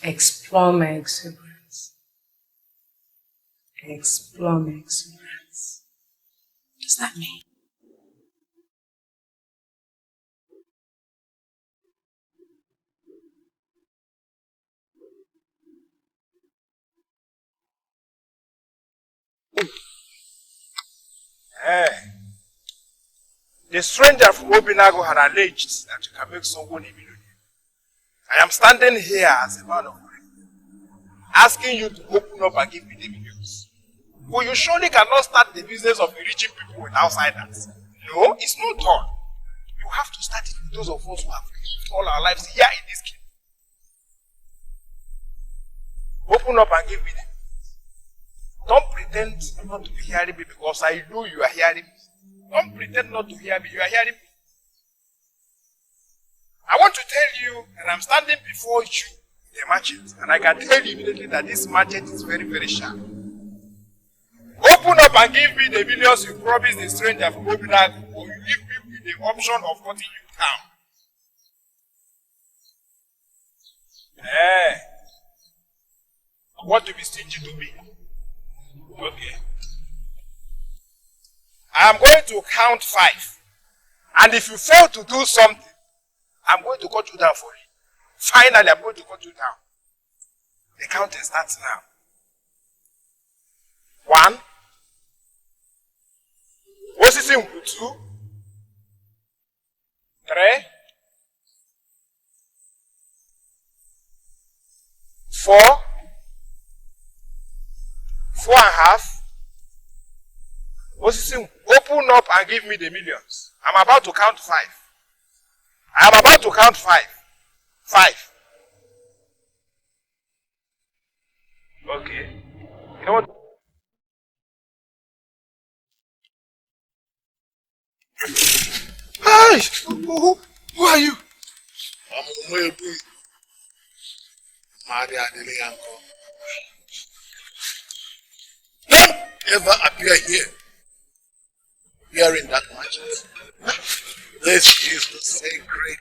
Explore my exuberance. explore my experience. What does that mean? The stranger from Obinago had alleged that you can make someone a millionaire. I am standing here as a man of faith, asking you to open up and give me the millions. But you surely cannot start the business of enriching people with outsiders. No, it's not done. You have to start it with those of us who have lived all our lives here in this kingdom. Open up and give me them. Don't pretend not to be hearing me because I know you are hearing me. Don't pretend not to hear me, you are hearing me. I want to tell you that I'm standing before you, the merchant, and I can tell you immediately that this merchant is very, very sharp. Open up and give me the millions you promised the stranger from Obinago, or you leave me with the option of cutting you down. Want to be stingy to me? Okay. I am going to count 5. And if you fail to do something, I'm going to cut you down for it. Finally, I'm going to cut you down. The counting starts now. 1. What's it in 2? 3. 4. 4.5. What's it in? Open up and give me the millions. I'm about to count 5. I am about to count 5. 5. Okay. You know what? Hi! Who are you? I'm Umwebu. Maria Adelianko. Don't ever appear here wearing that merchant. This is the sacred.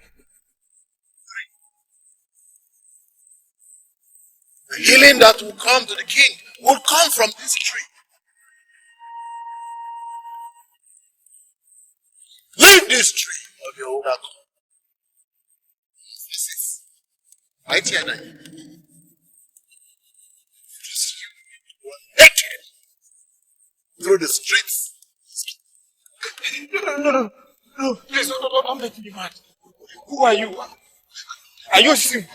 The healing that will come to the king will come from this tree. Leave this tree of your own accord. This is mightier than you. You are naked through the streets. No, please don't make me mad. Who are you? Are you Sim?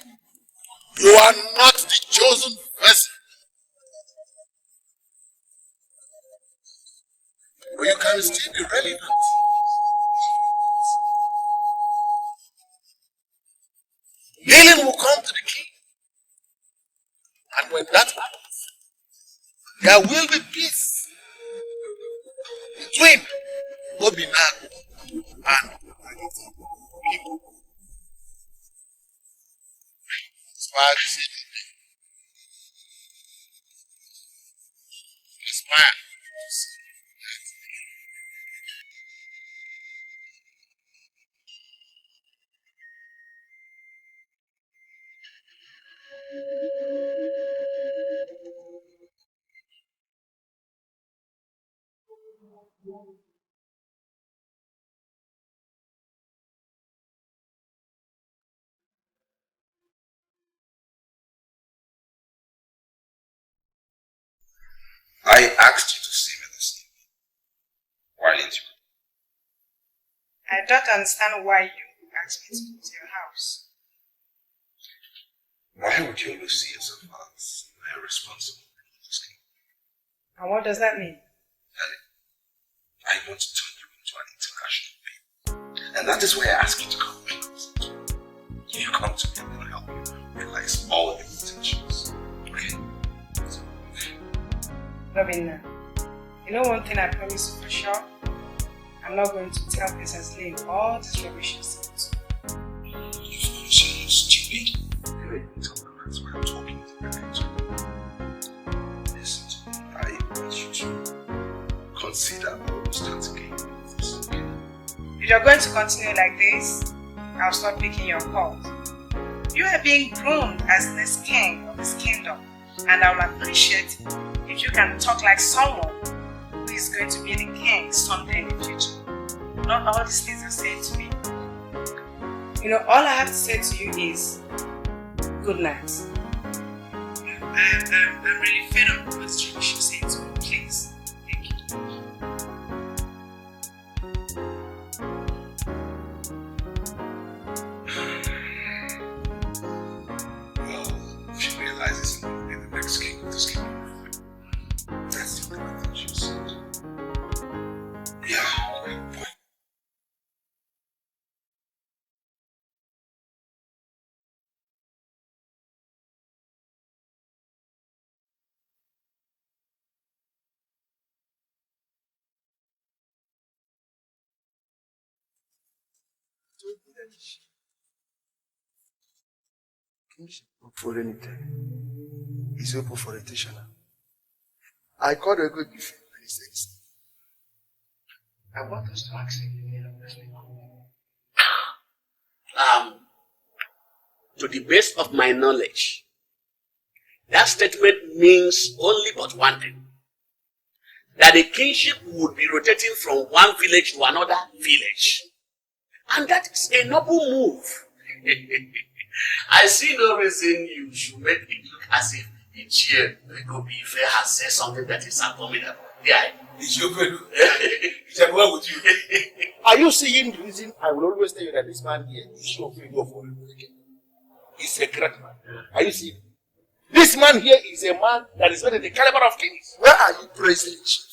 You are not the chosen person. But you can still be relevant. Healing will come to the king. And when that happens, there will be peace between Obinago and people. Aspire. I asked you to see me this evening. Why didn't you? I don't understand why you asked me to come to your house. Why would you always see yourself as irresponsible? And what does that mean? I want to turn you into an international being. And that is why I ask you to come because you come to me, I'm going to help you realize all the intentions. Okay? Robin, you know one thing I promise you for sure? I'm not going to tell Princess Lane all this rubbish you said. You're so stupid. You don't tell them that's why I'm talking to them. Listen to me. I want you to consider all those things again. If you're going to continue like this, I'll stop picking your calls. You are being groomed as this king of this kingdom, and I will appreciate if you can talk like someone who is going to be the king someday in the future. Not all these things are said to me. You know, all I have to say to you is good night. I'm really fed up with what you should say to me, please. Thank you. Well, if she realizes I'm going to be the next king of this kingdom, that's the only thing she said. Yeah, good point. For anything. He's open for rotation. I called a good before and he says, I want us to ask him the name of this people. To the best of my knowledge, that statement means only but one thing. That the kingship would be rotating from one village to another village. And that is a noble move. I see no reason you should make it look as if each year Gobi Ife has said something that is abominable. Yeah. It's your good. Well with you. Are you seeing the reason I will always tell you that this man here is your friend of all? He's a great man. Are you seeing? This man here is a man that is better than the caliber of kings. Where are you praising, chief?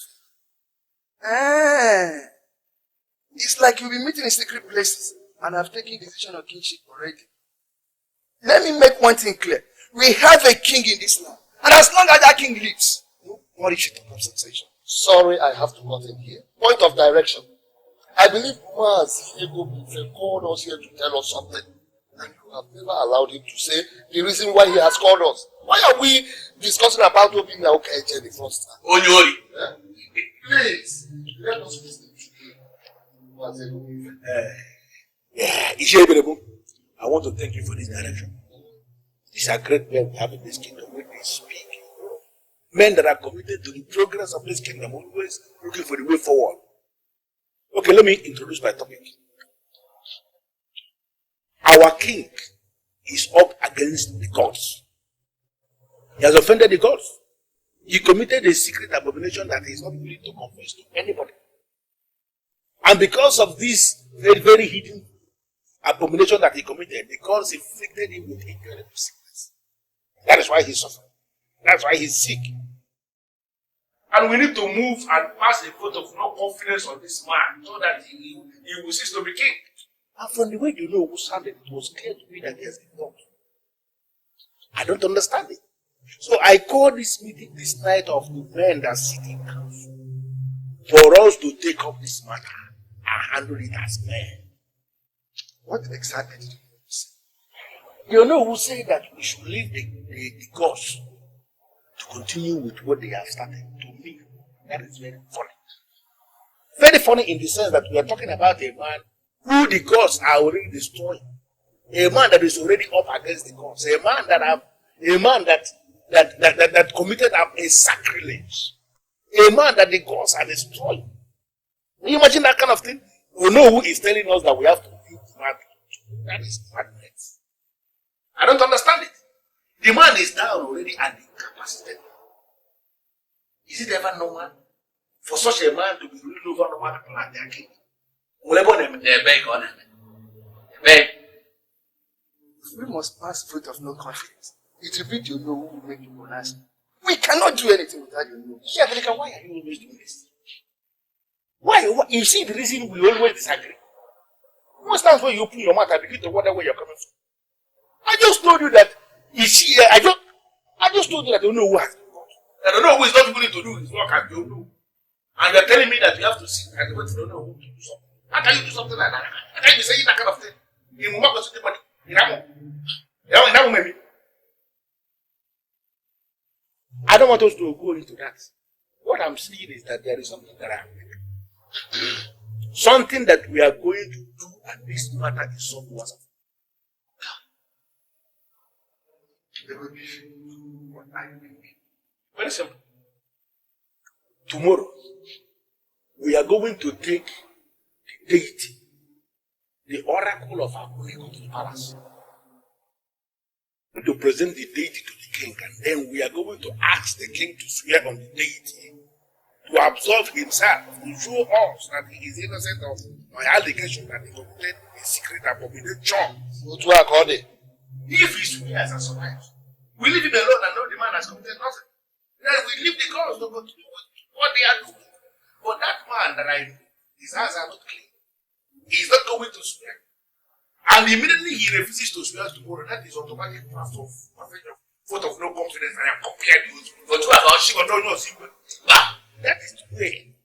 It's like you'll be meeting in secret places and have taken decision on kingship already. Let me make one thing clear. We have a king in this land. And as long as that king lives, nobody should talk of sensation. Sorry, I have to cut in here. Point of direction. I believe Maz called us here to tell us something. And you have never allowed him to say the reason why he has called us. Why are we discussing about Obi Naokeje the first time? Onyori. Please, let us listen to you. I want to thank you for this direction. These are great men we have in this kingdom when they speak. Men that are committed to the progress of this kingdom, always looking for the way forward. Okay, let me introduce my topic. Our king is up against the gods. He has offended the gods. He committed a secret abomination that he is not willing to confess to anybody. And because of this very, very hidden abomination that he committed, the gods inflicted him with incredible sickness. That is why he's suffering. That's why he's sick. And we need to move and pass a vote of no confidence on this man so that he will cease to be king. And from the way you know who sounded, it was clear to me that he has been God. I don't understand it. So I call this meeting this night of the men that sit in council for us to take up this matter and handle it as men. What exactly did you say? You know who said that we should leave the gods to continue with what they have started? To me, that is very funny. Very funny in the sense that we are talking about a man who the gods are already destroying. A man that is already up against the gods. A man that committed a sacrilege. A man that the gods are destroying. Can you imagine that kind of thing? You know who is telling us that we have to leave the man? That is madness. I don't understand it. The man is down already and incapacitated. Is it ever normal for such a man to be ruling over normal people and their king? We must pass fruit of no confidence. It reveals you know who will make you honest. We cannot do anything without you know. Yeah, why are you always doing this? Why? You see the reason we always disagree. Most times when you open your mouth, I begin to wonder where you're coming from. I just told you that you see, I just told you that I don't know who has been God. I don't know who is not willing to do his work as you know. And you're telling me that you have to sit and wait to don't know who to do something. How can you do something like that? How can you be saying that kind of thing? You will not go to anybody. I don't want us to go into that. What I'm saying is that there is something that something that we are going to do, and this matter is so wonderful. What I think. Very simple. tomorrow, we are going to take the deity, the oracle of Akuniko to the palace, to present the deity to the king, and then we are going to ask the king to swear on the deity to absolve himself, to show us that he is innocent of my allegation that he committed a secret abomination. If he swears and survives, we leave him alone and know the man has committed nothing. Then we leave the gods to continue with what they are doing. But that man that I know, his hands are not clean. He is not going to swear. And immediately he refuses to swear tomorrow. That is automatic vote of no confidence. I am compared to but that is the way.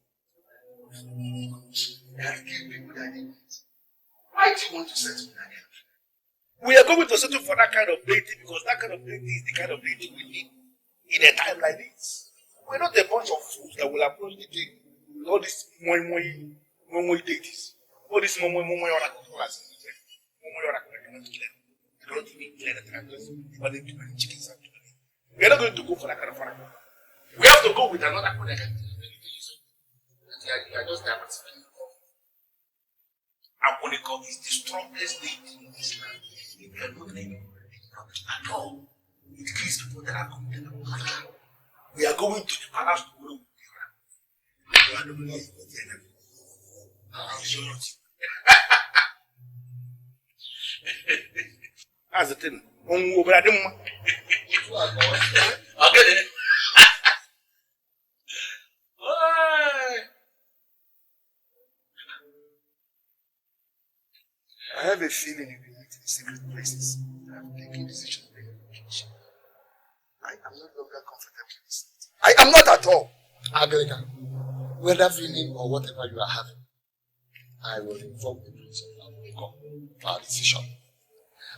Why do you want to settle that? We are going to settle for that kind of deity because that kind of deity is the kind of deity we need in a time like this. We're not a bunch of fools that will approach the king with all these moi deities. All these moi oracles. They don't even clear the tractors. But they do many chickens out to me. We're not going to go for that kind of oracle. We have to go with another one that can just diversifying. Akuniko is the strongest deity in this land. We are not at all. It kills people that are committed to Allah. We are going to the palace tomorrow. We are not going to the enemy. That's the thing. Okay. I have a feeling you've been meeting secret places. I'm taking decisions. I am no longer comfortable with this. I am not at all. Agrega, whether feeling or whatever you are having, I will inform the prince and we come for our decision.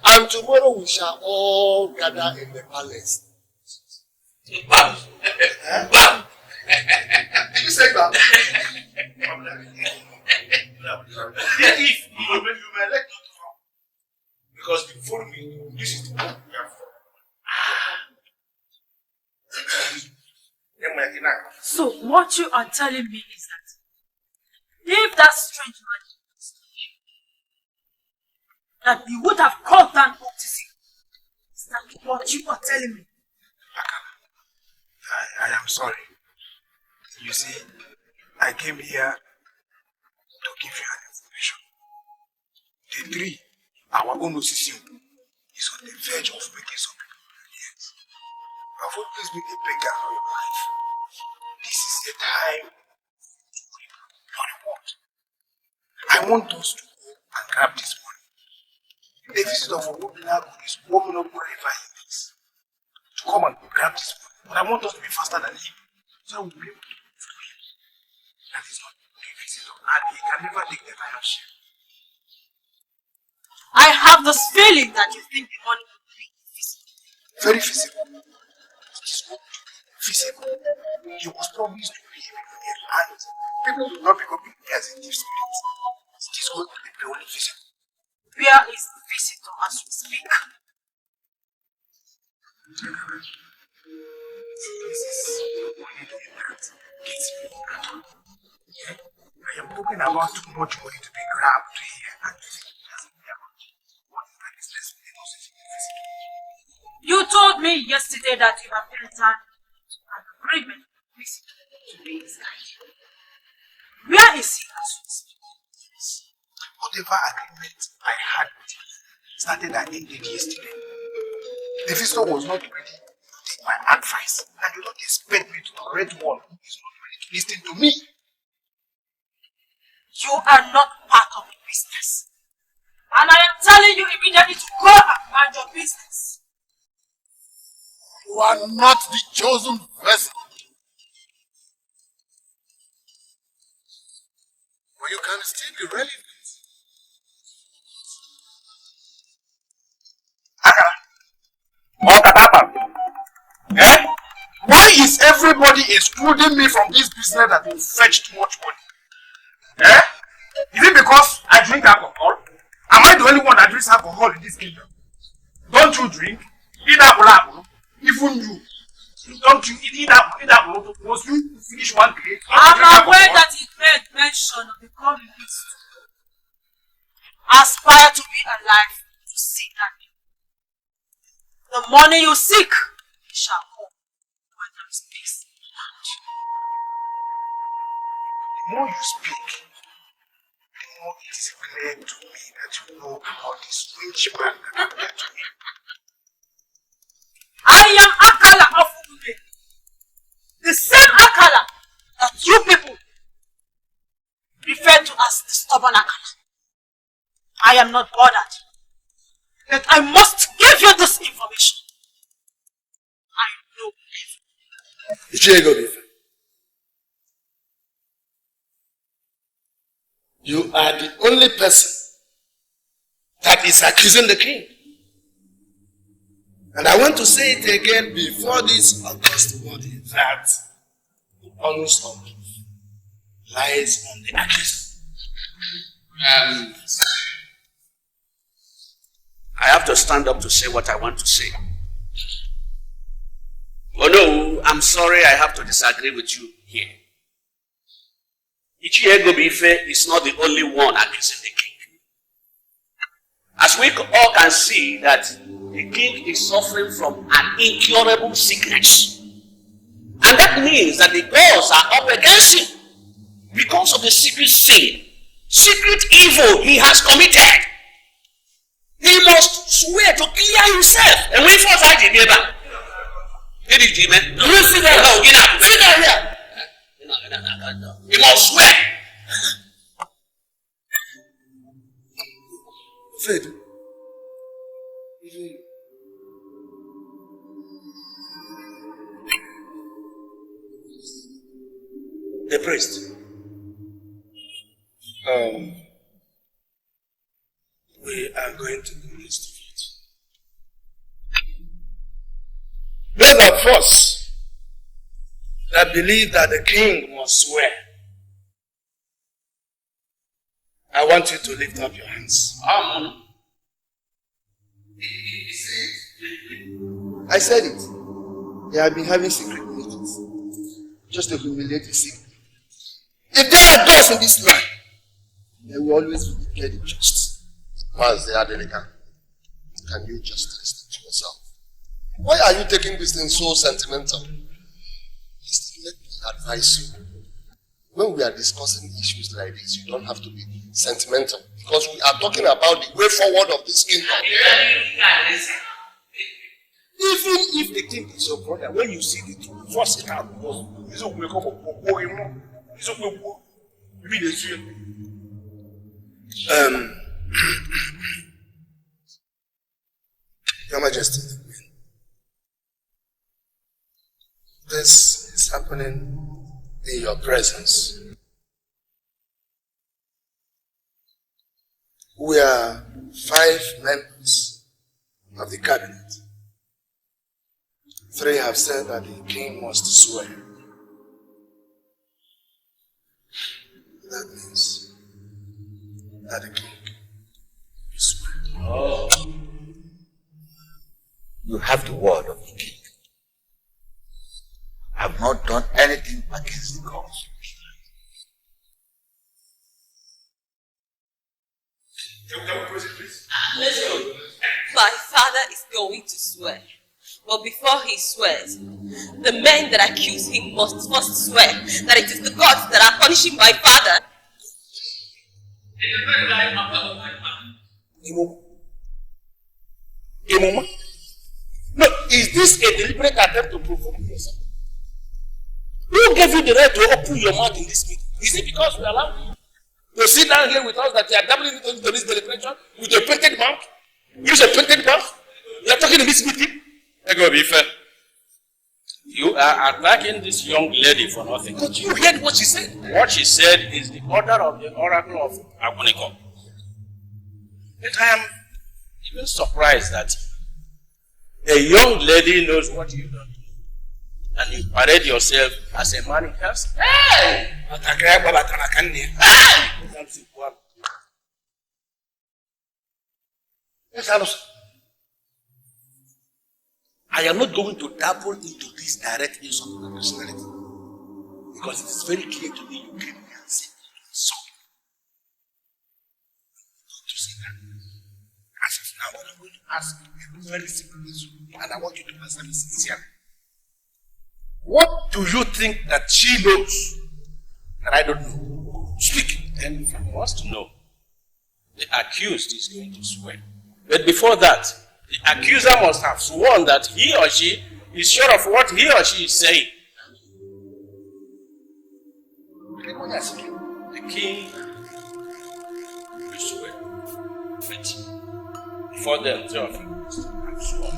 And tomorrow we shall all gather in the palace. Bam! Bam! Did you say that? If you may let me come, because before me, this is the one we are from. So what you are telling me is that if that strange man is that you would have called down Oktisi. Is that what you are telling me? I am sorry. You see, I came here to give you an information. The tree, our own Osisi, is on the verge of making some people brilliant. You have always been a beggar all your life. This is the time to reap your reward. I want us to go and grab this money. The visitor from Obinago is warming up wherever he is to come and grab this money. But I want us to be faster than him, so we'll be able to move to him. That is not a visitor, and he can never take the lion's share. I have this feeling that you think the money will be physical. Very physical. It is not physical. You must promise to be a millionaire, and people will not become millionaires in this spirit. It is going to be purely physical. Where is the visitor as we speak? This is only doing that gets me angry. I am talking about too much money to be grabbed here and you told me yesterday that you have entered an agreement with visitor to be his guide. Where is he as we speak? Whatever agreement I had with him started and ended yesterday. The visitor was not ready to take my advice, and do not expect me to tolerate one who is not ready to listen to me. You are not part of the business. And I am telling you immediately to go and mind your business. You are not the chosen vessel. But you can still be relevant. Eh? Why is everybody excluding me from this business that will fetch too much money? Eh? Is it because I drink alcohol? Am I the only one that drinks alcohol in this kingdom? Don't you drink? Even you. Don't you eat that once you finish one plate? I'm aware that he made mention of the communist. Aspire to be alive to see that day. The money you seek, it shall come when there is peace in the land. The more you speak, the more it is clear to me that you know about this rich man that appeared to me. I am Akala of Ume. The same Akala that you people refer to as the stubborn Akala. I am not bothered. But I must give you this information. I know everything. You are the only person that is accusing the king. And I want to say it again before this august body that the onus of truth lies on the accuser. I have to stand up to say what I want to say. Oh no, I'm sorry I have to disagree with you here. Ichie Egobife is not the only one accusing the king. As we all can see that the king is suffering from an incurable sickness. And that means that the gods are up against him because of the secret sin, secret evil he has committed. He must swear to clear himself. And we first had the neighbor. Did you man? No, sit down. No, get out. Sit down here. He must swear. Fed. The priest. We are going to investigate. Those of us that believe that the king must swear, I want you to lift up your hands. I said it. They have been having secret meetings just to humiliate the sick. If there are gods in this land, they will always be declared just. Once they are delicate, can you just listen to yourself? Why are you taking this thing so sentimental? Listen, let me advise you. When we are discussing issues like this, you don't have to be sentimental because we are talking about the way forward of this kingdom. Even if the king is your brother, when you see the truth, force it out because he's going to wake up he's going to wake up. You mean the Your Majesty, the Queen, this is happening in your presence. We are 5 members of the cabinet. 3 have said that the king must swear. That means that the king will swear. Oh. You have the word of the king. I have not done anything against the gods. My father is going to swear. But before he swears, the men that accuse him must first swear that it is the gods that are punishing my father. No, is this a deliberate attempt to provoke yourself? Who gave you the right to open your mouth in this meeting? Is it because we allow you to sit down here with us that you are doubling into this deliberation with a painted mouth? Use a painted mouth? You are talking in this meeting? Egobife, you are attacking this young lady for nothing. But you heard what she said. What she said is the order of the oracle of Akuniko. But I am even surprised that a young lady knows what you don't do. And you parade yourself as a manifest. Hey! I am not going to dabble into this direct use of my personality. Because it is very clear to me you came here and said so. To say that. As of now, what I'm going to ask you is very simple and I want you to answer me sincerely. What do you think that she knows that I don't know? Speak. And if you want to know, the accused is going to swear. But before that, the accuser must have sworn that he or she is sure of what he or she is saying. The king will swear. But before them, three of you must have sworn.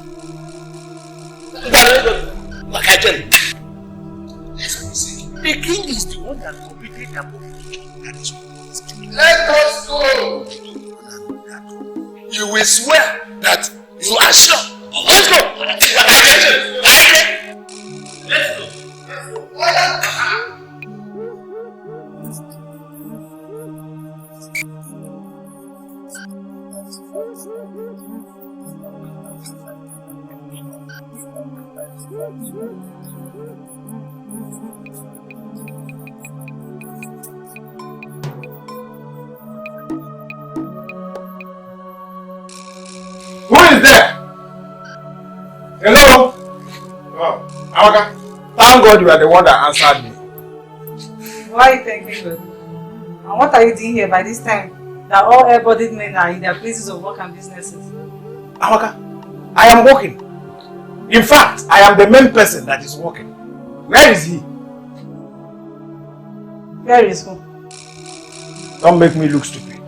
The king is the one that committed the book. Let us go. You will swear that you are sure. Let's go. Who is there? Hello? Oh, Amaka. Thank God you are the one that answered me. Why are you thanking God? And what are you doing here by this time that all able-bodied men are in their places of work and businesses? Amaka, I am working. In fact, I am the main person that is working. Where is he? Where is who? Don't make me look stupid.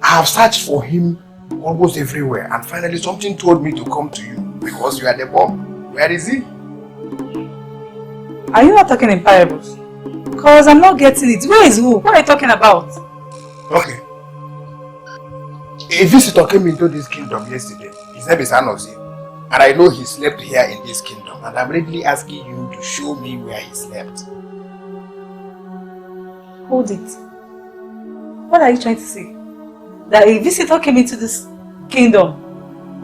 I have searched for him almost everywhere and finally something told me to come to you because you are the bomb. Where is he? Are you not talking in parables? Because I'm not getting it. Where is who? What are you talking about? Okay. A visitor came into this kingdom yesterday. His name is Anozi. And I know he slept here in this kingdom. And I'm readily asking you to show me where he slept. Hold it. What are you trying to say? That a visitor came into this kingdom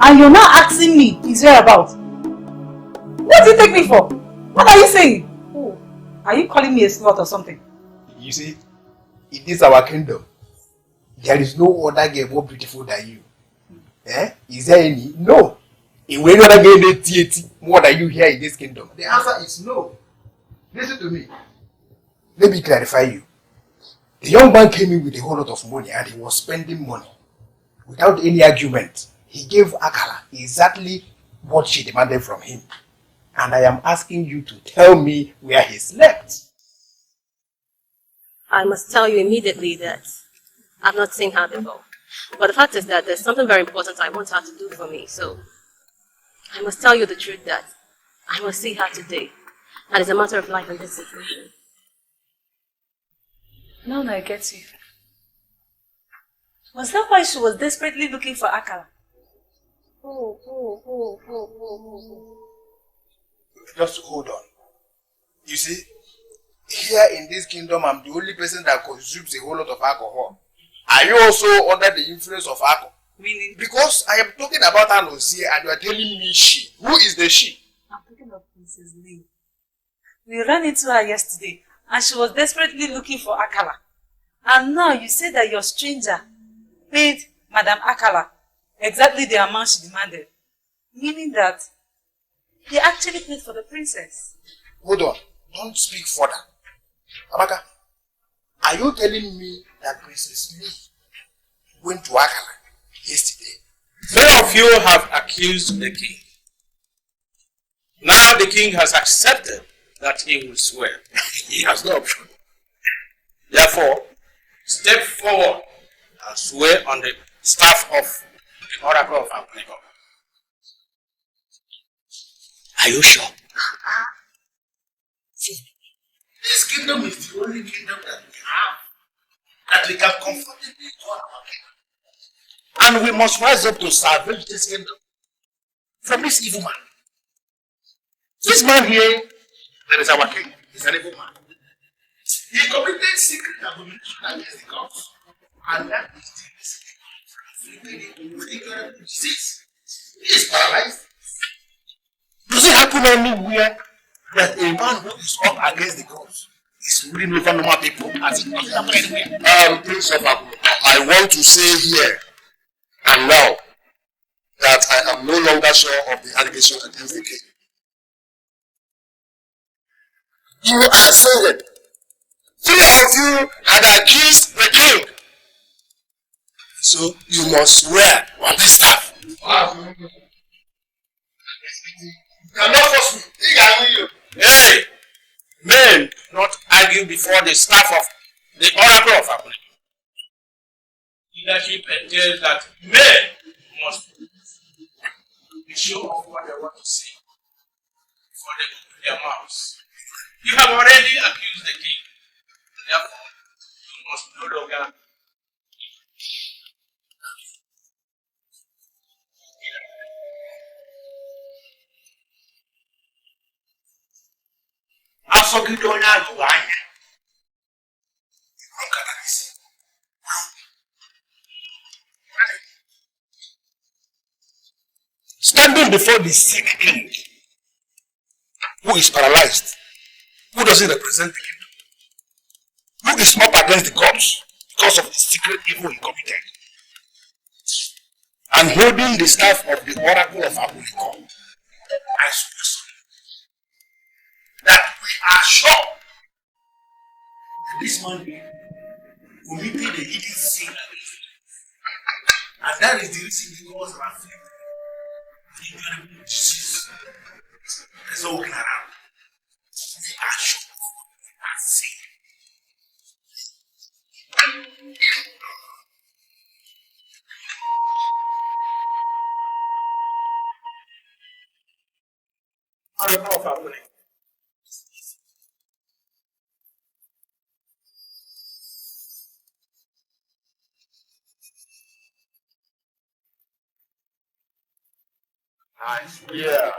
and you're now asking me his whereabouts? What do you take me for? What are you saying? Oh, are you calling me a slut or something? You see, in this our kingdom, there is no other girl more beautiful than you. Eh? Is there any? No. In any other girl more than you here in this kingdom? The answer is no. Listen to me. Let me clarify you. The young man came in with a whole lot of money and he was spending money. Without any argument, he gave Akala exactly what she demanded from him. And I am asking you to tell me where he slept. I must tell you immediately that I've not seen her before. But the fact is that there's something very important I want her to do for me. So I must tell you the truth that I must see her today. And it's a matter of life and death situation. Now I get you. Was that why she was desperately looking for Akala? Just hold on. You see, here in this kingdom, I'm the only person that consumes a whole lot of alcohol. Are you also under the influence of alcohol? Meaning? Because I am talking about Anozie and you are telling me she. Who is the she? I'm talking about Princess Lee. We ran into her yesterday and she was desperately looking for Akala. And now you say that your stranger paid Madame Akala exactly the amount she demanded. Meaning that he actually paid for the princess. Hold on. Don't speak further. Amaka, are you telling me that Princess Lee went to Akala yesterday? Three of you have accused the king. Now the king has accepted that he will swear. He has no option. Therefore, step forward and swear on the staff of the Oracle of Abnego. Are you sure? This kingdom is the only kingdom that we have that we can comfortably call our kingdom. And we must rise up to salvage this kingdom from this evil man. This man here, that is our king, is an evil man. He committed secret abomination against the gods. And that is the disease. He is paralyzed. written anywhere that a man who is up against the gods is ruling over normal people as it not happened anywhere? Prince of Abu, I want to say here and now that I am no longer sure of the allegation against the king. You are saying 3 of you had accused the king. So you must swear on this staff. You cannot force me. Hey! Men, not argue before the staff of the oracle of Abu. Leadership entails that men must be sure of what they want to say before they open their mouths. You have already accused the king. Therefore, you must no longer. Standing before the sick king, who is paralyzed, who doesn't represent the kingdom, who is up against the gods because of the secret evil he committed, and holding the staff of the oracle of Abu Likon, I swear that we are sure that this man committed a hidden sin against him. And that is the reason he was afflicted with incredible disease. There's no walking around. We are sure of what we are seeing. I don't know if I'm winning. Yeah.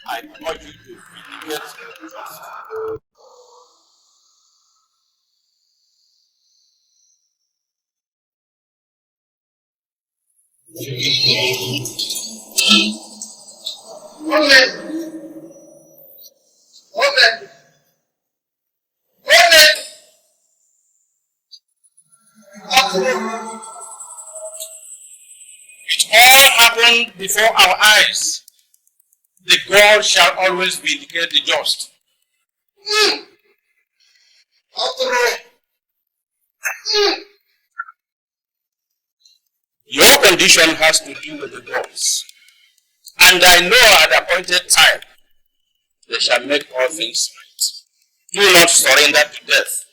I want you to get It all happened before our eyes. The God shall always vindicate the just. Your condition has to do with the gods. And I know at the appointed time they shall make all things right. Do not surrender to death.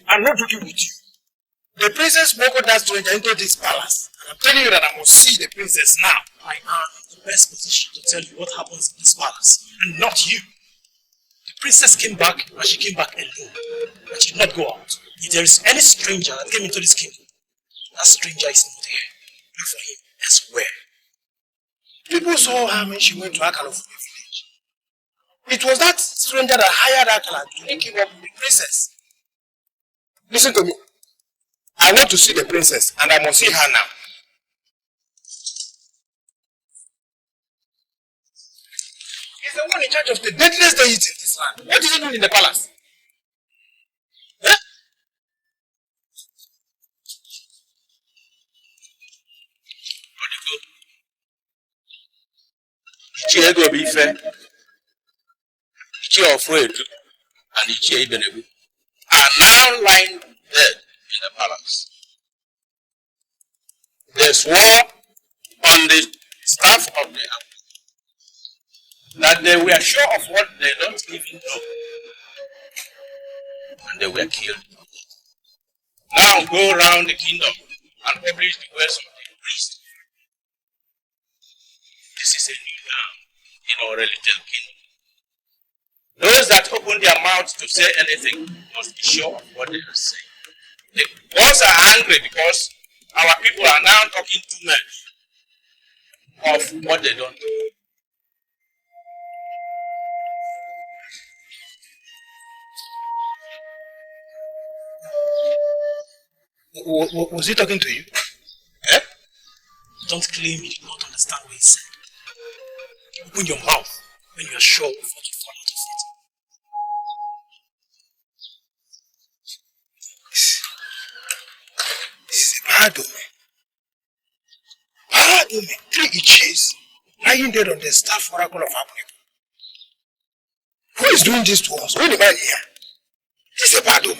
I'm not joking with you. The princess welcomed that stranger into this palace. And I'm telling you that I must see the princess now. I am in the best position to tell you what happens in this palace, and not you. The princess came back, and she came back alone. And she did not go out. If there is any stranger that came into this kingdom, that stranger is not here. Look for him elsewhere. People saw her when she went to Akala for the village. It was that stranger that hired Akala to link him up with the princess. Listen to me. I want to see the princess, and I must see her now. He's the one in charge of the deadliest deity in this land. What is he doing in the palace? Huh? Ichie Ego Bife, Ichie Ofredu, and Ichie Ibenebu are now lying dead in the palace. They swore on the staff of the army that they were sure of what they don't even know. And they were killed. Now go around the kingdom and publish the words of the priest. This is a new town in our little kingdom. Those that open their mouths to say anything must be sure of what they are saying. The boss are angry because our people are now talking too much of what they don't do. Was he talking to you? Eh? Don't claim you did not understand what he said. Open your mouth when you are sure of what you fall out of it. This is a bad omen. Bad omen. 3 Ichies lying dead on the staff oracle of Abu. Who is doing this to us? Who the man here? This is a bad omen.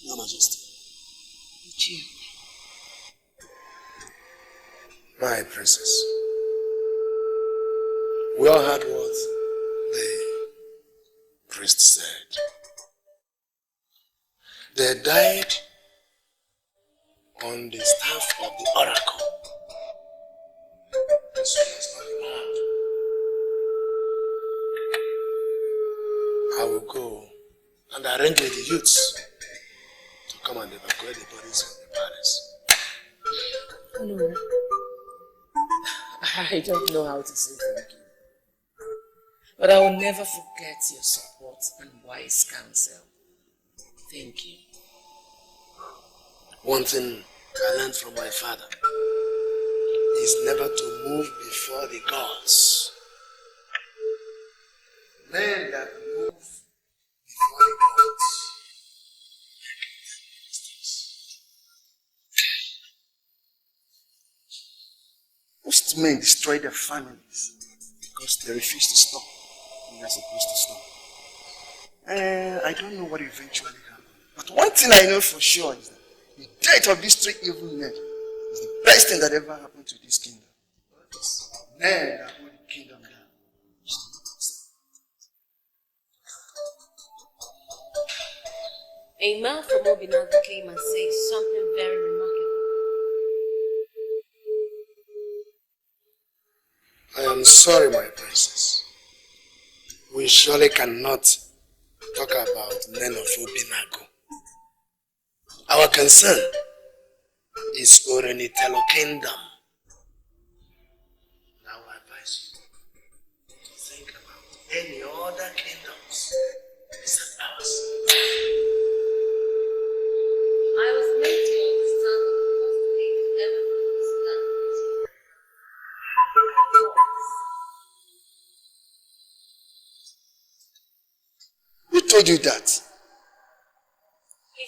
Your Majesty. My princess, we all heard what the priest said. They died on the staff of the oracle. So that's not bad. I will go and arrange with the youths to come and evacuate the bodies from the palace. No. I don't know how to say thank you. But I will never forget your support and wise counsel. Thank you. One thing I learned from my father is never to move before the gods. Men that move before the gods make mistakes. Most men destroy their families because they refuse to stop when they're supposed to stop. I don't know what eventually happened. But one thing I know for sure is that the death of these 3 evil men is the best thing that ever happened to this kingdom. Men that hold the kingdom down. A man from Obinaga came and said something very remarkable. I am sorry, my princess. We surely cannot talk about men of Obinago. Our concern is Orenitelo Kingdom. Now I advise you to think about any other kingdoms except ours. I was made to understand that the first thing to ever understand is Who told you that?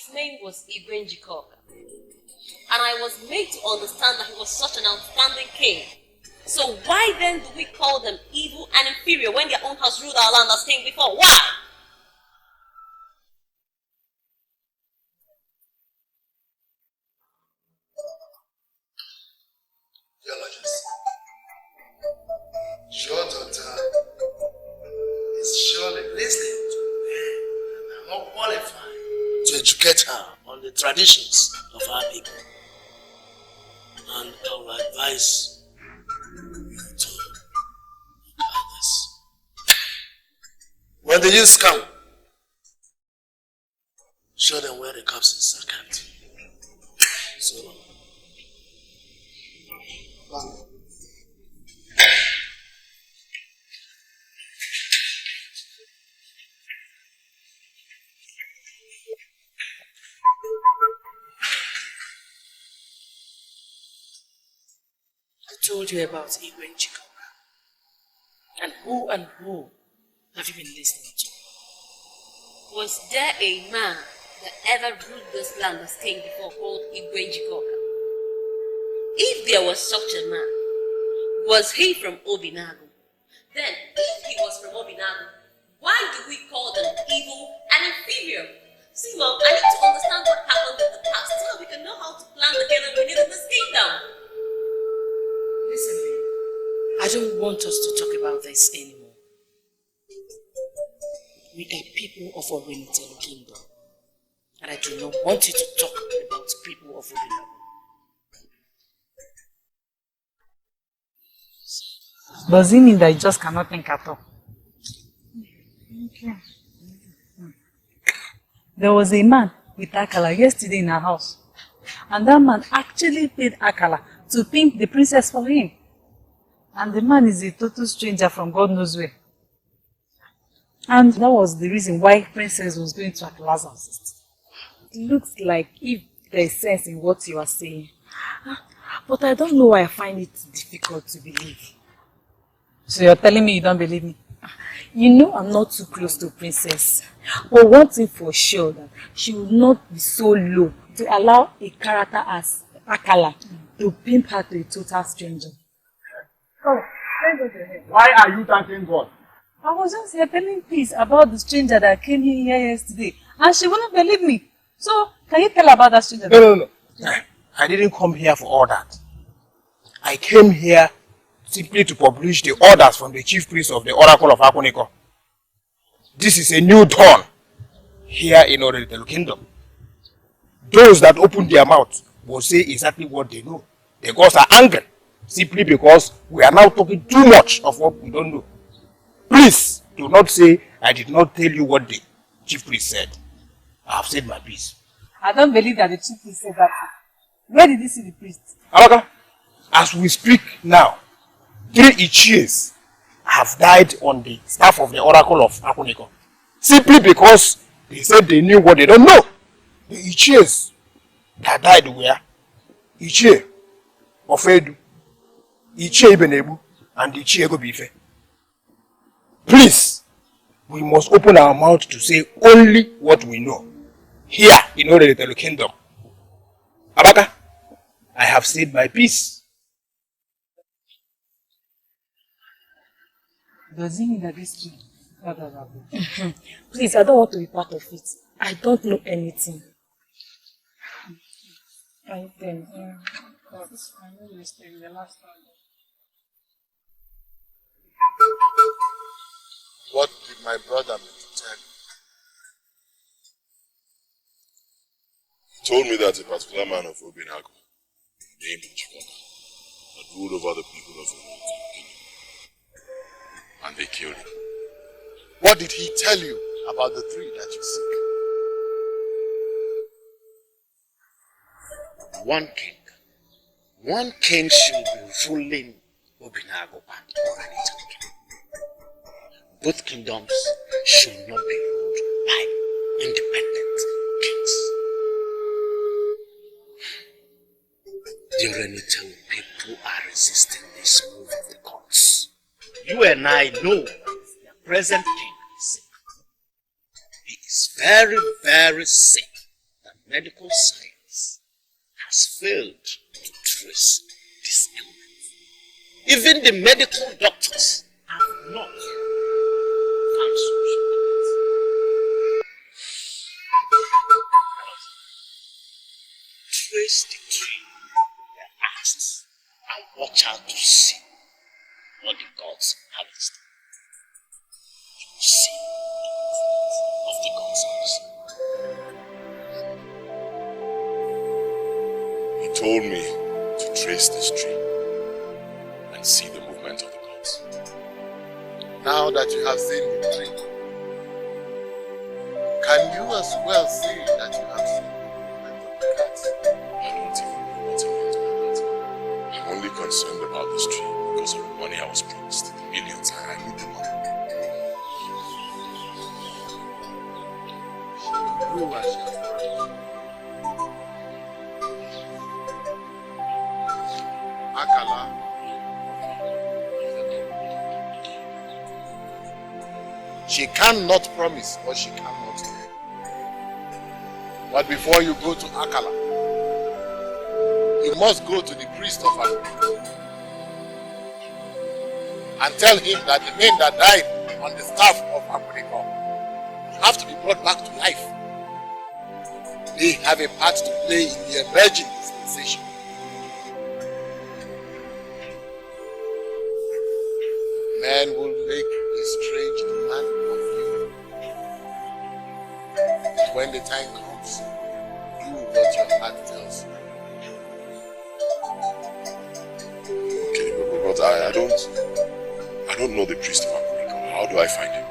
his name was Ibn Jikoka. And I was made to understand that he was such an outstanding king. So why then do we call them evil and inferior when their own has ruled our land as king before? Why? Your Majesty, your daughter is surely listening. educate her on the traditions of our people. And I will advise you to apply this. When the youths come, show them where the corpses are kept. So, I told you about Igwe and Chikoka. And who have you been listening to? Was there a man that ever ruled this land as king before called Igwe and Chikoka? If there was such a man, was he from Obinagu? Then, if he was from Obinagu, why do we call them evil and inferior? See, Mom, I need to understand what happened in the past so we can know how to plan the kingdom we need in this kingdom. Listen, babe, I don't want us to talk about this anymore. We are people of Orinitelu Kingdom, and I do not want you to talk about people of Obinagu. Does it mean that you just cannot think at all? Okay. There was a man with Akala yesterday in our house. And that man actually paid Akala to pimp the princess for him. And the man is a total stranger from God knows where. And that was the reason why Princess was going to Akala's house. It looks like if there's sense in what you are saying. But I don't know why I find it difficult to believe. So you're telling me you don't believe me? You know I'm not too close to Princess. But one thing for sure, that she will not be so low to allow a character as Akala to pimp her to a total stranger. Oh, why are you thanking God? I was just here telling peace about the stranger that came in here yesterday. And she wouldn't believe me. So, can you tell about that stranger? No. I didn't come here for all that. I came here simply to publish the orders from the chief priest of the Oracle of Akuniko. This is a new dawn here in Orinitelu Kingdom. Those that open their mouth will say exactly what they know. The gods are angry simply because we are now talking too much of what we don't know. Please do not say I did not tell you what the chief priest said. I have said my piece. I don't believe that the chief priest said that. Where did you see the priest? Alaka, as we speak now, 3 Ichies have died on the staff of the Oracle of Akuniko. Simply because they said they knew what they don't know. The Ichies that died were Ichie Ofedu, Ichie Ibenebu, and Ichie Gobife. Please, we must open our mouth to say only what we know here in Orinitelu Kingdom. Abaka, I have said my piece. Does it mean that this kid? Please, I don't want to be part of it. I don't know anything. I think, I know you stayed the last time. What did my brother mean to tell you? He told me that a particular man of Obinagu, named Chikoka, had ruled over the people of Orinitelu Kingdom. And they killed him. What did he tell you about the 3 that you seek? One king should be ruling Obinagu and Orinitelu Kingdom. Both kingdoms should not be ruled by independent kings. The Orinitelu people are resisting this move of the gods. You and I know that the present king is sick. He is very, very sick. That medical science has failed to trace this illness. Even the medical doctors have not found solution to it. Trace the tree their asked and watch out to see what the gods have in store. You will see of the gods' house. told me to trace this tree and see the movement of the gods. Now that you have seen the tree, can you as well say that you have seen the movement of the gods? I don't even know what happened to my gods. I'm only concerned about this tree because of the money I was promised. The millions, I need the money. Who was your friend? Akala. She cannot promise what she cannot do. But before you go to Akala, you must go to the priest of Akuniko and tell him that the men that died on the staff of Akuniko have to be brought back to life. They have a part to play in the emerging dispensation. Man will make a strange demand of you. But when the time comes, do what your heart tells you. Okay, but I don't know the priest of Akuniko. How do I find him?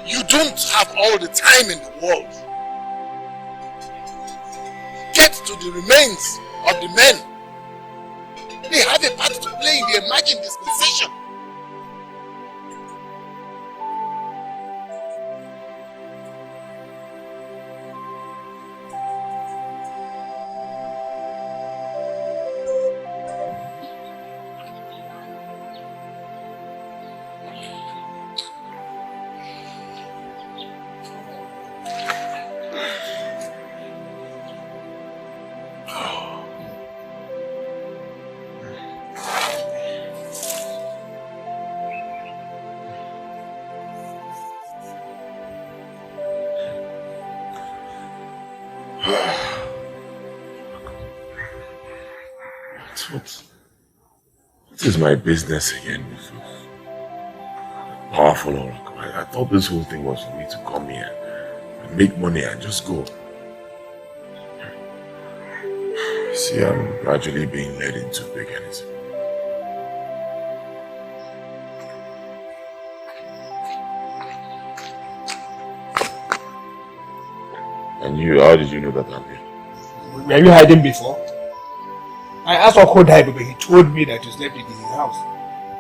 You don't have all the time in the world. Get to the remains of the men. They have a part to play in the emerging dispensation. What is my business again? Powerful oracle. I thought this whole thing was for me to come here and make money and just go. See, I'm gradually being led into paganism. And you, how did you know that I'm here? Were you hiding before? I asked Oko died, but he told me that you slept in his house.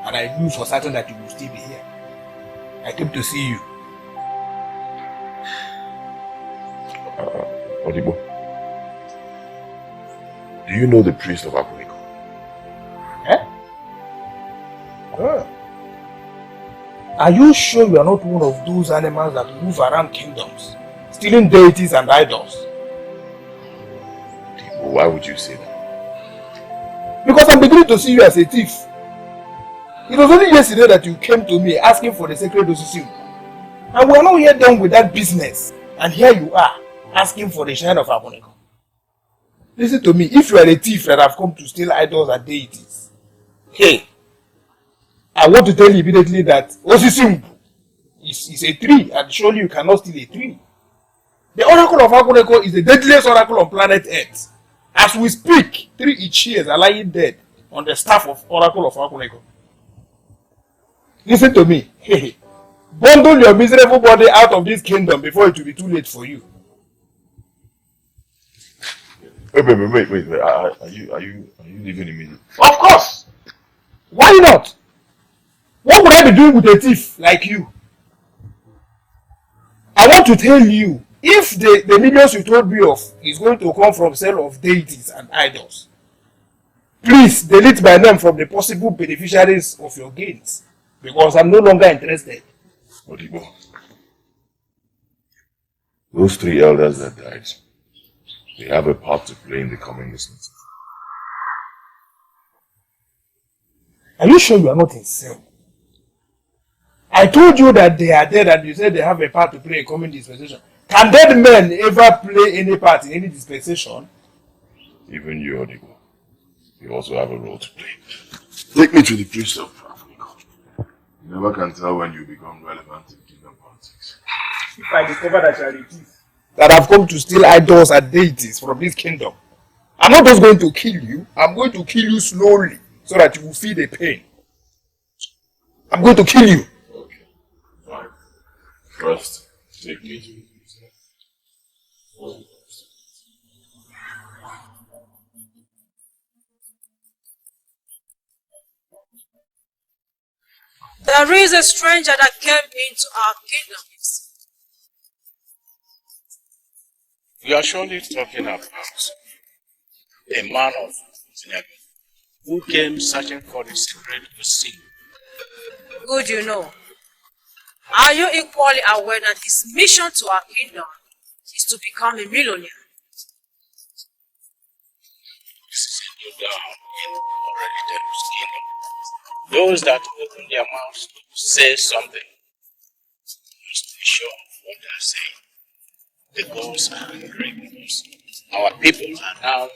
And I knew for certain that you would still be here. I came to see you. Odibo, do you know the priest of Akuniko? Eh? Are you sure you are not one of those animals that move around kingdoms, stealing deities and idols? Odibo, why would you say that? Because I'm beginning to see you as a thief. It was only yesterday that you came to me asking for the sacred Osisi. And we are not yet done with that business. And here you are, asking for the shrine of Akuniko. Listen to me, if you are a thief that have come to steal idols and deities, hey, I want to tell you immediately that Osisi is a tree, and surely you cannot steal a tree. The oracle of Akuniko is the deadliest oracle on planet Earth. As we speak, 3 Ichies are lying dead on the staff of Oracle of Akuniko. Listen to me. Bundle your miserable body out of this kingdom before it will be too late for you. Wait. Are you leaving immediately? Of course. Why not? What would I be doing with a thief like you? I want to tell you, if the millions you told me of is going to come from sale of deities and idols, please delete my name from the possible beneficiaries of your gains, because I'm no longer interested. Odibo, those 3 elders that died, they have a part to play in the coming business. Are you sure you are not insane? I told you that they are dead and you said they have a part to play in coming dispensation. Can dead men ever play any part in any dispensation? Even you, Odibo, you also have a role to play. Take me to the priest of Akuniko. You never can tell when you become relevant in kingdom politics. If I discover that you are a thief, that have come to steal idols and deities from this kingdom, I'm not just going to kill you, I'm going to kill you slowly so that you will feel the pain. I'm going to kill you. Okay, fine. First, take me to There is a stranger that came into our kingdom. You are surely talking about a man of Zineb who came searching for the secret to see. Good, you know. Are you equally aware that his mission to our kingdom is to become a millionaire? This is a new dawn in already Delu's kingdom. Those that open their mouths to say something must be sure of what they are saying. The gods are angry with us. Our people are now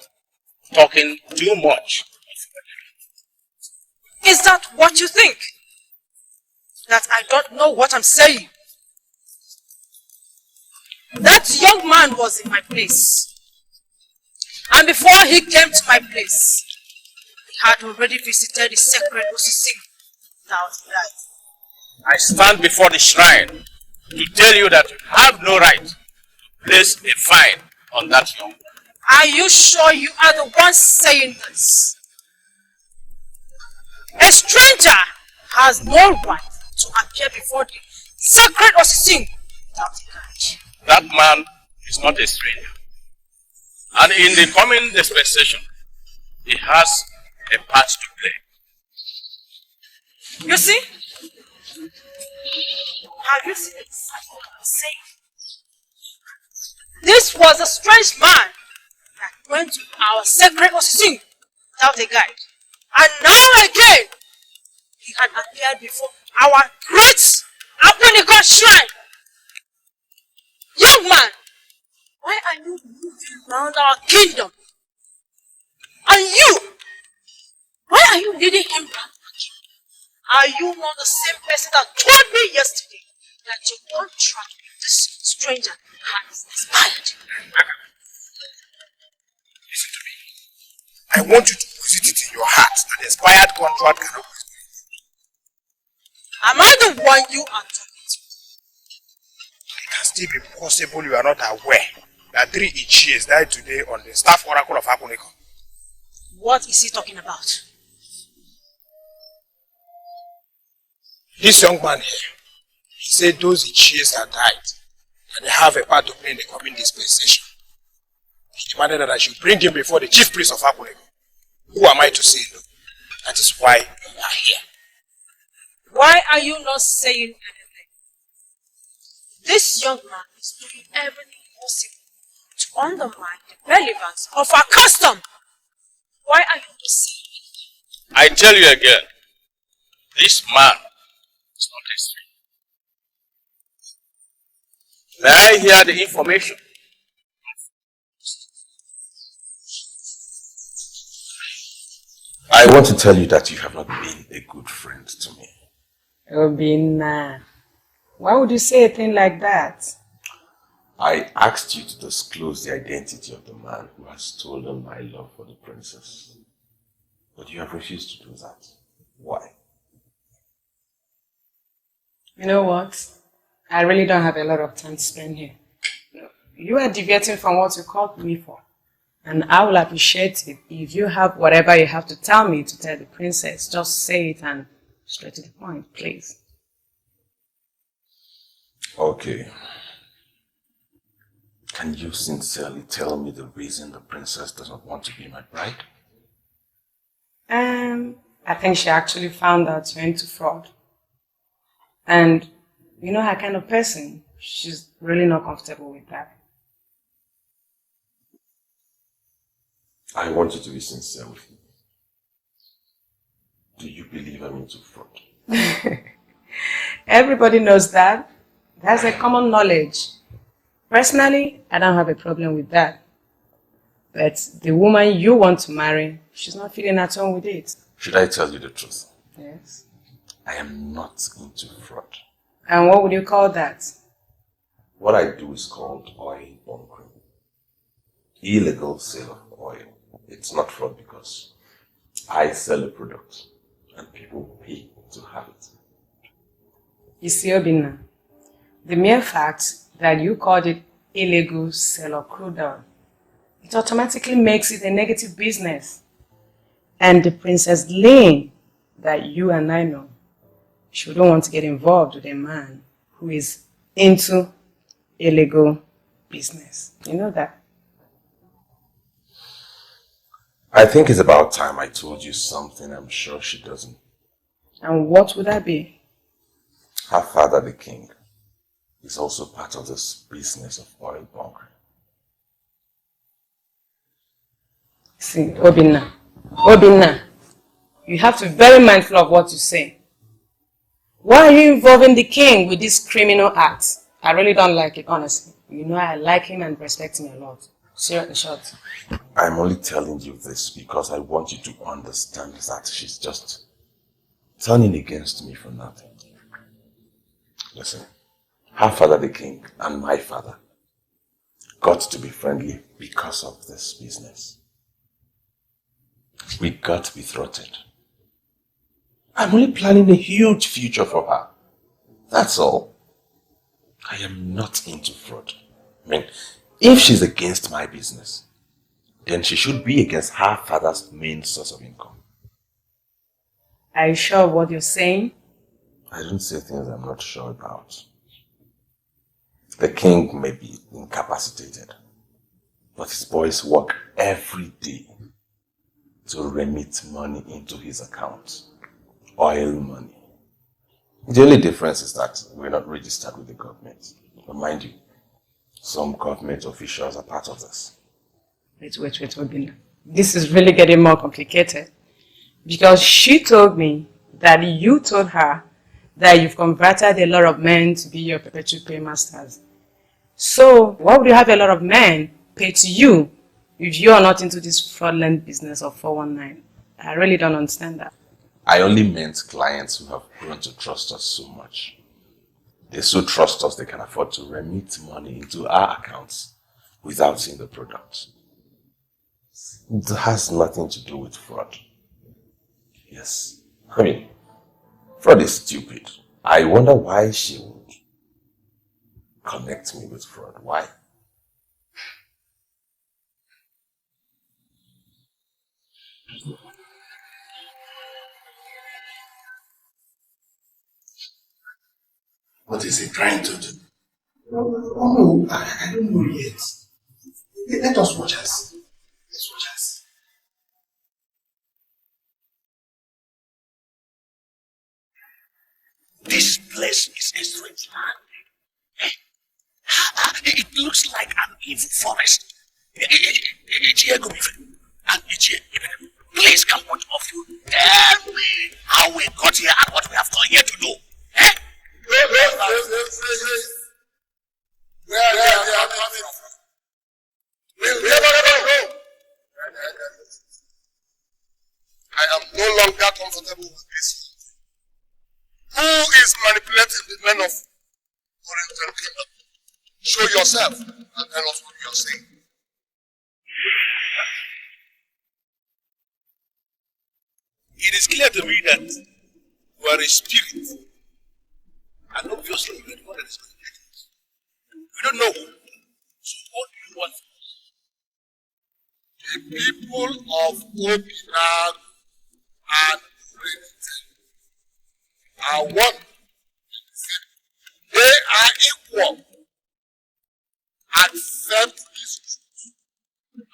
talking too much. Is that what you think? That I don't know what I'm saying? That young man was in my place. And before he came to my place, he had already visited the sacred Osisi without life. I stand before the shrine to tell you that you have no right to place a fine on that young man. Are you sure you are the one saying this? A stranger has no right to appear before the sacred Osisi without a guide. That man is not a stranger. And in the coming dispensation, he has a part to play. You see? Have you seen exactly what I'm saying? This was a strange man that went to our sacred Osisi without a guide. And now again, he had appeared before our great Aponigon shrine. Young man, why are you moving around our kingdom? And you, why are you leading him back? Are you not the same person that told me yesterday that your contract with this stranger has expired? Listen to me. I want you to posit it in your heart that the expired contract cannot be. Am I the one you are talking to? It can still be possible you are not aware that 3 Ichies died today on the staff oracle of Aponigon. What is he talking about? This young man here, he said those Ichies that died, and they have a part to play in the coming dispensation. He demanded that I should bring him before the chief priest of Aponigon. Who am I to say no? That is why you are here. Why are you not saying anything? This young man is doing everything possible to undermine the relevance of our custom. Why are you not saying anything? I tell you again, this man is not a stranger. May I hear the information? I want to tell you that you have not been a good friend to me. Obinna, why would you say a thing like that? I asked you to disclose the identity of the man who has stolen my love for the princess. But you have refused to do that. Why? You know what? I really don't have a lot of time to spend here. You are deviating from what you called me for. And I will appreciate it if you have whatever you have to tell me to tell the princess. Just say it and straight to the point, please. Okay. Can you sincerely tell me the reason the princess does not want to be my bride? I think she actually found out you're into fraud. And you know her kind of person, she's really not comfortable with that. I want you to be sincere with me. Do you believe I'm into fraud? Everybody knows that. That's a common knowledge. Personally, I don't have a problem with that. But the woman you want to marry, she's not feeling at home with it. Should I tell you the truth? Yes. I am not into fraud. And what would you call that? What I do is called oil bunkering. Illegal sale of oil. It's not fraud because I sell a product and people pay to have it. You see, Obinna, the mere fact that you called it illegal sale of crude oil, it automatically makes it a negative business. And the Princess Lane that you and I know, she wouldn't want to get involved with a man who is into illegal business. You know that? I think it's about time I told you something I'm sure she doesn't. And what would that be? Her father, the king, is also part of this business of oil bunkering. See, Obinna, you have to be very mindful of what you say. Why are you involving the king with this criminal act? I really don't like it, honestly. You know I like him and respect him a lot. Seriously, short. I'm only telling you this because I want you to understand that she's just turning against me for nothing. Listen, her father the king and my father got to be friendly because of this business. We got to be thwarted. I'm only planning a huge future for her. That's all. I am not into fraud. I mean, if she's against my business, then she should be against her father's main source of income. Are you sure of what you're saying? I don't say things I'm not sure about. The king may be incapacitated, but his boys work every day to remit money into his account. Oil money. The only difference is that we're not registered with the government. But mind you, some government officials are part of this. Wait, Obinna. This is really getting more complicated. Because she told me that you told her that you've converted a lot of men to be your perpetual paymasters. So, why would you have a lot of men pay to you if you are not into this fraudulent business of 419? I really don't understand that. I only meant clients who have grown to trust us so much. They so trust us they can afford to remit money into our accounts without seeing the product. It has nothing to do with fraud. Yes. I mean, fraud is stupid. I wonder why she would connect me with fraud. Why? What is he trying to do? Oh, I don't know yet. Let us watch us. Let's watch us. This place is a strange land. It looks like an evil forest. Please, come one of you tell me how we got here and what we have come here to do. Where they are coming from? We'll never know. I am no longer comfortable with this. Who is manipulating the men of Oriental Kingdom? Show yourself and tell us what you are saying. It is clear to me that you are a spirit. And obviously you are the one that is manipulating us. We don't know who. So what do you want from us? The people of Obinag and Trinity are one. They are equal. Accept this truth.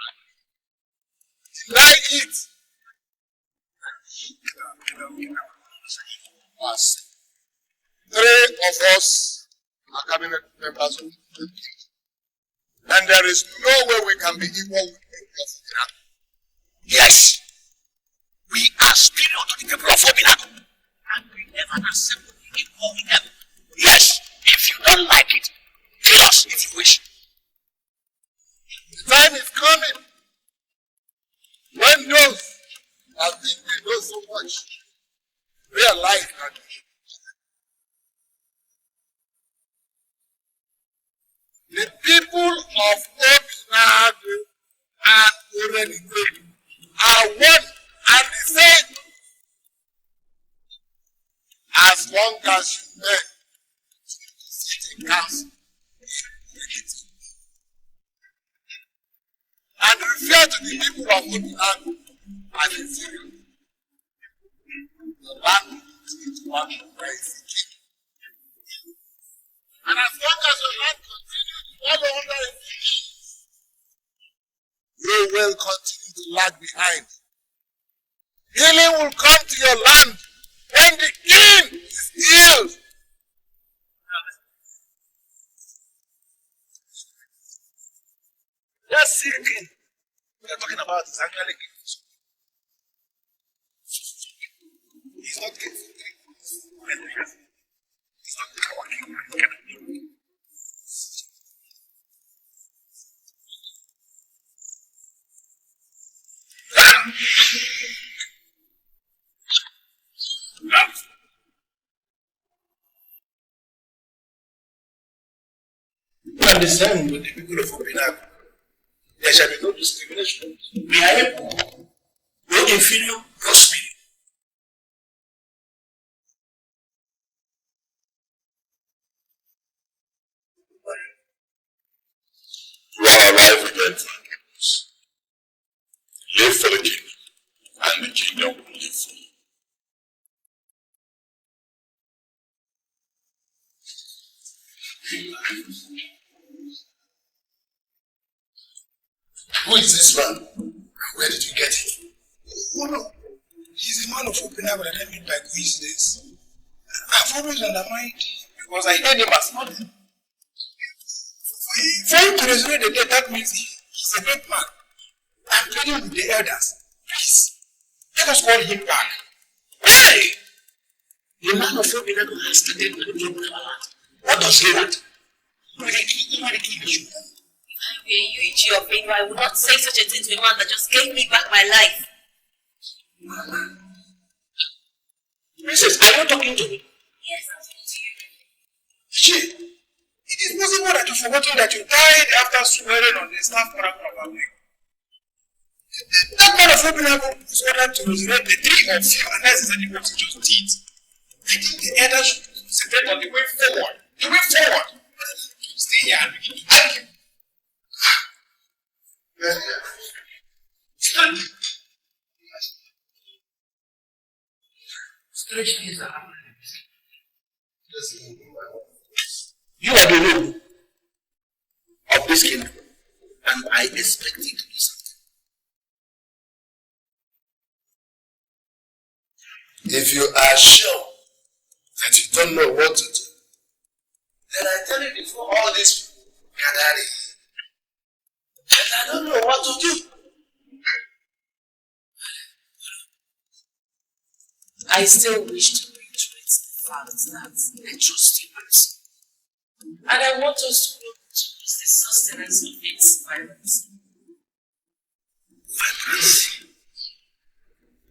Deny it. Three of us are cabinet members of the king. And there is no way we can be equal with the Obinag. Yes! We are superior to the people of Obinag. And we never accept to be equal with them. Yes! If you don't like it, kill us if you wish. The time is coming when those that think they know so much realize that the people of Obinag are already great. long as you may sit in council and refer to the people of Obilago as inferior, the land will continue to work for its king. And as long as your land continues to follow under inferior, you will continue to lag behind. Healing will come to your land when the king is healed. That sick king we are talking about is actually king. He's not king for 3 months. He's not our king. And the same with the people of Obilago. There shall be no discrimination. We are equal. No inferior, no superior. You are alive again, Frank. Live for the kingdom, and the kingdom will live for you. Who is this man? And where did you get him? Oh no, he's a man of Obilago that I met by coincidence. I've always undermined him because I heard him as nothing. For him to resurrect the dead, that means he's a great man. I'm pleading with the elders. Please, let us call him back. Why? The man of Obilago has started managing our land. What does he want? If I were you, Ichiofe, I would not say such a thing to a man that just gave me back my life. Princess, are you talking to me? Yes, I'm talking to you. She, it is possible that you've forgotten that you died after swearing on the staff paragraph of our neck. That man of Obilago was ordered to resurrect the 3 of you unless there's any constitution did. I think the elders should concentrate on the way forward. The way forward. Stay here and begin to argue. Stand. You are the ruler of this kingdom, and I expect you to do something. If you are sure that you don't know what to do, then I tell you before all these people gather that I don't know what to do. I still wish to reiterate the fact that I trust you, and I want us to work towards the sustenance of its vibrancy.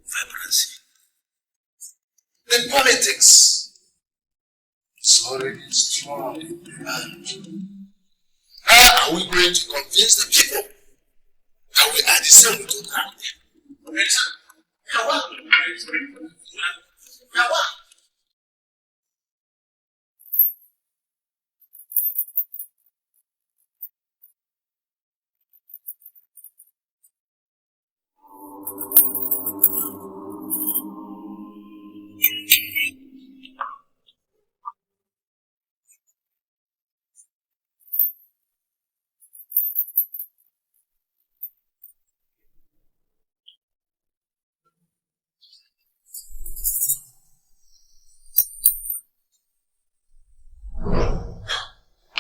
Vibrancy. The politics is already strong in the land. How are we going to convince the people that we are the same with the ground?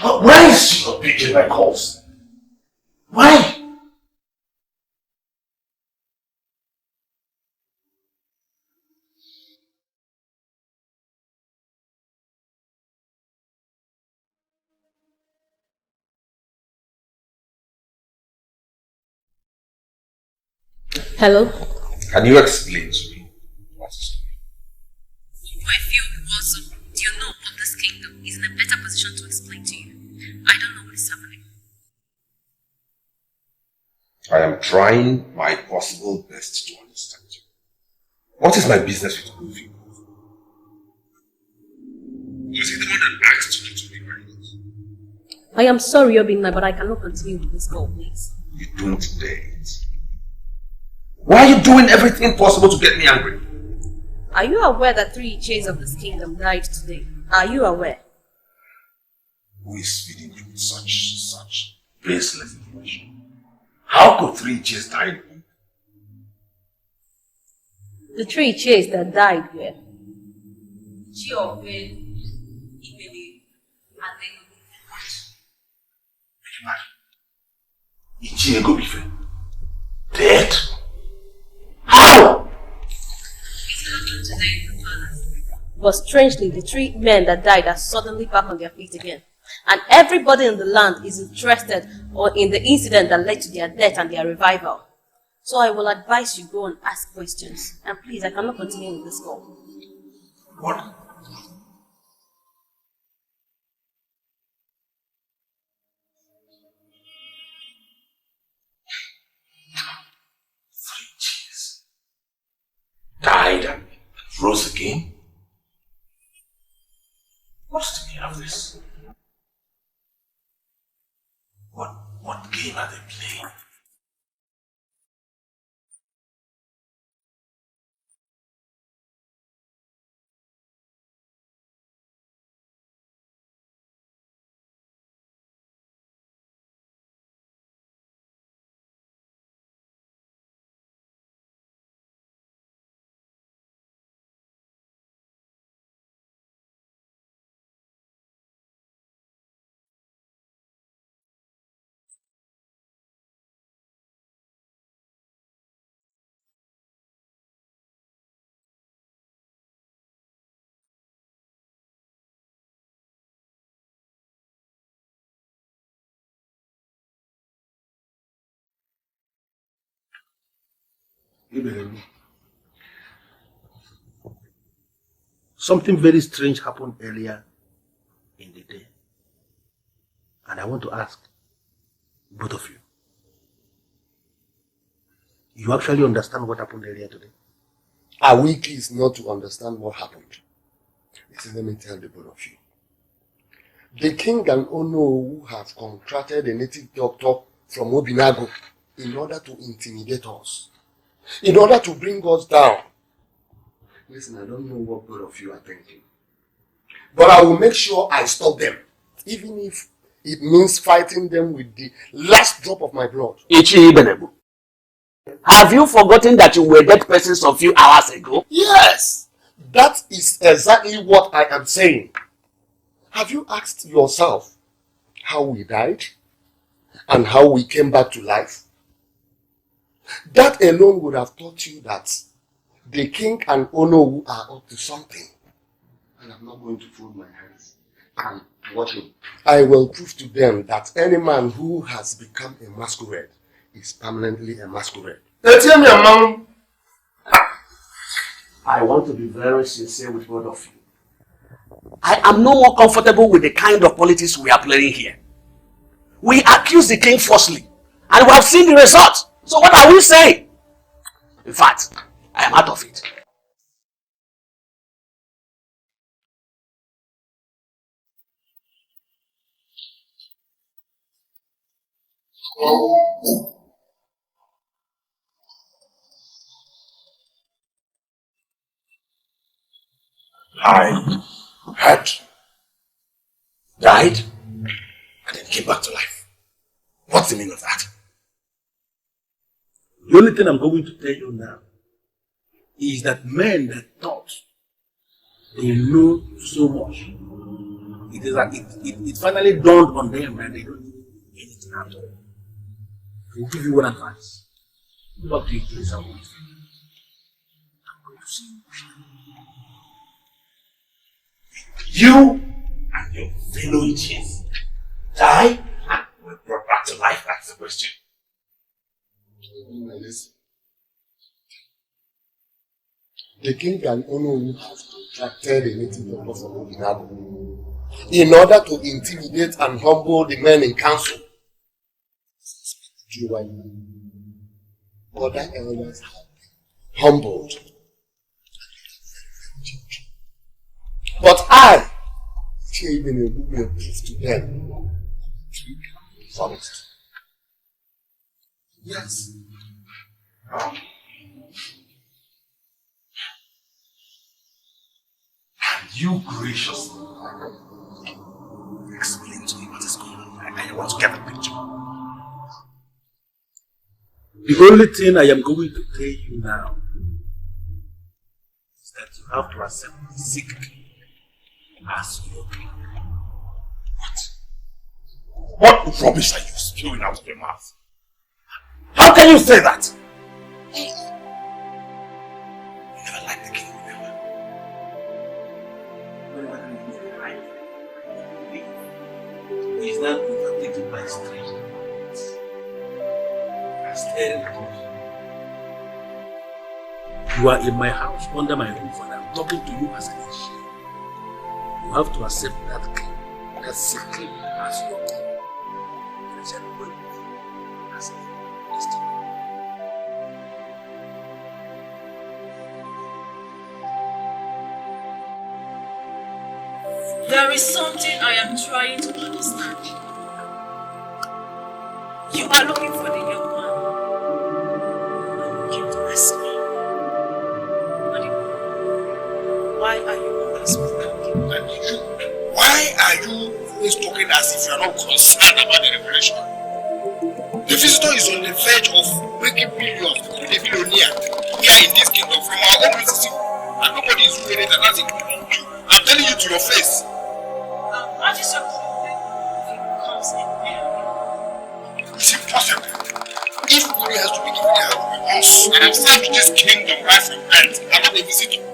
Why is she not picking my calls? Why? Hello? Can you explain to me what is I feel also, do you know of this kingdom is in a better position to explain to you. I don't know what is happening. I am trying my possible best to understand you. What is my business with all of you? Was he the one that asked you to be miracles? I am sorry, Obinna, but I cannot continue with this call, please. You don't dare it. Why are you doing everything possible to get me angry? Are you aware that 3 Iches of this kingdom died today? Are you aware? Who is feeding you with such baseless information? How could 3 Iches die? The 3 Iches that died were Chiobe, Ibeli, and Ichiego Bife. Dead? How? But strangely, the 3 men that died are suddenly back on their feet again. And everybody in the land is interested in the incident that led to their death and their revival. So I will advise you go and ask questions. And please, I cannot continue with this call. What? Died and rose again? What's the meaning of this? What game are they playing? Something very strange happened earlier in the day. And I want to ask both of you. You actually understand what happened earlier today? Our week is not to understand what happened. Listen, let me tell the both of you. The king and Ono have contracted a native doctor from Obinago in order to intimidate us, in order to bring us down. Listen, I don't know what both of you are thinking, but I will make sure I stop them, even if it means fighting them with the last drop of my blood. Ichi Ibenebu, have you forgotten that you were dead persons a few hours ago? Yes, that is exactly what I am saying. Have you asked yourself how we died and how we came back to life? That alone would have taught you that the king and Ono are up to something. And I'm not going to fold my hands and watch him. I will prove to them that any man who has become a masquerade is permanently a masquerade. I want to be very sincere with both of you. I am no more comfortable with the kind of politics we are playing here. We accuse the king falsely, and we have seen the result. So what are we saying? In fact, I am out of it. I had died and then came back to life. What's the meaning of that? The only thing I'm going to tell you now is that men that thought they know so much, it is like it finally dawned on them that they don't know anything at all. I will give you one advice. Go back to your place and wait. I'm going to see you. You and your fellow Ichis die and were brought back to life. That's the question. Listen. The king and Ono have contracted a native doctor from Obinago in order to intimidate and humble the men in council. Other elders have been humbled. But I share even a movie of gift to them. Promised. Yes. And you graciously explain to me what is going on. I want to get the picture. The only thing I am going to tell you now is that you have to accept the sick as your king. What rubbish are you spewing out of your mouth? How can you say that? You never liked the king, remember? He is now overtaken by strange and staring at us. You are in my house, under my roof, and I'm talking to you as an ancient. You have to accept that king, that sick king, as your king. There is a way as a destiny. There is something I am trying to understand. You are looking for the young man. You came to ask me. Why are you always with him? And you, why are you always talking as if you are not concerned about the revelation? The visitor is on the verge of making billions to be a billionaire here in this kingdom from our own music, and nobody is doing it, and that's including you. I'm telling you to your face. What is your problem if he comes in there? It's impossible. If Guru has to be given the house, and I've served this kingdom right from birth, I'm not a visitor.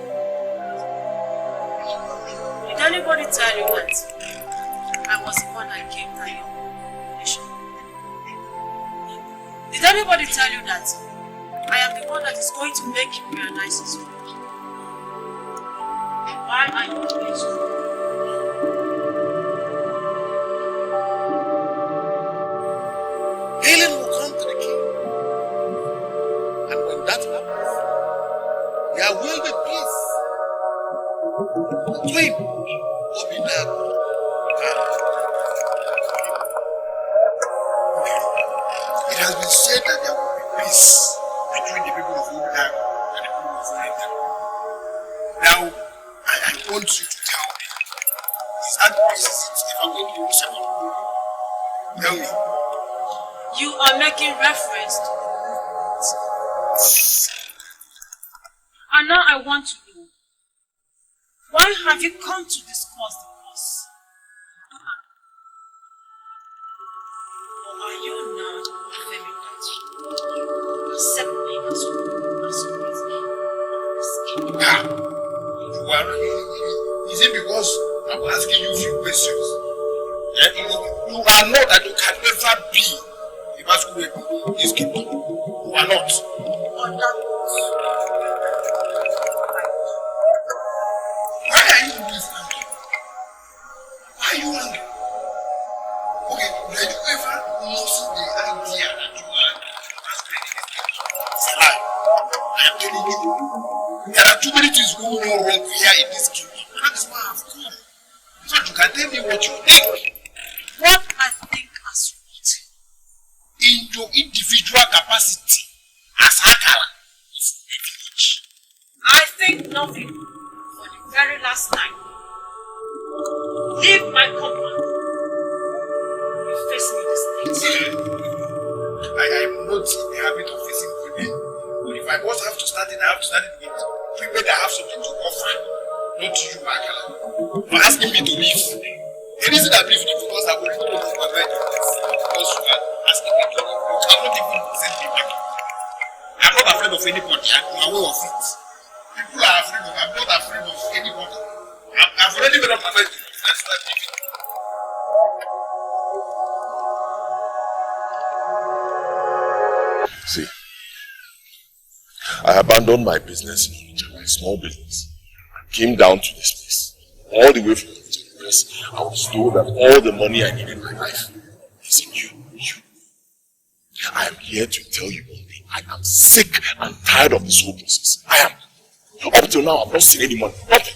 Did anybody tell you that I was the one that came to your nation? Did anybody tell you that I am the one that is going to make you realize his fault? Why are you doing so? Healing will come to the king. And when that happens, there will be peace between Obinna It has been said that there will be peace between the people of Obinna and the people of Obinna. Now, I want you to tell me, is that peace ever going to be possible? Tell me. You are making reference to it. And now I want to know, why have you come to discuss the cause? Or are you now affirming that you accept me as your reason? Well, is it because I'm asking you a few questions? You are not and you can never be the masquerade in this kingdom. You are not. Why are you always angry? Why are you angry? Okay, did you ever lose the idea that you are masquerade in this kingdom? It's a lie. I am telling you. There are too many things going on wrong here in this kingdom. And that is why I have come. So you can tell me what you think. What I think as what? In your individual capacity as Akala is a village. I think nothing for the very last time. Leave my compound. You face me this night. I am not in the habit of facing women. But if I must have to start it, I have to start it with women that have something to offer. Not you, Akala. For asking me to leave. The reason I believe it because I already told you my mind is because you are asking me to leave. You cannot even send me back. I'm not afraid of anybody. I'm aware of it. People are afraid of I'm not afraid of anybody. I've already made up my mind to leave. That's why I'm leaving. See, I abandoned my business in Onitsha, my small business, and came down to this place, all the way from Onitsha, because I was told that all the money I need in my life is in you. I am here to tell you one thing. I am sick and tired of this whole process. I am. Up till now, I've not seen any money. Nothing.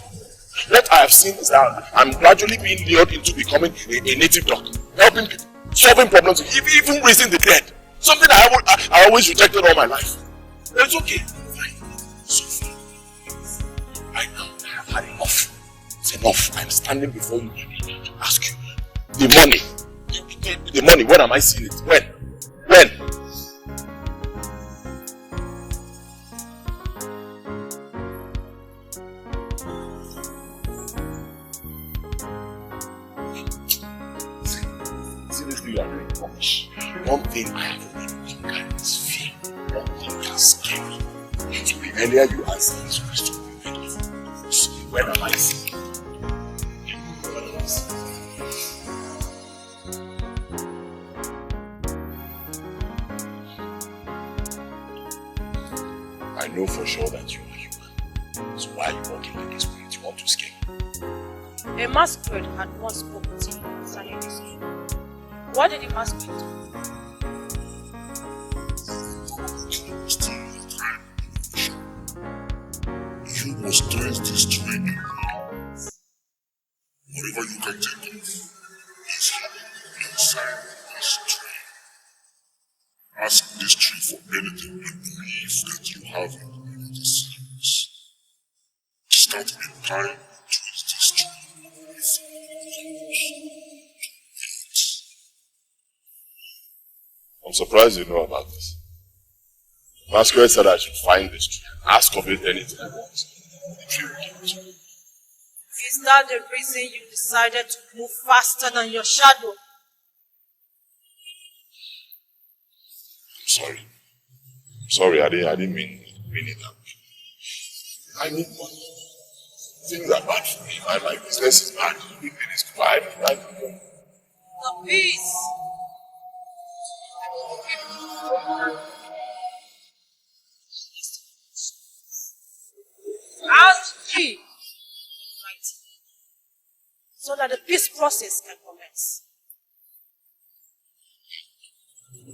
What I have seen is that I'm gradually being lured into becoming a native doctor, helping people, solving problems, even raising the dead. Something I always rejected all my life. But it's okay. So far, I now have had enough. It's enough. I'm standing before you to ask you. The money, when am I seeing it? When? Seriously, you are doing rubbish. One thing I have already conquered is fear. One thing can scare me. So the earlier you answer this question, the better. When am I seeing it? I know for sure that you are human. So why are you walking like a spirit? You want to scare me? A masquerade had once spoken to you concerning this king. What did the masquerade do? You must test this tree. Whatever you can take off is hidden inside this tree. Ask this tree for anything and believe that you have it in the secrets. Start in time to use this tree. I'm surprised you know about this. Masquerade said I should find this tree and ask of it anything I want. The tree will give it to me. Is that the reason you decided to move faster than your shadow? Sorry, I didn't mean it that way. I need money. Things are bad for me. My business is bad. Everything is quiet. The peace. And key. So that the peace process can commence.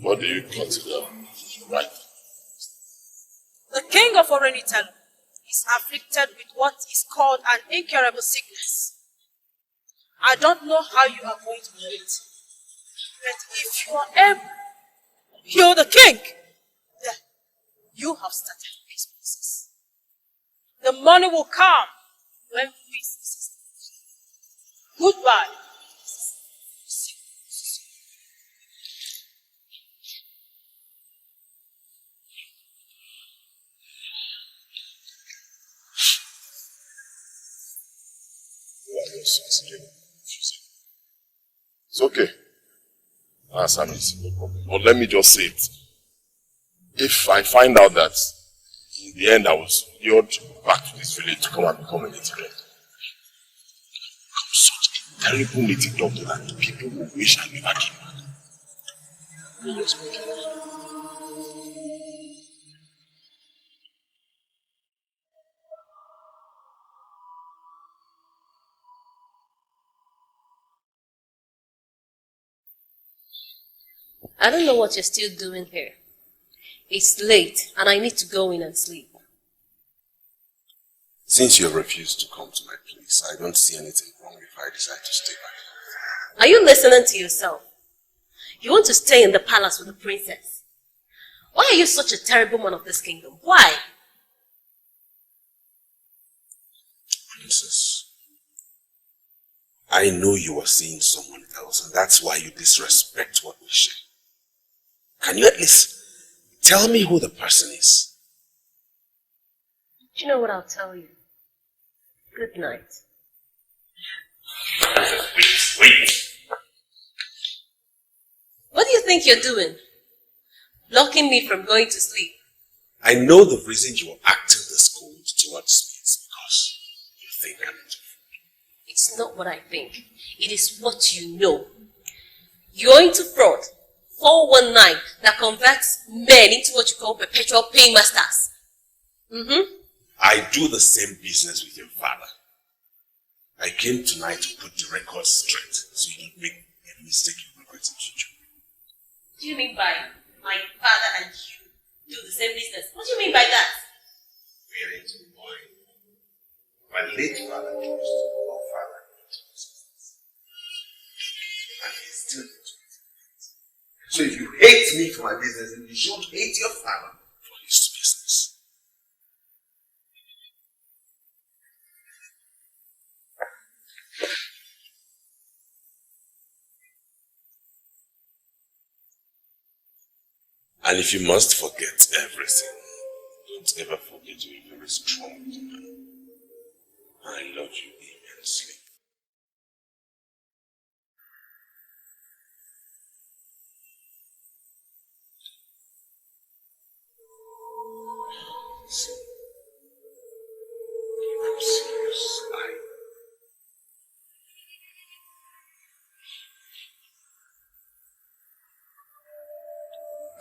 What do you consider right? The king of Orenitelu is afflicted with what is called an incurable sickness. I don't know how you are going to do it. But if you are able to heal the king, then you have started the peace process. The money will come when peace is established. Goodbye. It's okay. Answer me, no problem. But let me just say it. If I find out that in the end I was lured back to this village to come and become a native doctor, I'm such a terrible native doctor that people will wish I never came back. I don't know what you're still doing here. It's late and I need to go in and sleep. Since you have refused to come to my place, I don't see anything wrong if I decide to stay back. Are you listening to yourself? You want to stay in the palace with the princess. Why are you such a terrible man of this kingdom? Why? Princess, I know you are seeing someone else and that's why you disrespect what we share. Can you at least tell me who the person is? Do you know what I'll tell you? Good night. Wait. What do you think you're doing? Blocking me from going to sleep? I know the reason you are acting this cold towards me is because you think I'm into fraud. It's not what I think. It is what you know. You're into fraud. 419 that converts men into what you call perpetual paymasters. I do the same business with your father. I came tonight to put the record straight so you don't make a mistake you regret in future. What do you mean by my father and you do the same business? What do you mean by that? We're into wine. My my late father used your father into business. And he's still into it. So if you hate me for my business, then you should hate your father for his business. And if you must forget everything, don't ever forget you're a very strong woman. I love you immensely. See, I'm serious.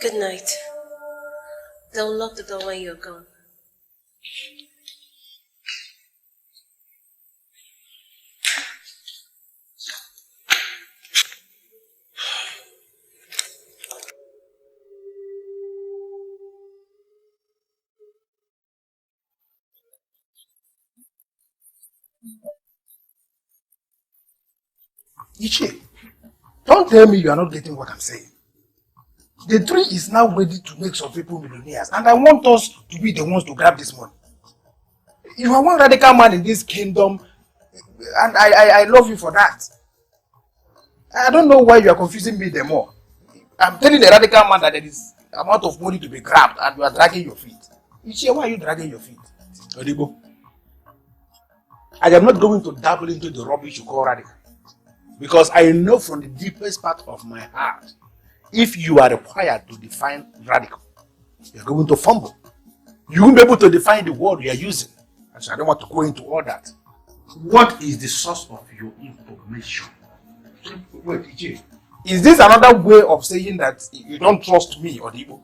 Good night. They'll lock the door when you're gone. Ichie, don't tell me you are not getting what I'm saying. The tree is now ready to make some people millionaires, and I want us to be the ones to grab this money. You are one radical man in this kingdom, and I love you for that. I don't know why you are confusing me the more. I'm telling the radical man that there is amount of money to be grabbed, and you are dragging your feet. Ichie, why are you dragging your feet? Odibo, I am not going to dabble into the rubbish you call radical, because I know from the deepest part of my heart, if you are required to define radical, you're going to fumble. You won't be able to define the word you are using. And so I don't want to go into all that. What is the source of your information? Wait, Ichie, is this another way of saying that you don't trust me, Odibo?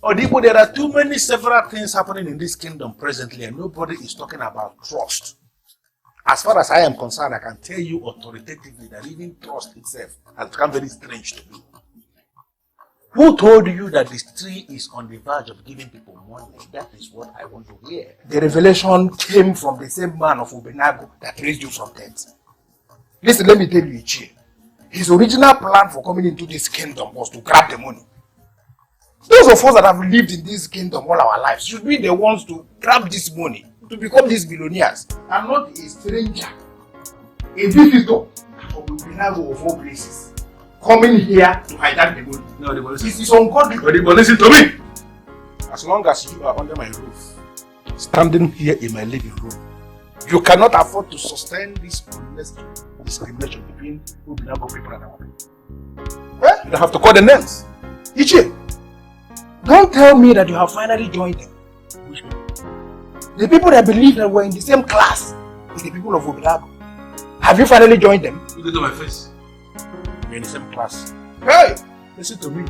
Odibo, there are too many several things happening in this kingdom presently, and nobody is talking about trust. As far as I am concerned, I can tell you authoritatively that even trust itself has become very strange to me. Who told you that this tree is on the verge of giving people money? That is what I want to hear. The revelation came from the same man of Obenago that raised you from death. Listen, let me tell you, Ichie. His original plan for coming into this kingdom was to grab the money. Those of us that have lived in this kingdom all our lives should be the ones to grab this money, to become these billionaires, and not a stranger, a visitor from Obenago of all places, coming here to hijack the money. No, this is ungodly. But listen to me. As long as you are under my roof, standing here in my living room, you cannot afford to sustain this unnecessary discrimination between Obenago people and our people. Well, you don't have to call the names. Ichie, don't tell me that you have finally joined them. Which people? The people that believe that we're in the same class with the people of Obenago. Have you finally joined them? Look at my face. We're in the same class. Hey, listen to me.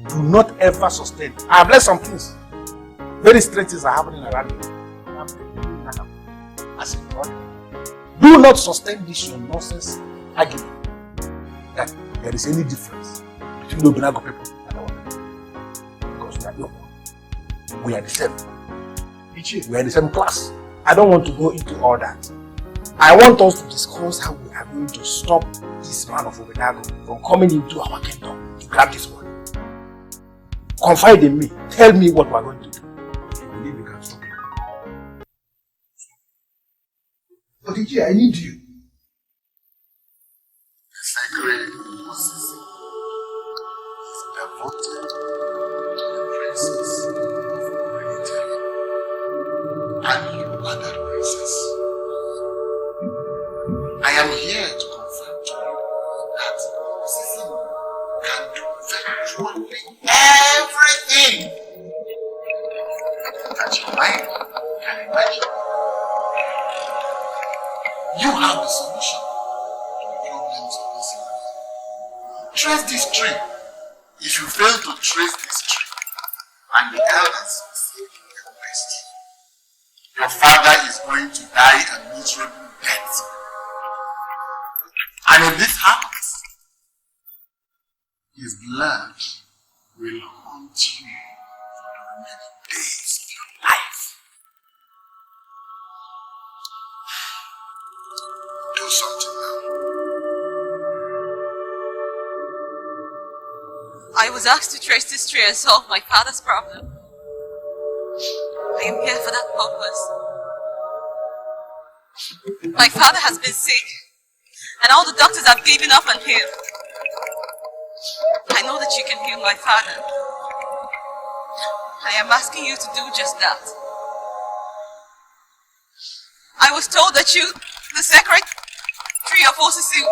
Do not ever sustain. I have learned some things. Very strange things are happening around you. I'm telling you now, as a brother, do not sustain this your nonsense argument that there is any difference between the Obenago people and our people. Because we are equal. We are the same. We are in the same class. I don't want to go into all that. I want us to discuss how we are going to stop this man of Obenago from coming into our kingdom to grab this one. Confide in me. Tell me what we are going to do. I believe we can stop him. But Ichie, I need you. The sacred Moses is devoted to the princess of Mediterranean. And you are that princess. I am here to confirm to you that Sisi can do virtually everything that your mind can imagine. You have the solution to the problems of this life. Trace this tree. If you fail to trace this tree, and the elders will say the rest, your father is going to die a miserable death. And if this happens, his blood will haunt you for the remaining days of your life. something now. I was asked to trace this tree and solve my father's problem. I am here for that purpose. My father has been sick, and all the doctors have given up on him. I know that you can heal my father. I am asking you to do just that. I was told that you, the sacred tree of Osisi,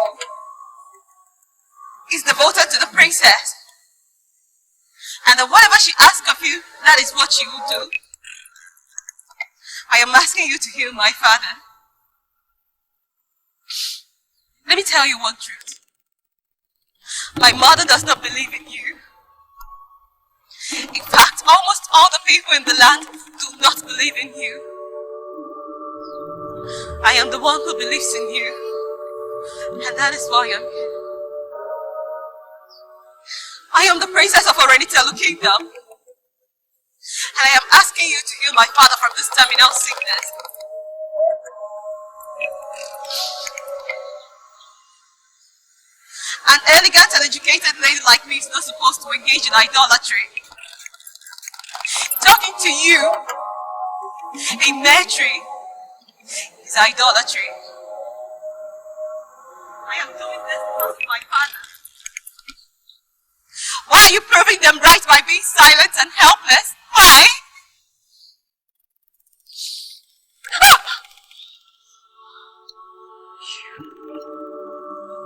is devoted to the princess. And that whatever she asks of you, that is what you will do. I am asking you to heal my father. Let me tell you one truth. My mother does not believe in you. In fact, almost all the people in the land do not believe in you. I am the one who believes in you. And that is why I'm here. I am the princess of Orenitelu Kingdom. And I am asking you to heal my father from this terminal sickness. An elegant and educated lady like me is not supposed to engage in idolatry. Talking to you, a mere tree, is idolatry. I am doing this because of my father. Why are you proving them right by being silent and helpless? Why?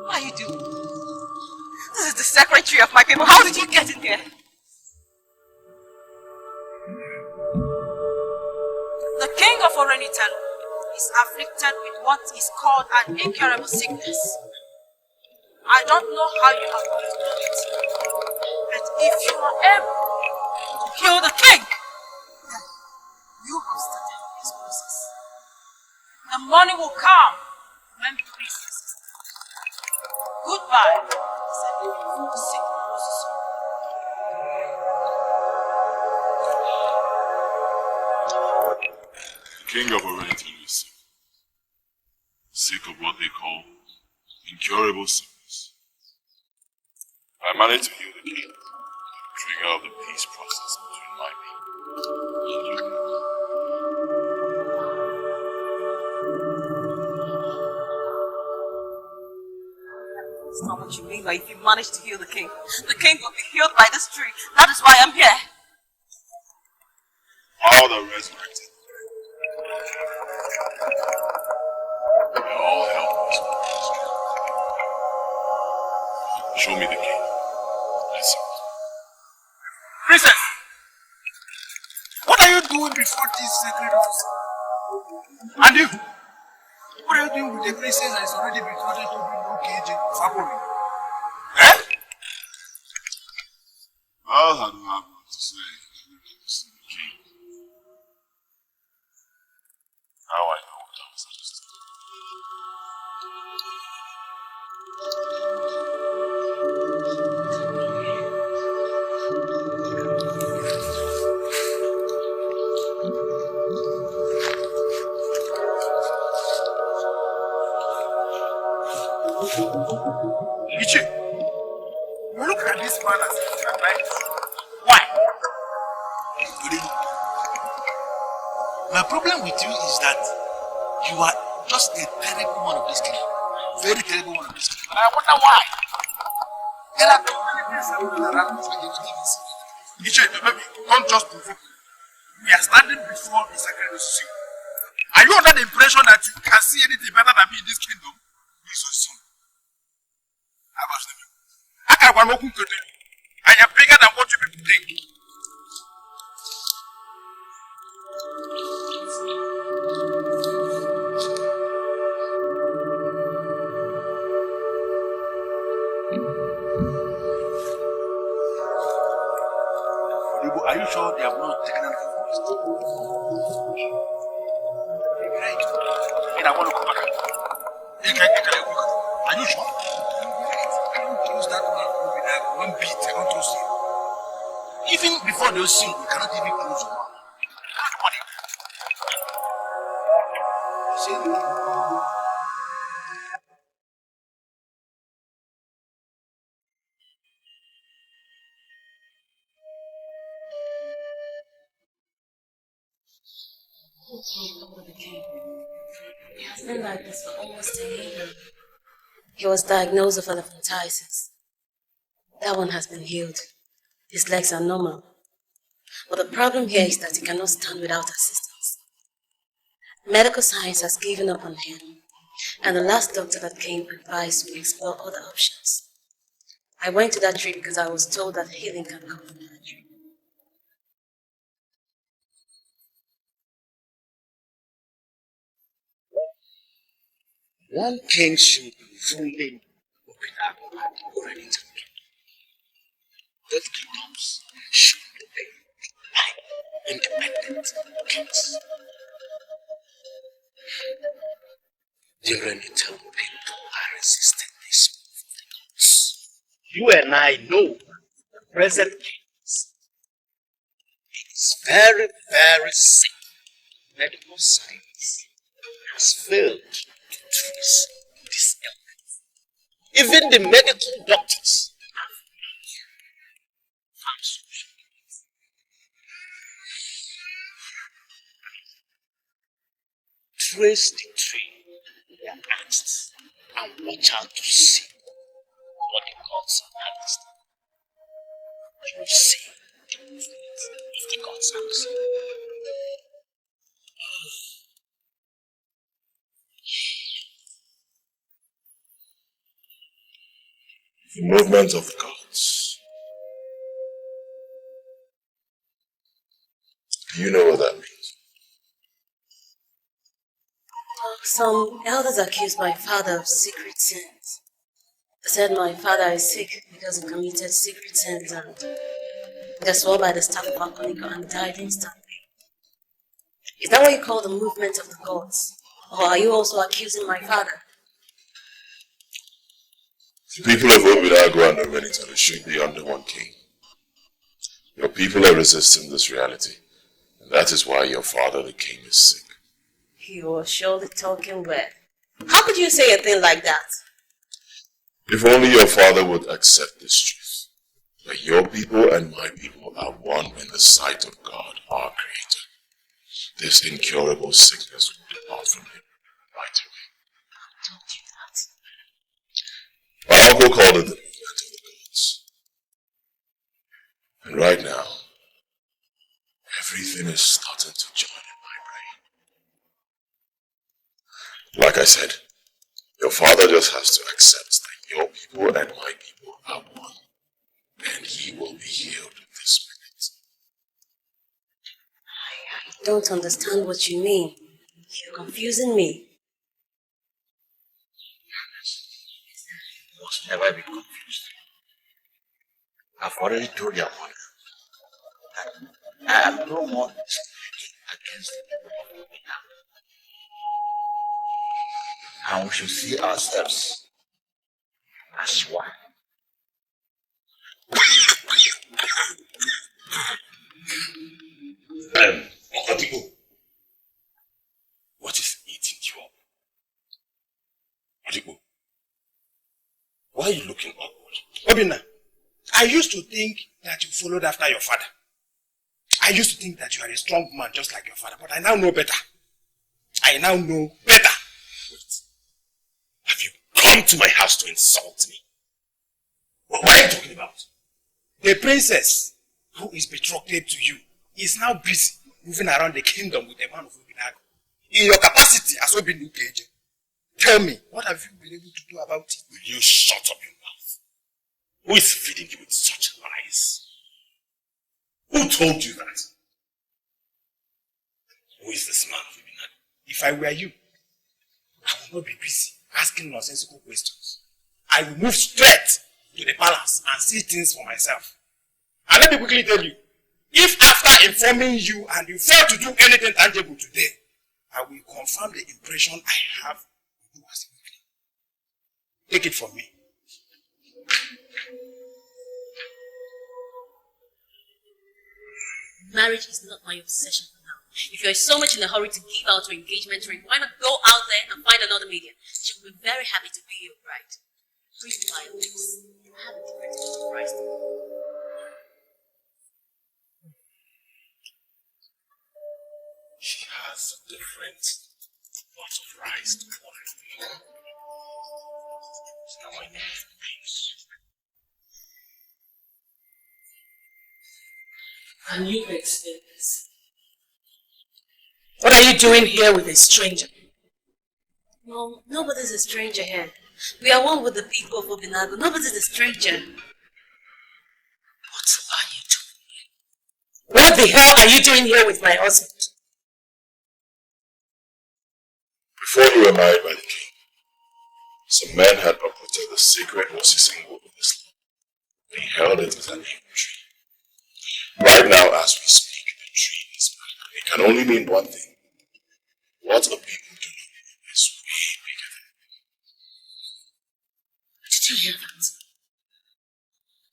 What are you doing? This is the secretary of my people. How did you get in here? The king of Orenitelu is afflicted with what is called an incurable sickness. I don't know how you are going to do it, but if you are able to kill the king, then you have started this process. The money will come when the princess is dead. Goodbye. The king of Orenitelu is sick. Sick of what they call incurable sickness. I managed to heal the king, trigger of the peace process between my people and you. That's not what you mean by if you manage to heal the king will be healed by this tree. That is why I'm here. All the resurrected. We're all helpless. Show me the king. Let's see. Princess! What are you doing before this sacred officer? And you? What are you doing with the princess that is already betrothed to be no cage Fabuli? Eh? I'll have what to say. The king. Now I know what I was supposed to do. Ichi, you look at this man as if you are right. Why? My problem with you is that you are just a terrible one of this kingdom. Very terrible one of this kingdom. And I wonder why. There are too many things around us against this. Ichi, baby, don't just provoke me. We are standing before the sacred Osisi. Are you under the impression that you can see anything better than me in this kingdom? Please, Osisi. I am bigger than what you people think. Are you sure they have not taken anything from this? Great. And I want to come back. Are you sure? Use that man with that one beat. I don't trust him. Even before those sing, we cannot even close the mouth. See? Over the king. He has been like this for almost a year now. He was diagnosed with elephantiasis. That one has been healed. His legs are normal. But the problem here is that he cannot stand without assistance. Medical science has given up on him, and the last doctor that came advised we explore other options. I went to that tree because I was told that healing can come from that tree. One king should be fully open up and already taken. Those kingdoms should be like independent kings. The Renitel people are resisting this move of the gods. You and I know the present kings. It is very, very sick. Medical science has failed to trace this illness. Even the medical doctors have not found solutions. Trace the tree they are asked and watch out to see what the gods are asking. You will see the movement of the gods are asking. The movement of the gods. Do you know what that means? Some elders accused my father of secret sins. They said my father is sick because he committed secret sins and they swore by the staff of Akoniko and died instantly. Is that what you call the movement of the gods? Or are you also accusing my father? The people of Obidago and Omenitala should be under one king. Your people are resisting this reality, and that is why your father, the king, is sick. You are surely talking well. How could you say a thing like that? If only your father would accept this truth, that your people and my people are one in the sight of God, our Creator, this incurable sickness will depart from him right away. My uncle called it the movement of the gods. And right now, everything is starting to join in my brain. Like I said, your father just has to accept that your people and my people are one, and he will be healed this minute. I don't understand what you mean. You're confusing me. You must never be confused. I've already told your mother that I am no more discriminating against the people of Obidago. And we should see ourselves as one. Okatibo, what is eating you up? Okatibo, why are you looking upward? Obinna, I used to think that you followed after your father. I used to think that you are a strong man just like your father, but I now know better. I now know better. Wait, have you come to my house to insult me? What are you talking about? The princess who is betrothed to you is now busy moving around the kingdom with the man of Obidago. In your capacity as Obinu Keje, tell me, what have you been able to do about it? Will you shut up your mouth? Who is feeding you with such lies? Who told you that? Who is this man of Obidago? If I were you, I would not be busy asking nonsensical questions. I will move straight to the palace and see things for myself. And let me quickly tell you, if after informing you and you fail to do anything tangible today, I will confirm the impression I have of you as a weakling. Take it from me. Marriage is not my obsession for now. If you're so much in a hurry to give out your engagement ring, why not go out there and find another medium? She will be very happy to be your bride. Bring violence. Have a different kind of Christ. She has different pots of rice to pour in. So now I need beans. Can you explain this? What are you doing here with a stranger? Mom, nobody's a stranger here. We are one with the people of Obinago. Nobody's a stranger. What are you doing here? What the hell are you doing here with my husband? Before you were married by the king, some men had uprooted the sacred Mosising wood of Islam. They held it as an evil tree. Right now, as we speak, the tree is back. It can only mean one thing. What a people do is way bigger than it. Did you hear that?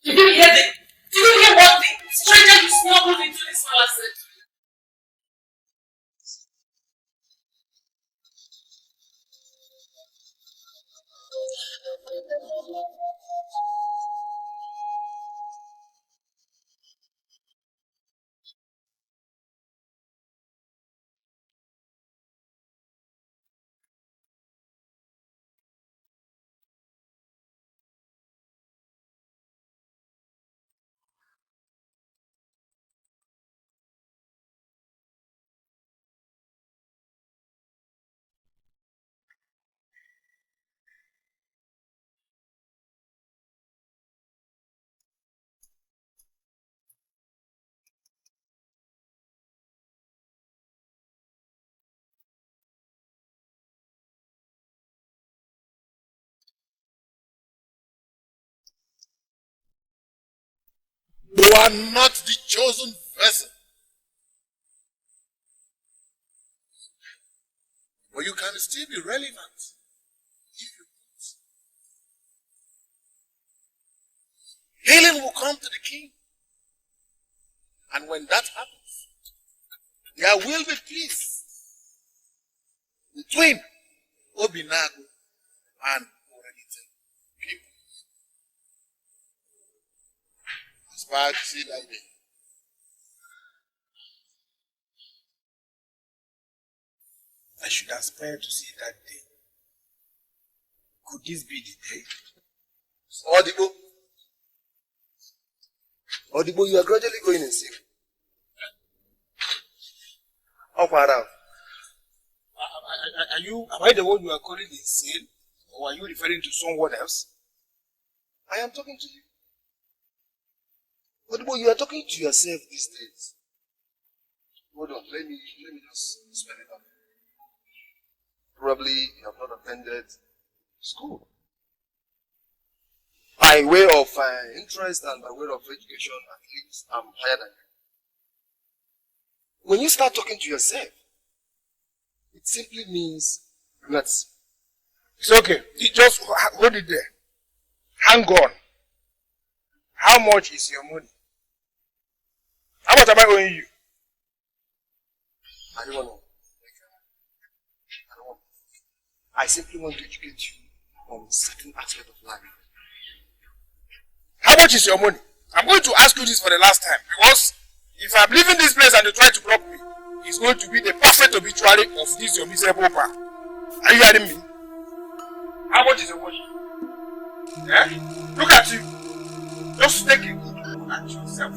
Did you hear that? Did you hear what the stranger you smuggled into this palace said? You are not the chosen vessel. But you can still be relevant if you want. Healing will come to the king. And when that happens, there will be peace between Obinago and Orenite people. Aspire to see that day. I should aspire to see that day. Could this be the day? Odibo, you are gradually going insane. How far out? Am I the one you are calling insane? Or are you referring to someone else? I am talking to you. Odibo, you are talking to yourself these days. Hold on, let me just spell it out. Probably you have not attended school. By way of interest and by way of education, at least I'm higher than you. When you start talking to yourself, it simply means nuts. It's okay. You just hold it there. Hang on. How much is your money? How much am I owing you? I don't want to know. I simply want to educate you on certain aspect of life. How much is your money? I'm going to ask you this for the last time, because if I'm leaving this place and you try to block me, it's going to be the perfect obituary of this your miserable pa. Are you hearing me? How much is your money? Yeah? Look at you. Just take a good look at yourself.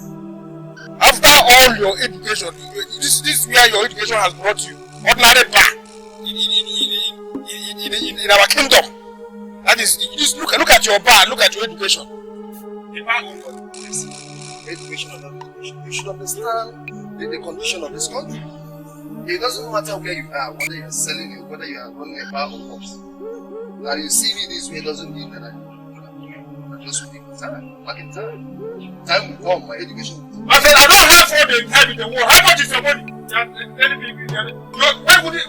After all your education, this is where your education has brought you. Ordinary pa. In our kingdom. That is, just look at your bar, look at your education. The bar of God is education or not education. You should understand the condition of this country. It doesn't matter where you are, whether you are selling it, whether you are running a bar or what. That you see me this way doesn't mean that I just waiting for time. Back in time. Time will come, my education will come. I said, I don't have all the time in the world. How much is your money?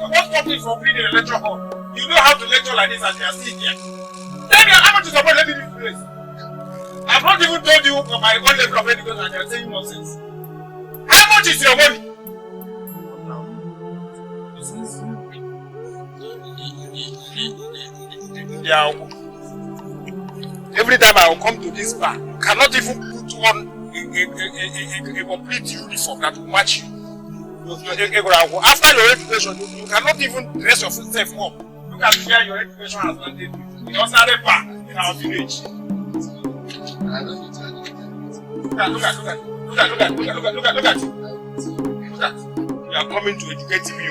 What's stopping from being in a lecture hall? You know how to lecture like this and you are still here. Tell me how much is your money? Let me leave this place. I've not even told you my own level of education and you are saying nonsense. How much is your money? Yeah. Every time I will come to this bar, you cannot even put on a complete uniform that will match you. After your education, you cannot even dress yourself up. Look at where your education has landed you. In ordinary park in our village. Look at. You are coming to educate me.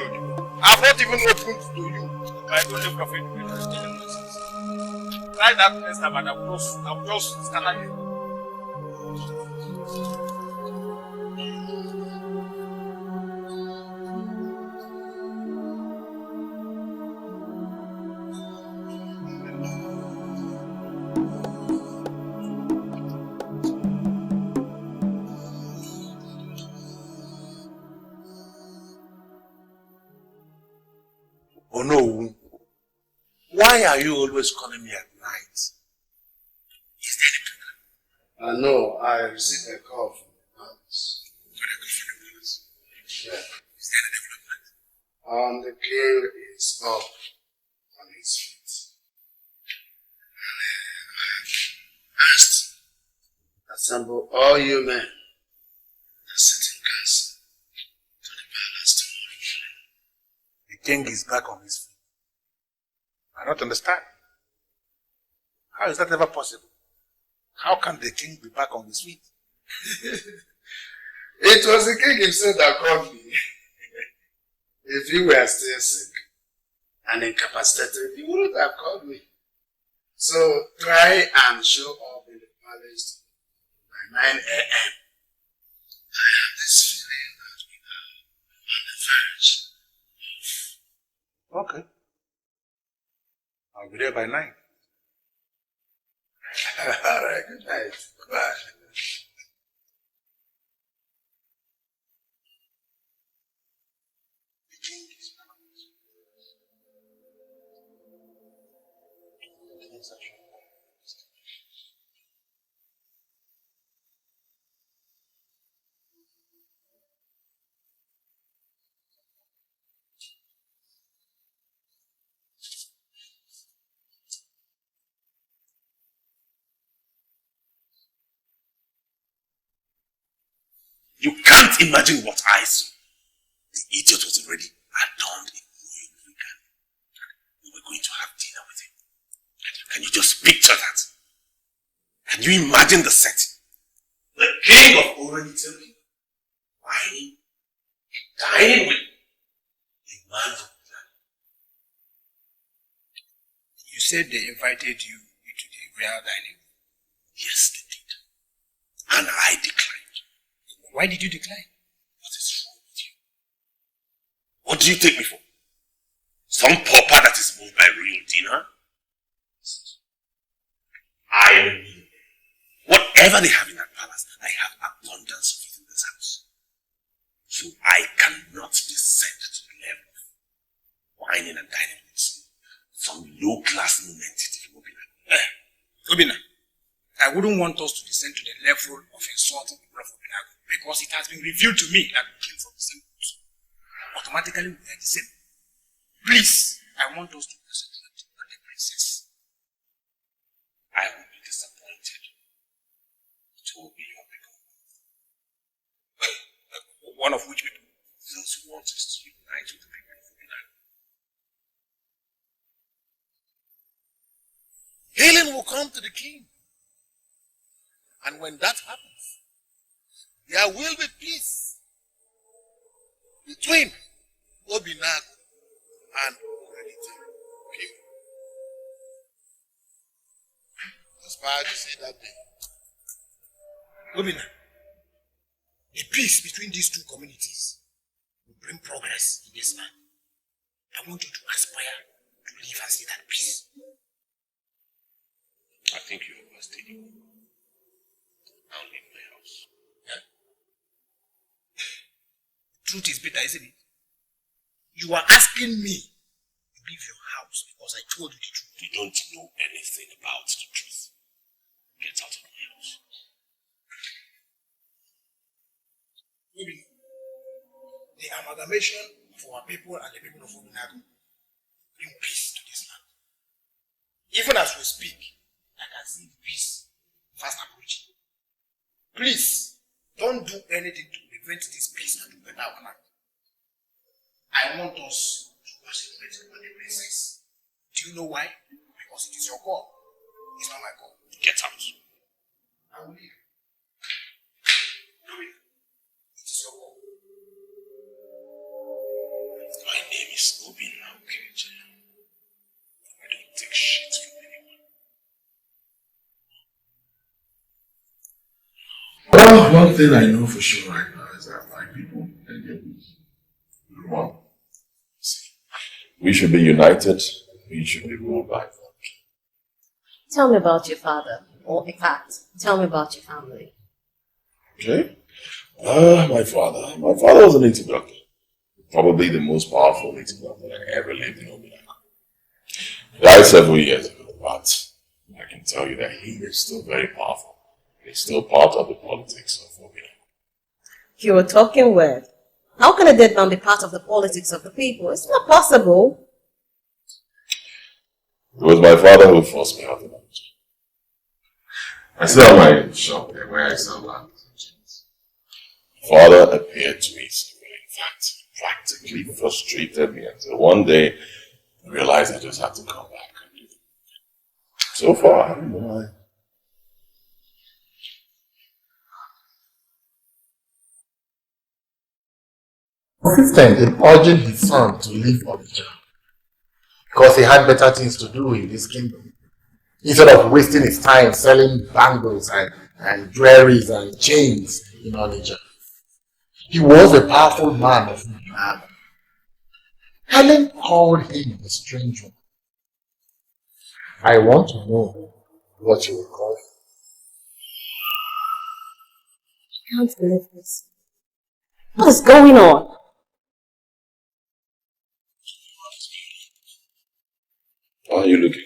I've not even opened to you. I don't level of education. Try that next time and I will just scatter you. Oh no. Why are you always calling me at night? Is there any problem? No, I received a call from the palace. Yeah. Is there any development? The king is up on his feet. Asked, assemble all you men and sit in council to the palace tomorrow. The king is back on his feet. I don't understand. How is that ever possible? How can the king be back on his feet? It was the king himself that called me. If he were still sick and incapacitated, he wouldn't have called me. So try and show up in the palace by 9 a.m. I have this feeling that we are on the verge. Okay. I'll be there by 9. Alright, good night. Bye. You can't imagine what I saw. The idiot was already adorned in royal regalia. We were going to have dinner with him. Can you just picture that? Can you imagine the setting? The king of Oranitopia, whining, dining with a man from Milan. You said they invited you into the royal dining room. Yes, they did. And I declined. Why did you decline? What is wrong with you? What do you take me for? Some pauper that is moved by real dinner? I am millionaire. Whatever they have in that palace, I have abundance of it in this house. So I cannot descend to the level of whining and dining with some low-class nonentity from Obina. Obina, I wouldn't want us to descend to the level of insulting the people of Obinago because it has been revealed to me that we came from the same roots. Automatically, we are the same. Please, I want us to concentrate on the princess. I will be disappointed. It will be your people. One of which people? Those who want us to unite with the people of Obinago. Helen will come to the king. And when that happens, there will be peace between Obinago and Oranitopia people. Aspire to see that day. Obina, the peace between these two communities will bring progress in this land. I want you to aspire to live and see that peace. I think you overstated. I'll leave my house. Yeah? Truth is bitter, isn't it? You are asking me to leave your house because I told you the truth. You don't know anything about the truth. Get out of my house. Maybe the amalgamation of our people and the people of Obinago bring peace to this land. Even as we speak, I can see the peace fast approaching. Please, don't do anything to prevent this peace and to better our land. I want us to concentrate on the princess. Do you know why? Because it is your call. It's not my call. Get out. I will leave. Do it. It is your call. My name is Obin Naukeje. I don't take shit from anyone. Well, one thing I know for sure right now is that my people and your people are one. See, we should be united. We should be ruled by God. Tell me about your father. Or in fact, tell me about your family. Okay? My father was a native doctor. Probably the most powerful native doctor that ever lived in Omenaka. He died several years ago, but I can tell you that he is still very powerful. He's still part of the politics of Omenaka. You were talking weird. How can a dead man be part of the politics of the people? It's not possible. It was my father who forced me out of the village. I still have my shop there where I sell land. Father appeared to me severely. In fact, practically frustrated me until one day I realized I just had to come back. So far, I don't know why. Consistent in urging his son to leave Onitsha because he had better things to do in this kingdom instead of wasting his time selling bangles and jewelries and chains in Onitsha. He was a powerful man of Omenaka. Helen called him a strange one. I want to know what you will call him. I can't believe this. What is going on? Why are you looking?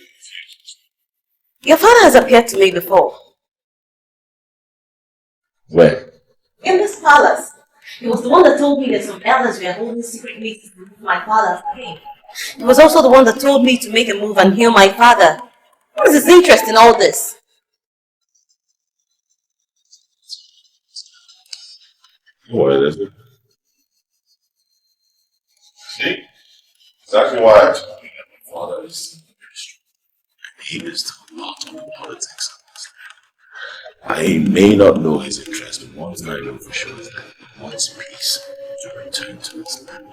Your father has appeared to me before. Where? In this palace. He was the one that told me that some elders were holding secret meetings to move my father as king. He was also the one that told me to make a move and heal my father. What is his interest in all this? What is it? See? Exactly why I told you that my father is very strong. He is still part of the politics of this land. I may not know his interest, but one thing I know for sure is that he wants peace to return to this land.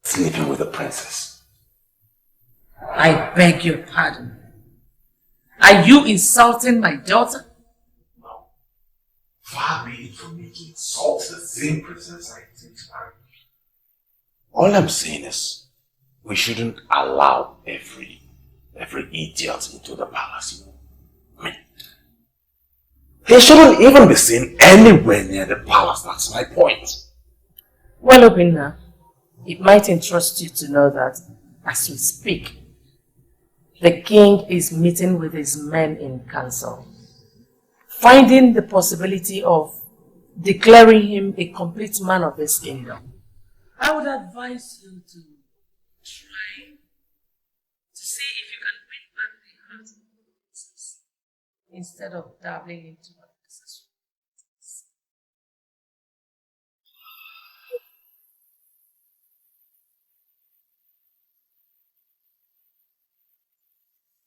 Sleeping with the princess. I beg your pardon. Are you insulting my daughter? No. Far be it from me to insult the same princess I intend to marry. All I'm saying is, we shouldn't allow every idiot into the palace. I mean, they shouldn't even be seen anywhere near the palace. That's my point. Well, Obinna, it might interest you to know that as we speak, the king is meeting with his men in council, finding the possibility of declaring him a complete man of his kingdom. I would advise you to try to see if you can bring back the heart of the princess. instead of dabbling into unnecessary.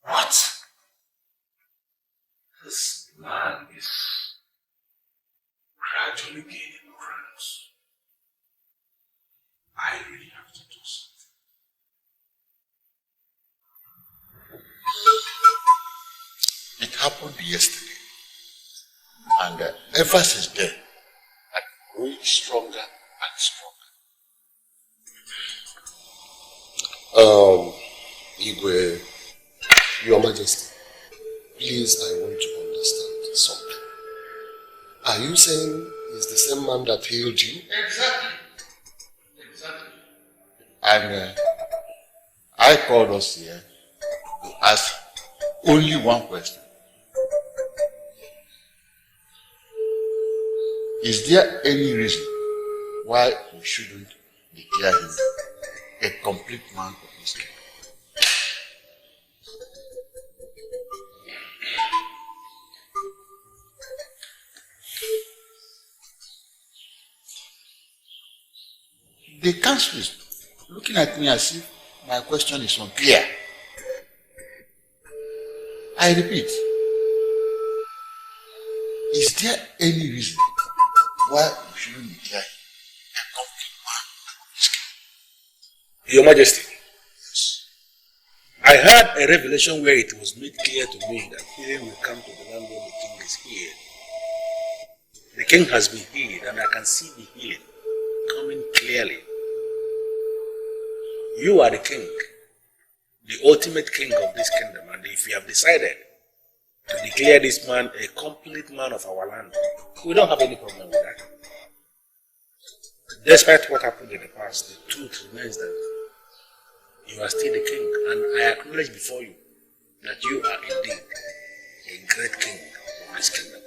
What? This man is gradually gaining grounds. I really have to do something. It happened yesterday. And ever since then, I'm growing stronger and stronger. Igwe, Your Majesty, please, I want to understand something. Are you saying it's the same man that healed you? Exactly. And I called us here to ask only one question. Is there any reason why we shouldn't declare him a complete man of this kingdom? The council is looking at me as if my question is unclear. I repeat, is there any reason why we shouldn't declare a complete man of this kingdom? Your Majesty, I had a revelation where it was made clear to me that healing will come to the land when the king is healed. The king has been healed, and I can see the healing coming clearly. You are the king, the ultimate king of this kingdom, and if you have decided to declare this man a complete man of our land, we don't have any problem with that. Despite what happened in the past, the truth remains that you are still the king, and I acknowledge before you that you are indeed a great king of this kingdom.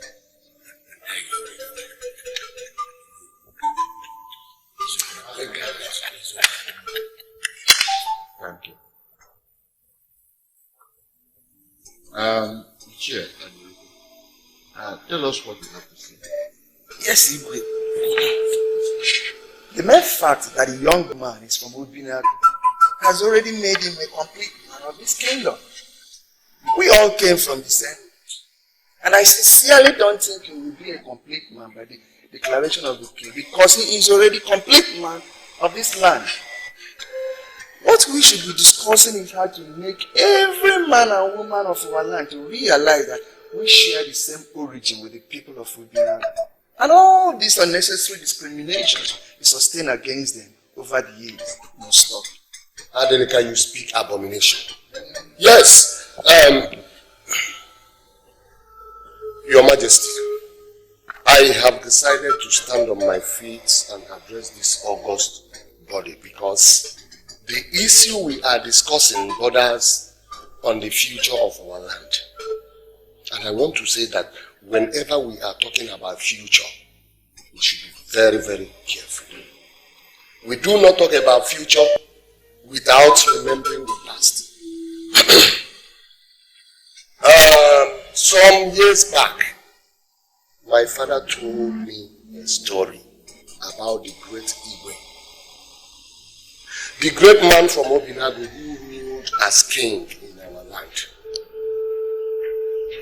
Thank you. Chair, tell us what you have to say. Yes, Igwe. The mere fact that a young man is from Obinagu has already made him a complete man of this kingdom. We all came from the same, and I sincerely don't think he will be a complete man by the declaration of the king, because he is already complete man of this land. What we should be discussing is how to make every man and woman of our land to realize that we share the same origin with the people of Obinagu. And all these unnecessary discriminations is sustained against them over the years must stop. Adeleka, you speak abomination. Yes, Your Majesty, I have decided to stand on my feet and address this august body because the issue we are discussing borders on the future of our land. And I want to say that whenever we are talking about future, we should be very, very careful. We do not talk about future without remembering the past. Some years back, my father told me a story about the great Igwe. The great man from Obinagu who ruled as king in our land.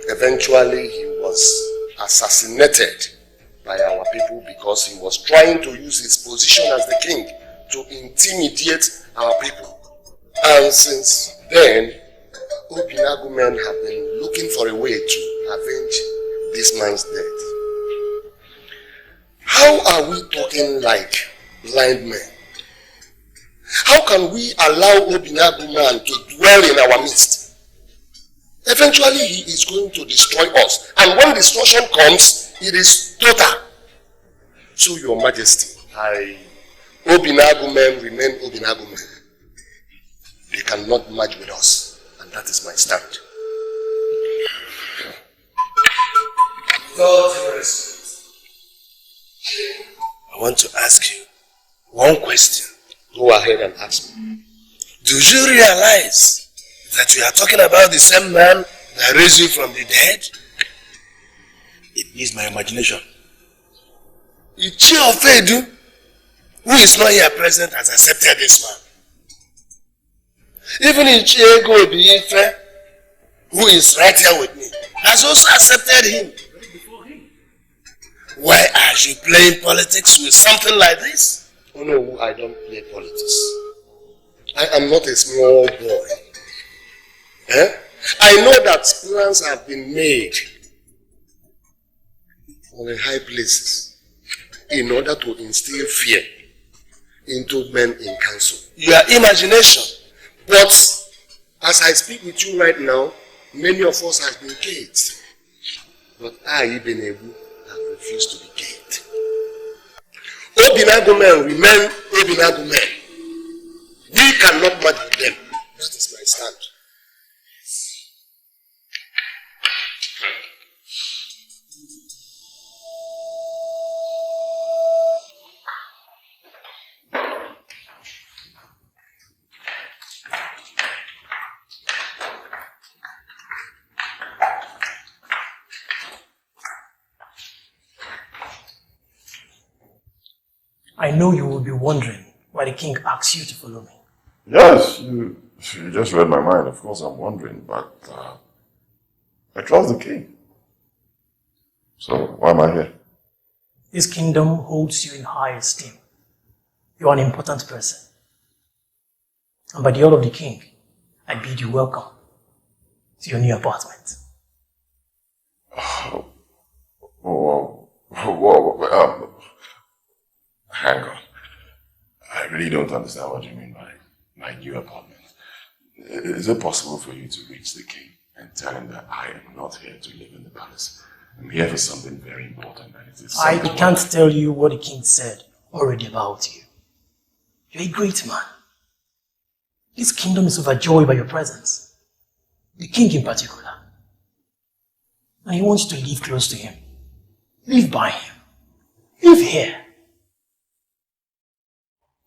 Eventually, he was assassinated by our people because he was trying to use his position as the king to intimidate our people. And since then, Obinagu men have been looking for a way to avenge this man's death. How are we talking like blind men? How can we allow Obinagu man to dwell in our midst? Eventually he is going to destroy us. And when destruction comes, it is total. So Your Majesty, Obinagu men remain Obinagu men. They cannot merge with us. And that is my stand. God rest. I want to ask you one question. Go ahead and ask me. Do you realize that we are talking about the same man that raised you from the dead? It needs my imagination. Ichi Ofedu, who is not here present, has accepted this man. Even Ichi Ego Obiife, who is right here with me, has also accepted him. Why are you playing politics with something like this? Oh no, I don't play politics. I am not a small boy. I know that plans have been made on the high places in order to instill fear into men in council. Your imagination. But as I speak with you right now, many of us have been caged. But I, Ibn Ebu, have refused to be caged. Obinagu men remain Obinagu men. We cannot match with them. That is my stand. I know you will be wondering why the king asked you to follow me. Yes, you just read my mind. Of course I'm wondering, but I trust the king. So why am I here? This kingdom holds you in high esteem. You are an important person. And by the order of the king, I bid you welcome to your new apartment. Hang on. I really don't understand what you mean by my new apartment. Is it possible for you to reach the king and tell him that I am not here to live in the palace? I'm here for something very important. And it is I can't tell you what the king said already about you. You're a great man. This kingdom is overjoyed by your presence. The king in particular. And he wants you to live close to him. Live by him. Live here.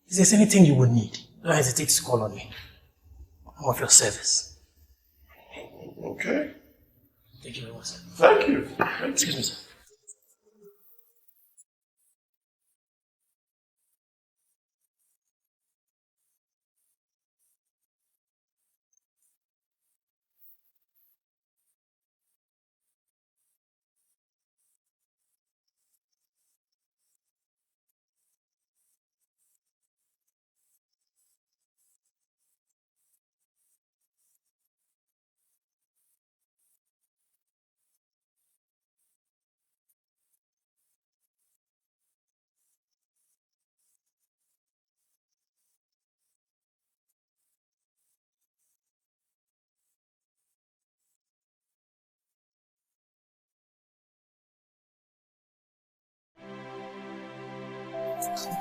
If there's anything you would need, don't hesitate to call on me. I'm of your service. Okay. Thank you very much, sir. Thank you. Excuse me, sir.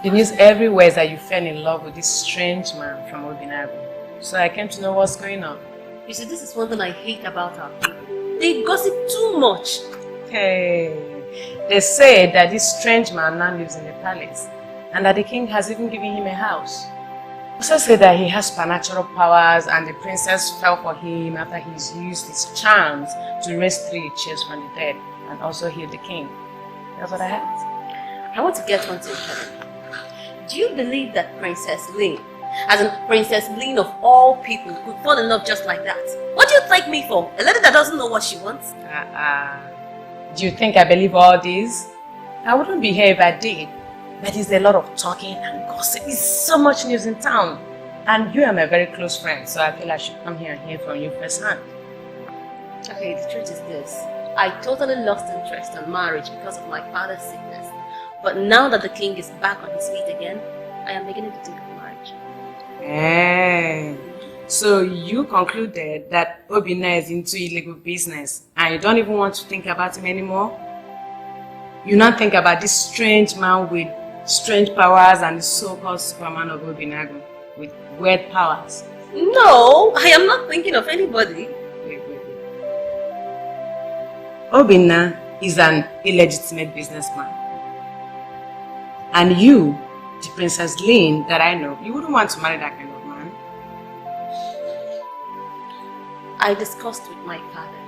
The news everywhere is that you fell in love with this strange man from Obinagu. So I came to know what's going on. You see, this is one thing I hate about our people. They gossip too much. Hey, they say that this strange man now lives in the palace and that the king has even given him a house. Also say that he has supernatural powers and the princess fell for him after he's used his charms to raise 3 chairs from the dead and also heal the king. That's what I heard. I want to get one thing clear. Do you believe that Princess Lin, as in Princess Lin of all people, could fall in love just like that? What do you take me for? A lady that doesn't know what she wants? Do you think I believe all this? I wouldn't be here if I did. But there's a lot of talking and gossip. There's so much news in town. And you are my very close friend, so I feel I should come here and hear from you firsthand. Okay, the truth is this. I totally lost interest in marriage because of my father's sickness. But now that the king is back on his feet again, I am beginning to think of marriage. So you concluded that Obina is into illegal business and you don't even want to think about him anymore? You not think about this strange man with strange powers and the so-called Superman of Obinagu with weird powers? No, I am not thinking of anybody. Wait. Obina is an illegitimate businessman. And you, the Princess Lin that I know, you wouldn't want to marry that kind of man. I discussed with my father,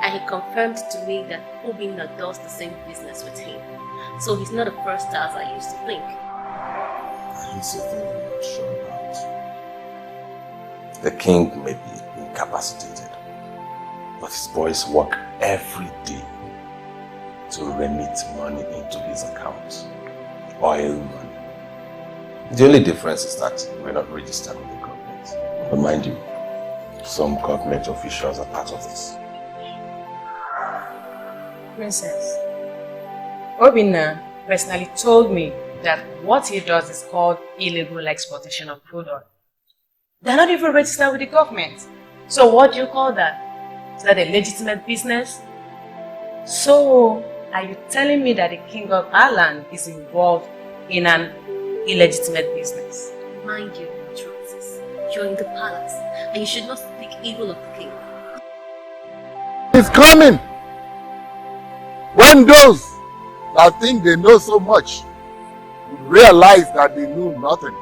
and he confirmed to me that Obinna does the same business with him. So he's not a first as I used to think. Here's the thing I'm not sure about. The king may be incapacitated, but his boys work every day to remit money into his account. Oil money. The only difference is that we're not registered with the government. But mind you, some government officials are part of this. Princess, Obinna personally told me that what he does is called illegal exportation of crude oil. They're not even registered with the government. So what do you call that? Is that a legitimate business? So, are you telling me that the king of Ireland is involved in an illegitimate business? Mind you, Francis, you're in the palace, and you should not speak evil of the king. It's coming! When those that think they know so much realize that they know nothing.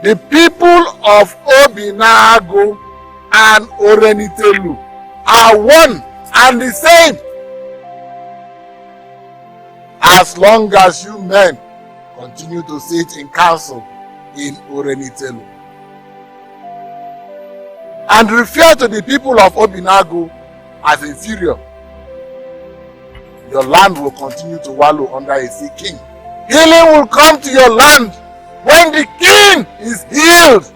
The people of Obinago and Orenitelu are one and the same. As long as you men continue to sit in council in Orenitelu and refer to the people of Obinago as inferior, your land will continue to wallow under a sick king. Healing will come to your land when the king is healed.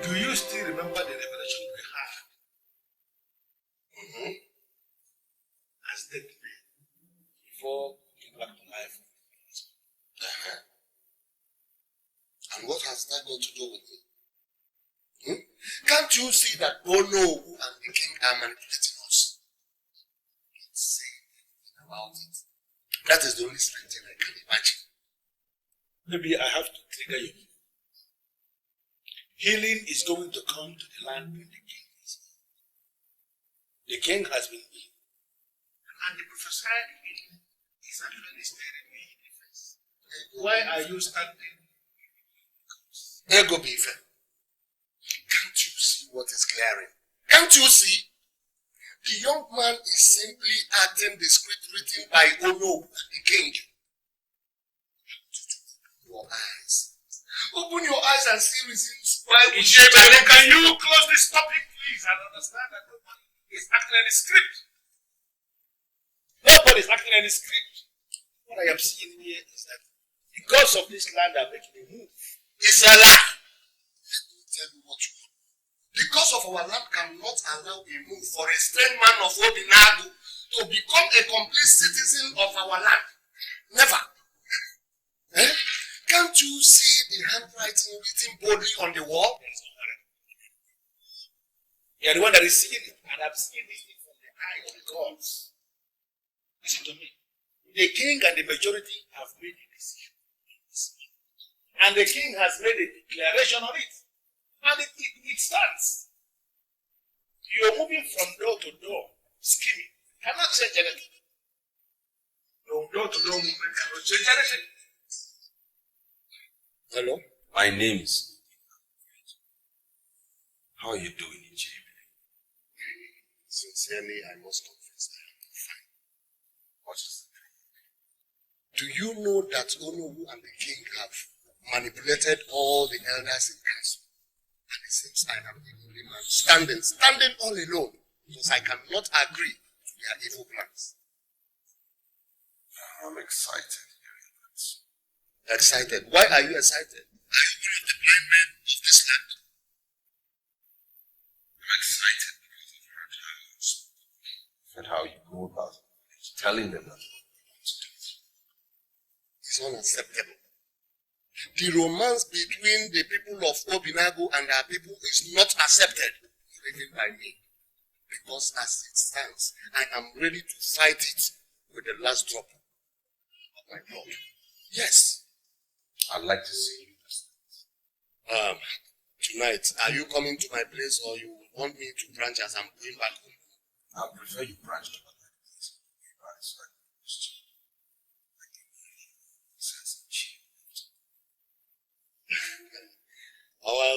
Do you still remember the revelation we had? As dead men before coming back to life. And what has that got to do with me? Can't you see that Ono and the king are manipulating us? Can't say anything about it. That is the only strange thing I can imagine. Maybe I have to trigger you. Healing is going to come to the land when the king is healed. The king has been healed. And the prophesied healing is actually staring me in the face. Why are you standing? Ego Bife. Can't you see what is glaring? Can't you see? The young man is simply acting the script written by Ono, the king. Open your eyes. Open your eyes and see reasons why we should. Can you close this topic, please, and understand that nobody is acting any script? Nobody is acting any script. What I am seeing here is that the gods of this land are making a move. It's a lie. Let me tell you what you want. The gods of our land cannot allow a move for a strange man of Obinago to become a complete citizen of our land. Never. Can't you see the handwriting written boldly on the wall? You are the one that is seeing it, and I'm seeing it from the eye of the gods. Listen to me. The king and the majority have made a decision. And the king has made a declaration on it. And it stands. You're moving from door to door, scheming. Cannot change anything. From door to door movement cannot change anything. Hello? My name is. How are you doing in jail? Sincerely, I must confess I am fine. What is it? Do you know that Onowu and the king have manipulated all the elders in council? And it seems I am the only man standing all alone, because I cannot agree to their evil plans. I'm excited. Excited? Why are you excited? Are you one of the blind men of this land? I'm excited because I've heard how you go about telling them that it's unacceptable. The romance between the people of Obinago and our people is not accepted, even by me. Because as it stands, I am ready to fight it with the last drop of my blood. Yes. I'd like to see you. Tonight, are you coming to my place or you want me to branch as I'm going back home? I prefer you branch to my place.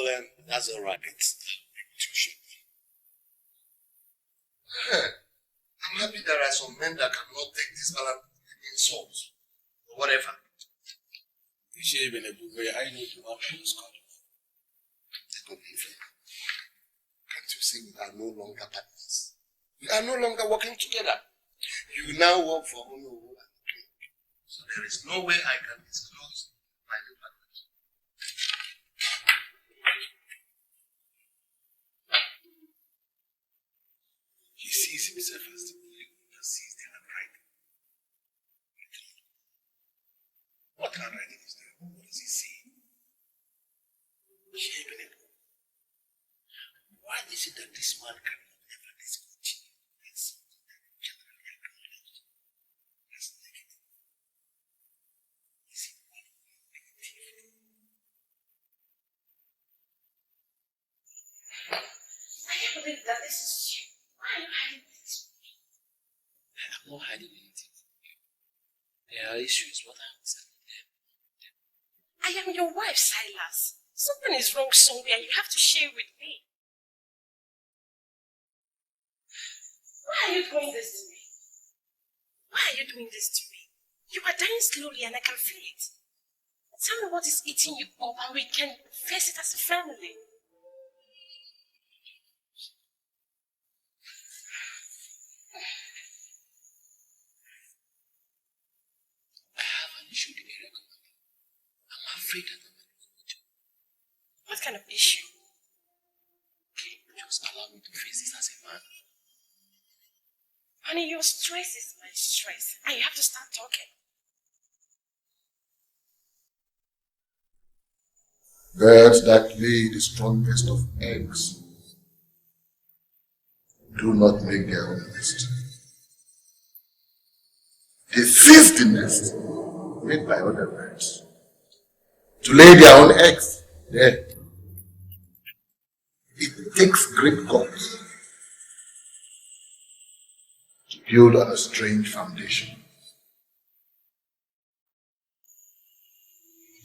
Well, that's all right. It's too short. I'm happy there are some men that cannot take this insults or whatever. You should even have been very high note about this kind of. Can't you see we are no longer partners? We are no longer working together. You now work for Ono. So there is no way I can disclose my department. He sees himself as the only one that sees the handwriting. What handwriting is there? What does he see? Why is it that this man cannot ever discontinue with something that is generally acknowledged as negative? Is it one of the negative? I can't believe that this is you. Why are you hiding this from me? I'm not hiding anything from you. There are issues, but I'm telling them. I am your wife, Silas. Something is wrong somewhere and you have to share with me. Why are you doing this to me? Why are you doing this to me? You are dying slowly and I can feel it. Tell me what is eating you up and we can face it as a family. I have an issue in the area. I'm afraid that I'm going to do. What kind of issue? Okay, just allow me to face this as a man. Honey, your stress is my stress. And you have to start talking. Birds that lay the strongest of eggs do not make their own nest. They seize the nest made by other birds to lay their own eggs there. It takes great guts to build on a strange foundation.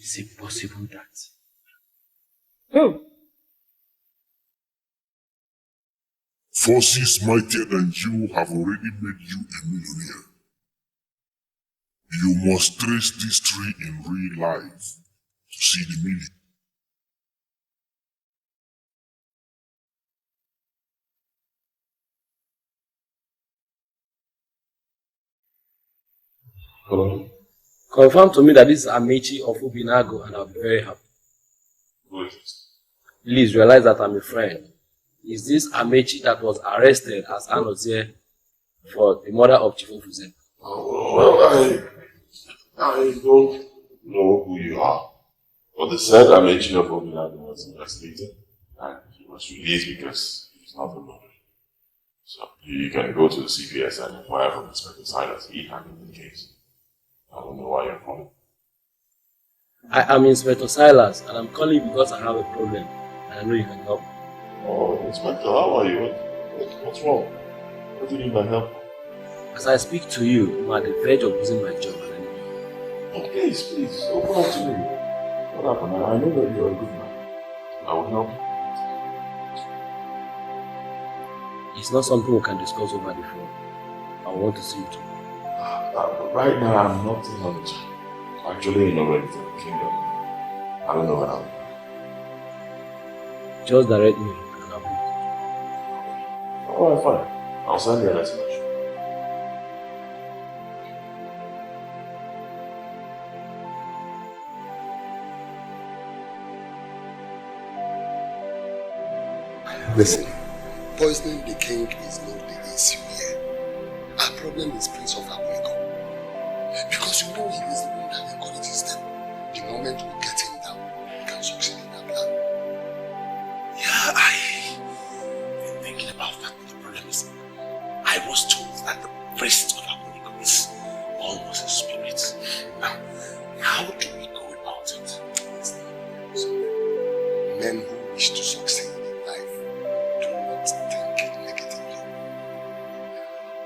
Is it possible that? Forces mightier than you have already made you a millionaire. You must trace this tree in real life to see the meaning. Hello? Confirm to me that this is Amechi of Ubinago and I'll be very happy. Who is this? Please realize that I'm a friend. Is this Amechi that was arrested as Anozie for the murder of Chief Ofuze? Well, I don't know who you are. But they said Amechi of Ubinago was investigated and he was released because he's not a murderer. So you can go to the CPS and inquire from Inspector Silas. He handled the case. I don't know why you're calling. I am Inspector Silas and I'm calling because I have a problem and I know you can help. Oh, Inspector, how are you? What's wrong? What do you need my help? As I speak to you, I'm at the verge of losing my job. Oh, please, open up to me. What happened? I know that you're a good man. I will help you. It's not something we can discuss over the phone. I want to see you tomorrow. Right now, I'm not in on the job. Actually, in already to the kingdom. I don't know what I'll do. Just direct me and I'll be. Alright, fine. I'll send you a message. Listen, poisoning the king is not the issue here. Our problem is Prince of Abuego. Because you know he is the one that encourages them. The moment we get him down, we can succeed in our plan. Yeah, I've been thinking about that. The problem is, I was told that the priest of Abuego is almost a spirit. Now, how do we go about it? Men who wish to succeed in life do not think negatively.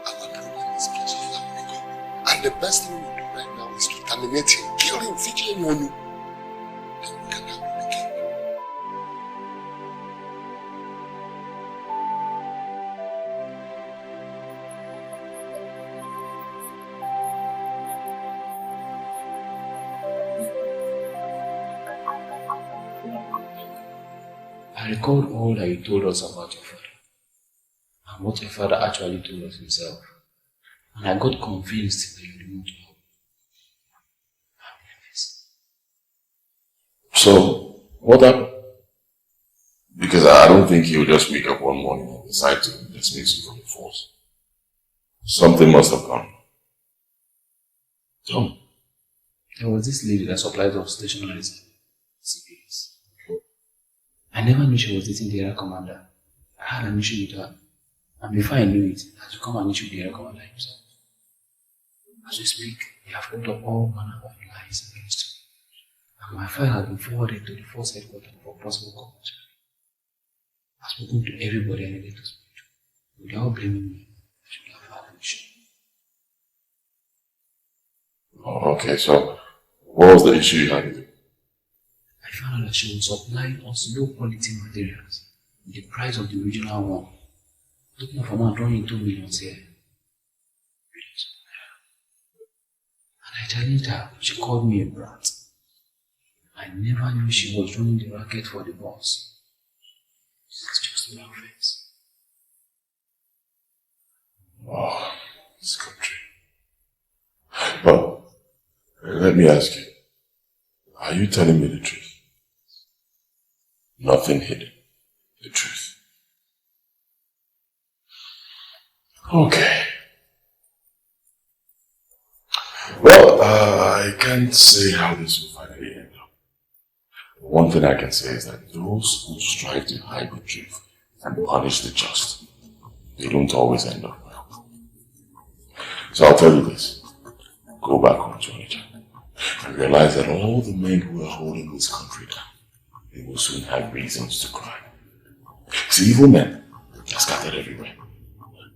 Our problem is Prince of Abuego. And the best thing we do right now is to terminate him, kill him, feature him on you. Then we can handle the king. I recalled all that you told us about your father, and what your father actually told us himself. And I got convinced that you didn't know. So, what happened? Because I don't think he'll just wake up one morning and decide to dismiss you from the force. Something must have gone. Tell me. There was this lady that supplied us stationaries. CPS. I never knew she was dating the area commander. I had an issue with her. And before I knew it, I had to come and issue the area commander himself. As we speak, they have put up all manner of lies against me. And my file has been forwarded to the force headquarters for possible coverage. I've spoken to everybody I needed to speak to. But they're all blaming me. I should have had an issue. Oh, okay, so what was the issue you had with her? I found out that she was supplying us low quality materials with the price of the original one. Talking of a man drawing 2 million here. And I challenged her. She called me a brat. I never knew she was running the racket for the boss. It's just my offense. Oh, this country. But, let me ask you. Are you telling me the truth? Nothing hidden. The truth. Okay. Well, I can't say how this will finally end up. One thing I can say is that those who strive to hide the truth and punish the just, they don't always end up well. So I'll tell you this. Go back home to Onitsha and realize that all the men who are holding this country down, they will soon have reasons to cry. See, evil men are scattered everywhere.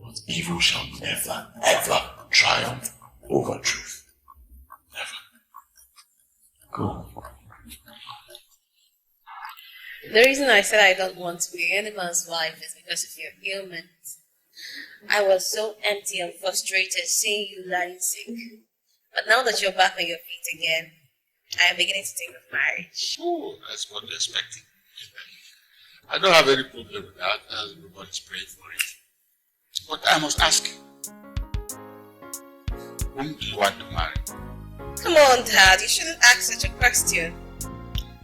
But evil shall never, ever triumph over truth. Never. Go. The reason I said I don't want to be any man's wife is because of your ailment. I was so empty and frustrated seeing you lying sick. But now that you're back on your feet again, I am beginning to think of marriage. Oh, that's what they're expecting. I don't have any problem with that, as everybody's praying for it. But I must ask you, whom do you want to marry? Come on, Dad, you shouldn't ask such a question.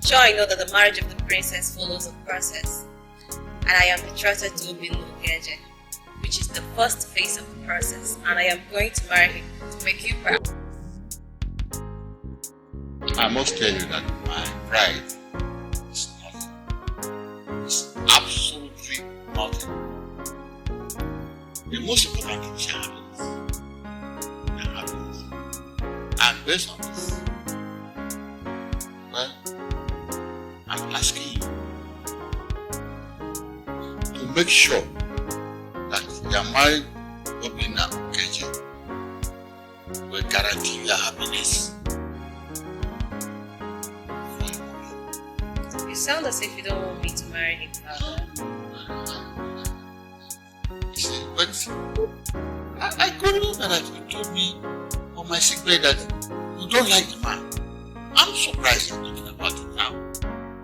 Sure, I know that the marriage of the princess follows a process. And I am betrothed to Obinu Okeje, which is the first phase of the process, and I am going to marry him to make you proud. I must tell you that my pride is nothing. It's absolutely nothing. The most important thing she happens. It happens. And based on this, well, I'm asking you to make sure that you are married Obinu Okeje will guarantee your happiness. You sound as if you don't want me to marry him, Father. See, but I couldn't know that you told me on my sick bed that you don't like the man. I'm surprised you're talking about it now.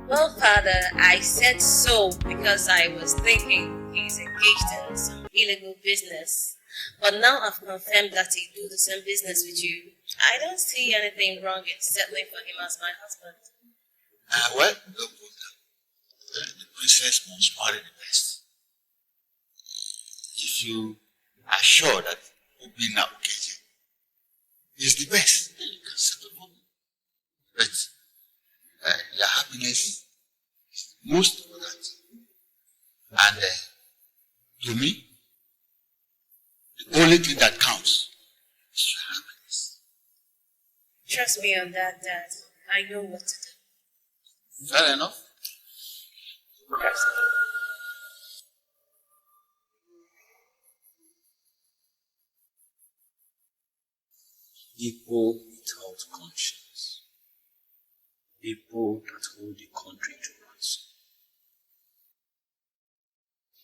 Well, Father, I said so because I was thinking he's engaged in some illegal business. But now I've confirmed that he do the same business with you. I don't see anything wrong in settling for him as my husband. Well, look, the princess must marry the best. If you are sure that Obinu Okeje is the best, then you can settle for me. But your happiness is the most important. And to me, the only thing that counts is your happiness. Trust me on that, Dad. I know what to do. Fair enough. People without conscience. People that hold the country to ransom.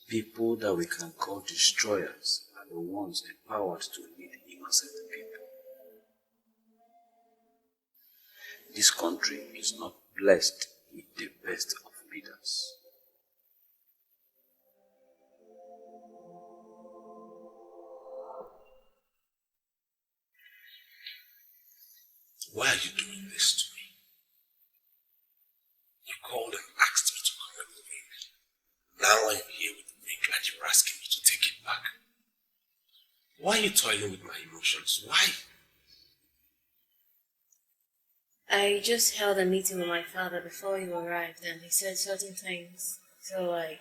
People that we can call destroyers are the ones empowered to lead innocent people. This country is not blessed with the best of leaders. you toiling with my emotions? Why? I just held a meeting with my father before you arrived, and he said certain things. So I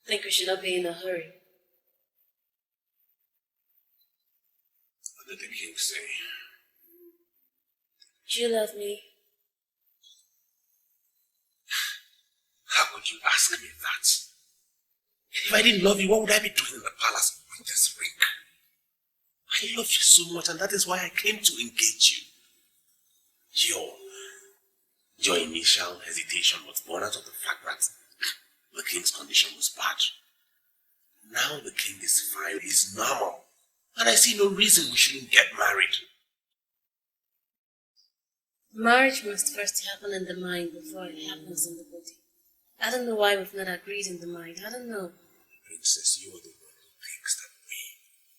think we should not be in a hurry. What did the king say? Do you love me? How could you ask me that? If I didn't love you, what would I be doing in the palace with this ring? I love you so much, and that is why I came to engage you. Your initial hesitation was born out of the fact that the king's condition was bad. Now the king is fine, he's normal, and I see no reason we shouldn't get married. Marriage must first happen in the mind before it happens in the body. I don't know why we've not agreed in the mind. I don't know. Princess, you are the one who thinks that way.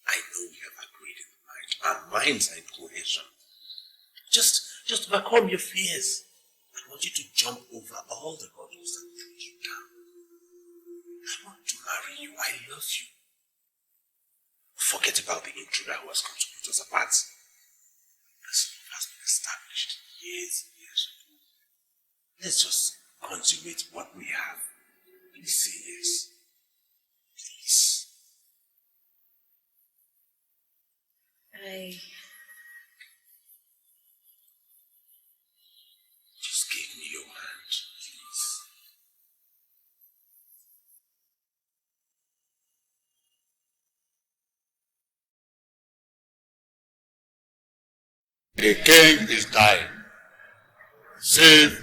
I know we have agreed in the mind. Our minds are in cohesion. Just overcome your fears. I want you to jump over all the hurdles that pull you down. I want to marry you. I love you. Forget about the intruder who has come to put us apart. This love has been established years and years ago. Let's just consummate what we have. Please say yes. Please. Just give me your hand, please. The king is dying. Save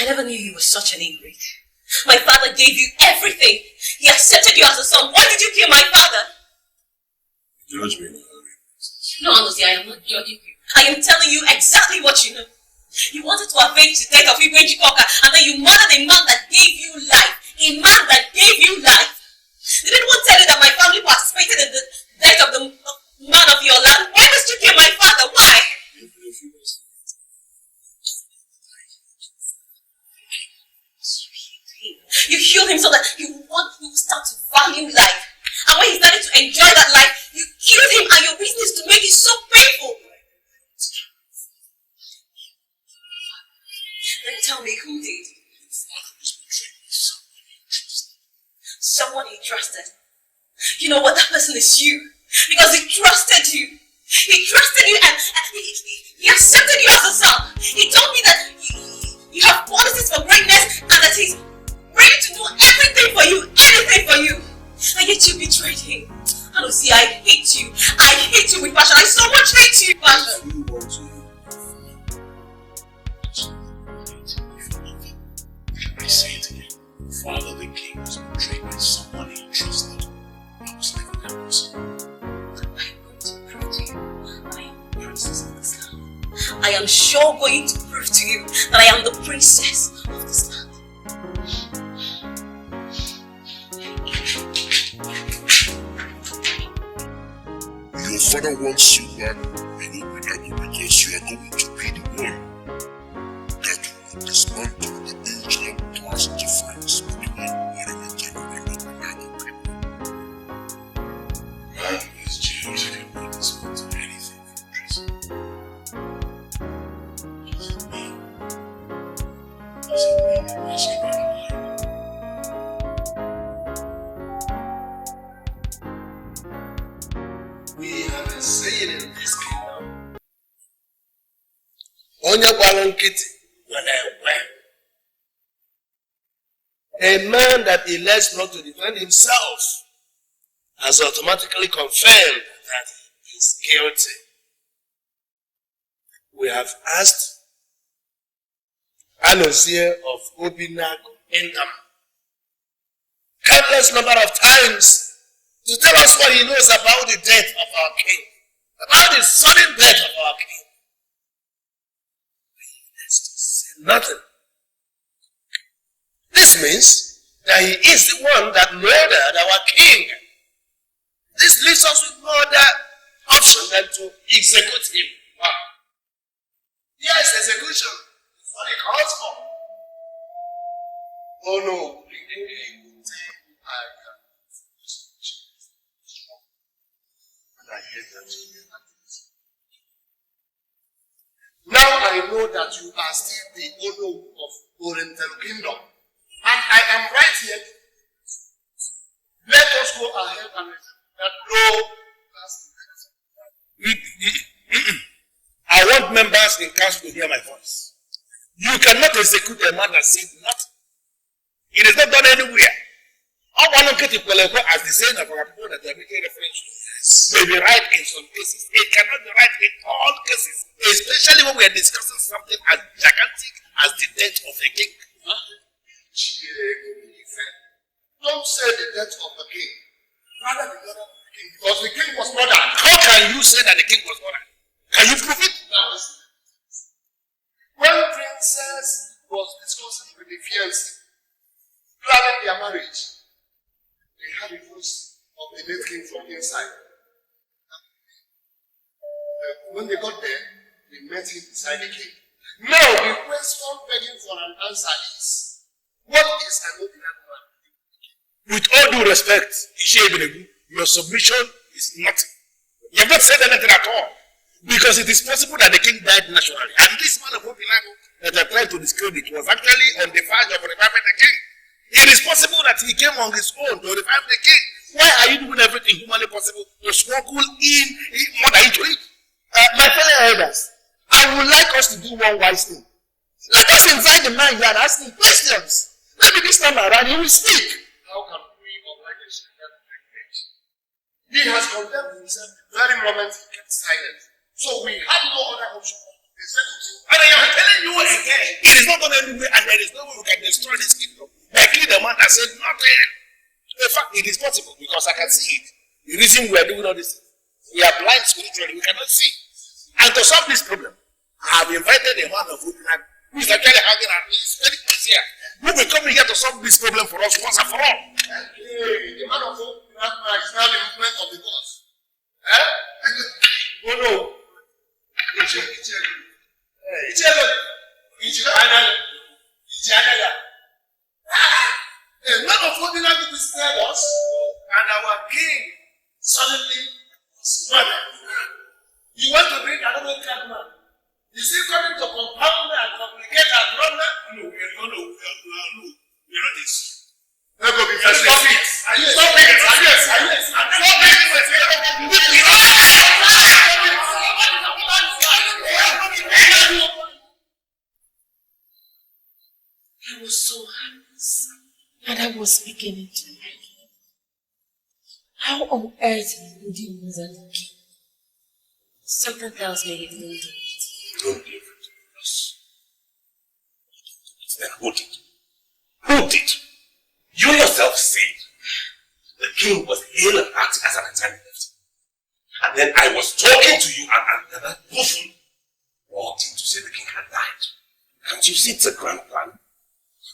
I never knew you were such an ingrate. My father gave you everything. He accepted you as a son. Why did you kill my father? Judge me in a hurry. No, Anozi, I am not judging you. I am telling you exactly what you know. You wanted to avenge the death of Igwe Njikoka, and then you murdered a man that gave you life. A man that gave you life. Did anyone tell you that my family participated in the death of the man of your land? Why must you kill my father? Why? You killed him so that he would start to value life. And when he started to enjoy that life, you killed him, and your reason is to make it so painful. Then tell me, who did? Someone he trusted. You know what? That person is you. Because he trusted you. He trusted you, and he accepted you as a son. He told me that you have policies for great Passion. I so much hate you, Passion. If you want to, I say it again. Father the king was betrayed by someone he trusted. I was never that person. I am sure going to prove to you that I am the princess of this land. Your father wants you back in Obinago because you are going to be the one that will dismantle the ancient class difference between Oromojako and Obinago people. Man, this Jews can be dismantled to anything from prison. Does it mean the rescue of life? We have a saying in this kingdom. Onye gbara nkịtị nọ na-ekwe. A man that elects not to defend himself has automatically confirmed that he is guilty. We have asked Anozie of Obinago Indam countless number of times to tell us what he knows about the death of our king, about the sudden death of our king. He has to say nothing. This means that he is the one that murdered our king. This leaves us with no other option than to execute him. Wow. Yes, execution is what he calls for. Oh no, now I know that you are still the owner of Oriental Kingdom, and I am right here. Let us go ahead and that no. I want members in council to hear my voice. You cannot execute a man that said nothing. It is not done anywhere. All one look at it as the saying of our people that they are making reference to may be right in some cases. It cannot be right in all cases, especially when we are discussing something as gigantic as the death of a king. Don't say the death of the king. Rather the death of the king, because the king was murdered. How can you say that the king was murdered? Can you prove it? No. When princess was discussing with the fiancé, planning their marriage, they had the voice of the late king from inside. When they got there, they met him beside the king. Now, the question begging for an answer is, what is an Obinago man? With all due respect, your submission is nothing. You have not said anything at all. Because it is possible that the king died naturally. And this man of Obinago that I tried to discredit was actually on the verge of reviving the king. It is possible that he came on his own to revive the king. Why are you doing everything humanly possible to smuggle in murder into it? My fellow elders, I would like us to do one wise thing. Let us invite the man here and ask him questions. Maybe this time around he will speak. How can we avoid a secret language? He has condemned himself the very moment he kept silent. So we have no other option. And I am telling you again, it is not going anywhere and there is no way we can destroy this kingdom. Like the man that said nothing. In fact, it is possible because I can see it. The reason we are doing all this, we are blind spiritually, we cannot see. And to solve this problem, I have invited a man of Obinago who is actually hanging out. He is very sincere. Who will come here to solve this problem for us once and for all. Hey, the man of Obinago is now the movement of the gods. Oh no. A man of Obinago visited us, and our king suddenly was murdered. You want to bring another cat man? Is he coming to compound and complicate our problem? No, we are not this. Let go be stop it! Stop it! I was so happy, and I was beginning to like him. How on earth would you know that the king Something tells me he didn't do it. Don't give it to us. Then who did? Who did? You yourself said the king was ill and acting as an attendant. And then I was talking to you and that buffoon walked in to say the king had died. Can't you see it's a grand plan?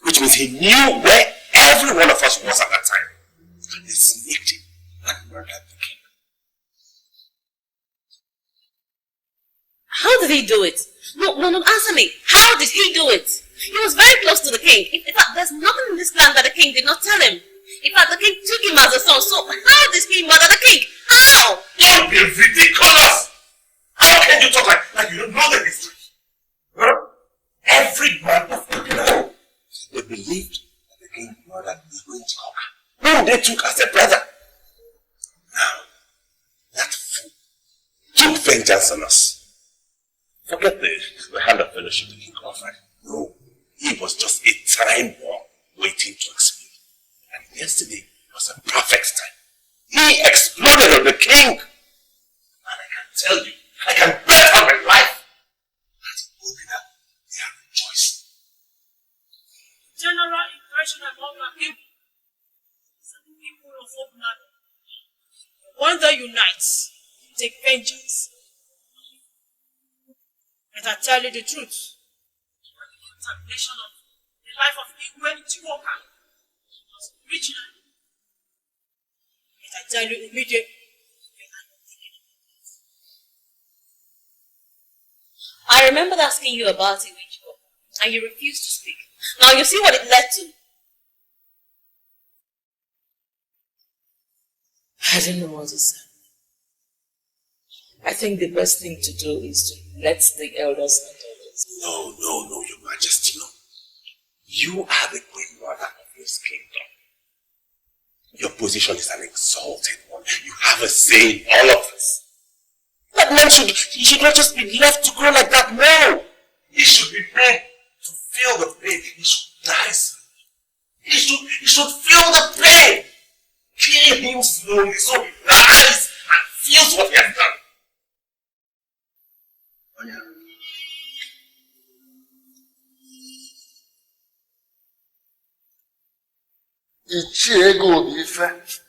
Which means he knew where every one of us was at that time. And he sneaked in and murdered the king. How did he do it? No, answer me. How did he do it? He was very close to the king. In fact, there's nothing in this plan that the king did not tell him. In fact, the king took him as a son. So how did he murder the king? How? Don't be ridiculous! How can you talk like you don't know the history? Huh? Every man of the people, they believed that the king murdered Igwe Njoka, whom they took as a brother. Now, that fool took vengeance on us. Forget the hand of fellowship the king offered. No, he was just a time bomb waiting to explode. And yesterday was a perfect time. He exploded on the king. And I can tell you, I can bet on my life that it will be that they are rejoicing. General impression among our people. Some people of Ogunado. When they unite, take vengeance. But I tell you the truth. The contamination of the life of Igwe Njoka was original. But I tell you immediately. I remember asking you about Igwe Njoka, and you refused to speak. Now you see what it led to. I don't know what to say. I think the best thing to do is to let the elders handle it. No, Your Majesty, no. You are the queen mother of this kingdom. Your position is an exalted one. You have a say in all of this. That man should not just be left to grow like that. No! He should be made to feel the pain. He should die slowly. He should feel the pain. Kill him slowly so he dies and feels what he has done. Ichiego Obife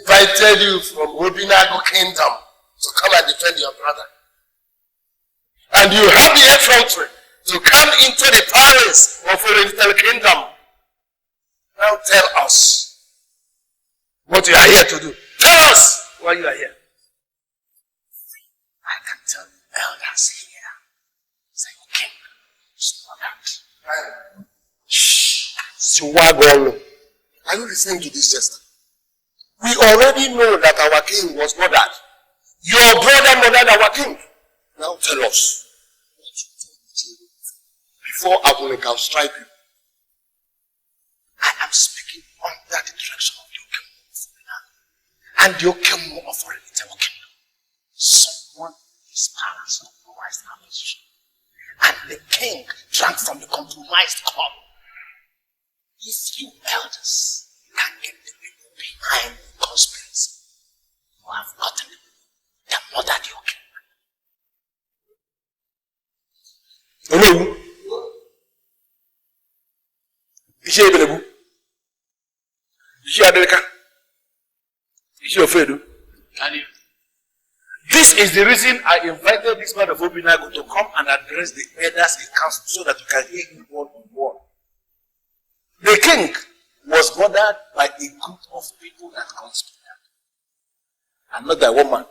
invited you from Obinago Kingdom to come and defend your brother. And you have the effrontery to come into the palace of Oriental Kingdom. Now tell us what you are here to do. Tell us why you are here. I can tell the elders here. Say, king, stop that. Shh. Siwagolo. Are you listening to this jester? We already know that our king was murdered. Your brother murdered our king. Now tell us what you told before Abune can strike you. I am speaking under the direction of your king and your king of Oriental Kingdom. Someone in his palace compromised our position. And the king drank from the compromised cup. If you elders can get the people behind the conspiracy who have gotten them murdered your king. Hello. Is he available? Is he Adeleka? Is he Ofedu? This is the reason I invited this man of Obinago to come and address the elders in council so that you can hear him word on word. The king was murdered by a group of people that conspired, and not by one man.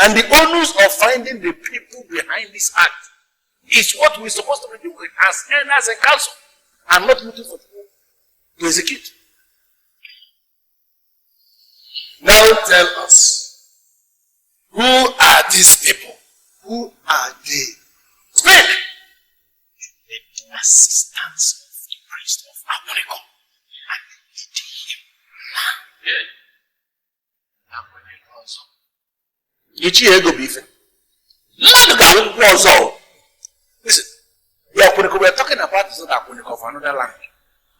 And the onus of finding the people behind this act is what we're supposed to be doing as elders in council, and not looking for people to execute. Now tell us, who are these people? Who are they? Speak! The assistants of the priest of Aboneko. Ichiego Obife. Listen, we are talking about this other Aboneko of another land.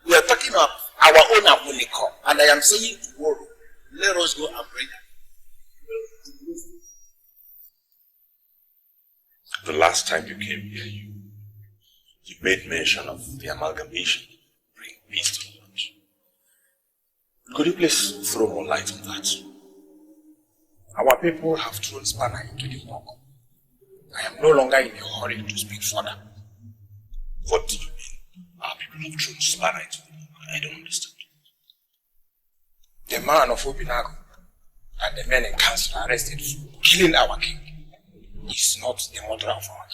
We are talking of our own Aboneko, and I am saying tomorrow, let us go and pray. The last time you came here, you made mention of the amalgamation to bring peace to the land. Could you please throw more light on that? Our people have thrown spanner into the work. I am no longer in a hurry to speak further. What do you mean? Our people have thrown spanner into the work? I don't understand. The man of Obinago and the men in council arrested for killing our king is not the murderer of our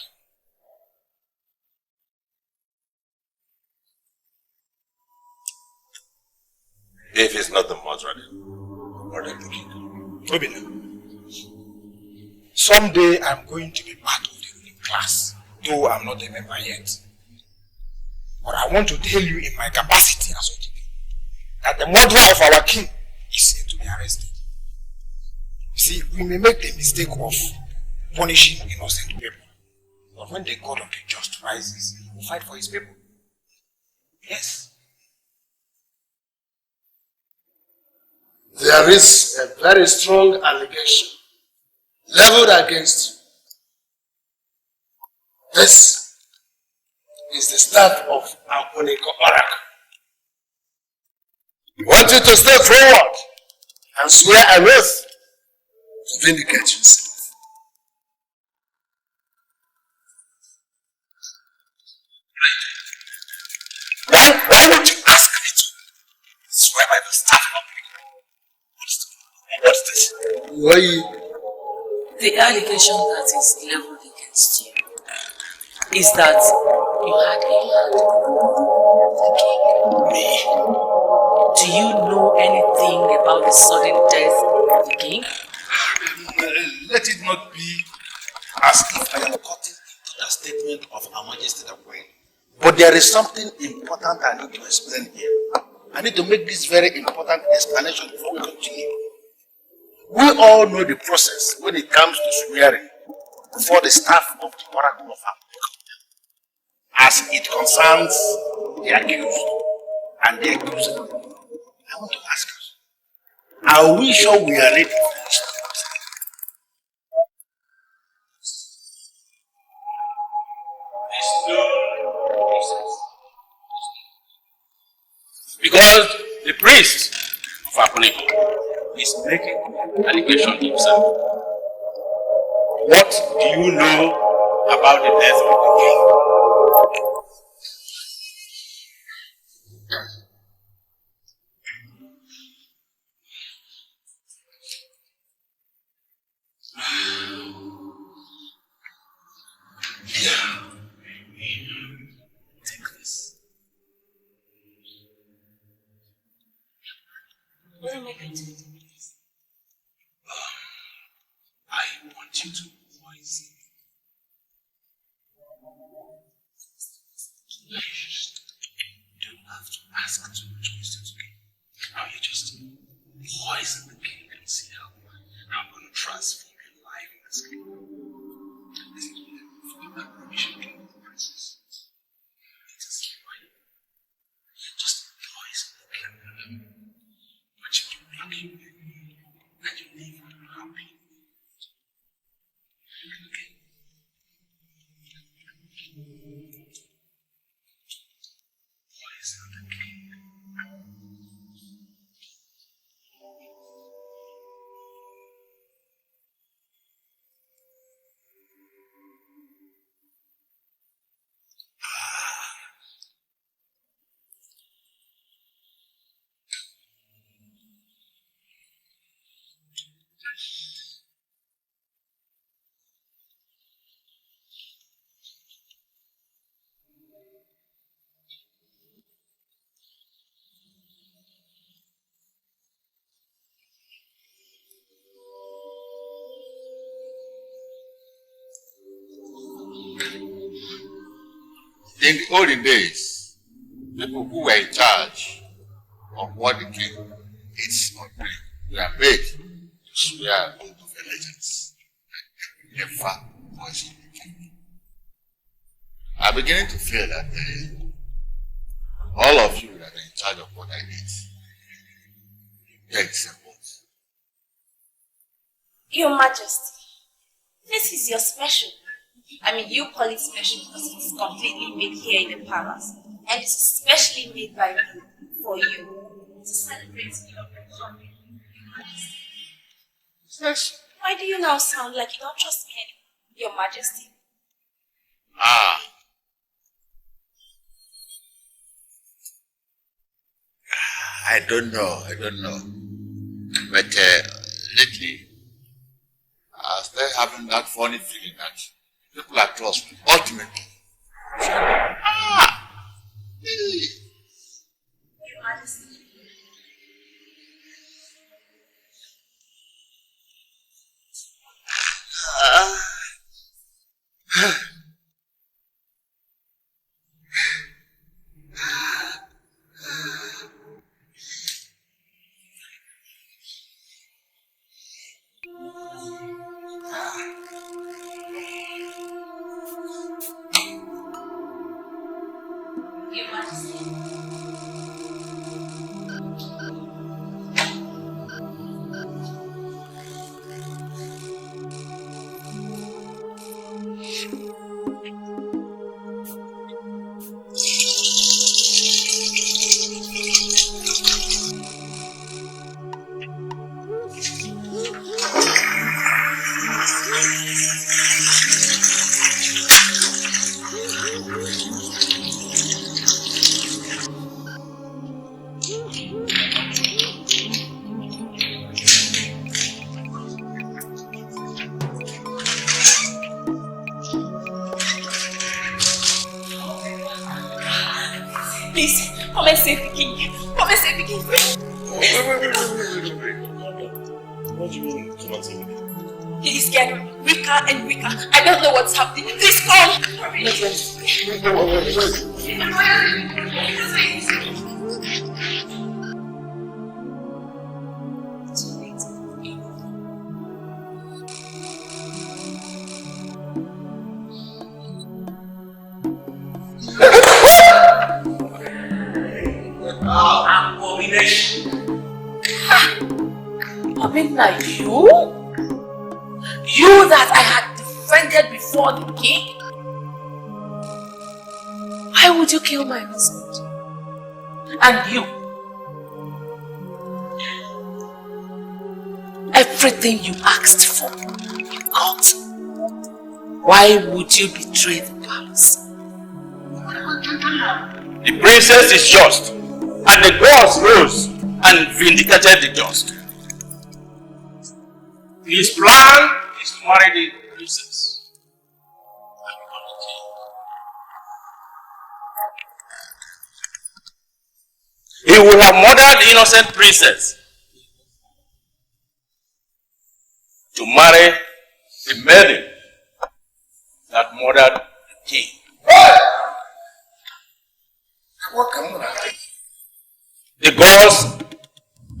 king. If he's not the murderer, then who murdered the king? Obinago. Someday I'm going to be part of the ruling class, though I'm not a member yet. But I want to tell you in my capacity as ODP that the murderer of our king is said to be arrested. You see, we may make the mistake of punishing innocent people, but when the God of the just rises, he will fight for his people. Yes. There is a very strong allegation leveled against you. This is the staff of Aponiko Oracle. We want you to step forward and swear an oath to vindicate yourself. Why would you ask me to swear by the staff of What's this? Why? The allegation that is leveled against you is that you had a hand the king. Me? Do you know anything about the sudden death of the king? Let it not be as if I am cutting into the statement of Her Majesty the Queen. But there is something important I need to explain here. I need to make this very important explanation before we continue. We all know the process when it comes to swearing before the staff of the Oracle of Africa, as it concerns the accused and the accuser. I want to ask us, are we sure we are ready for this? Because the priest of Aponiko is making allegation himself. What do you know about the death of the king? Take this. What am I going to do? I want you to poison me. You don't have to ask too much questions, okay? Now you just poison the king and see how I'm going to transform your life in this king. Listen to me. If that permission came with the princess, it is fine. Just poison the king. But you do block you and you leave him happy. In the olden days, people who were in charge of what the king eats or drinks were made to swear an oath of allegiance and never poison the king. I'm beginning to feel that all of you that are in charge of what I eat, you take the same oath. Your Majesty, this is your special. I mean, you call it special because it's completely made here in the palace. And it's especially made by me for you to celebrate your birthday. Why do you now sound like you don't trust me anymore, Your Majesty? I don't know. But lately, I started having that funny feeling that people are trust me. Ultimately. Your Majesty. Your Majesty. Please, come and save the king. Come and save the king. Wait. What do you mean, come and save the king? He is getting weaker and weaker. I don't know what's happening. Please come. Abomination. I mean, like you? You that I had defended before the king? Why would you kill my husband? And you? Everything you asked for, you got. Why would you betray the palace? The princess is just, and the gods rose and vindicated the just. His plan is to marry the princess. He will have murdered the innocent princess to marry the maiden that murdered the king. The gods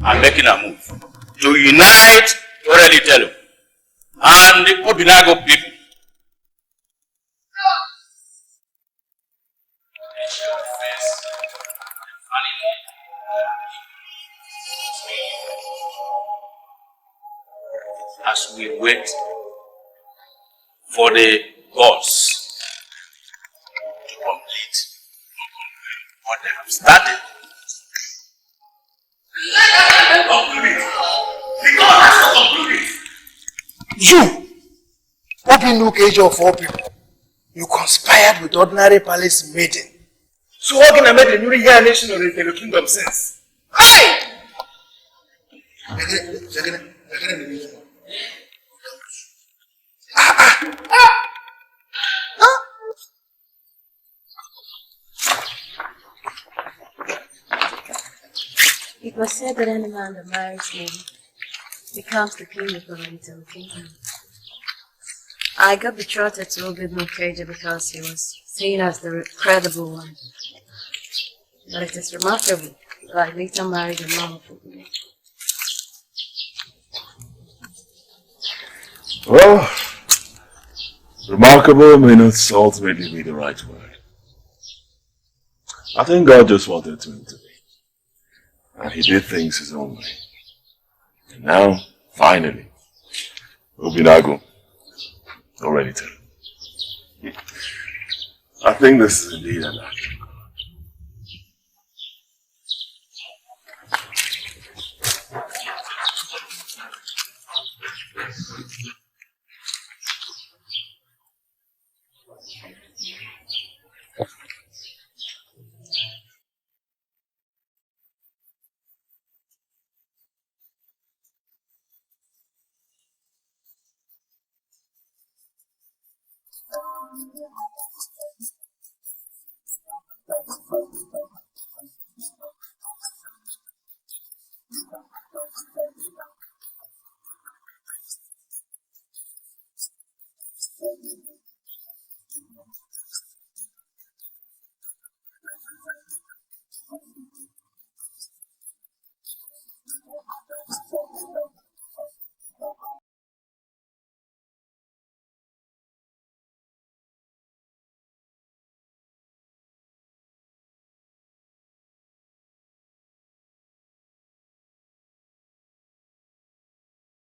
are making a move to unite Orelitelu and the Obinago people. As we wait for the gods to complete what they have started. Let them conclude it. The God has to conclude it. You, Obinuke age of all people, you conspired with ordinary palace maiden. So how can I make the new nation of the kingdom sense? Hey! It was said that any man that marries me becomes the king of the little kingdom. I got betrothed to Obinuke because he was seen as the credible one. But it is remarkable that I later married a man of Obinuke. Well, remarkable may not ultimately be the right word. I think God just wanted to intervene. And he did things his own way. And now, finally, Obinago, Orelitelu. I think this is indeed an act. Thank you.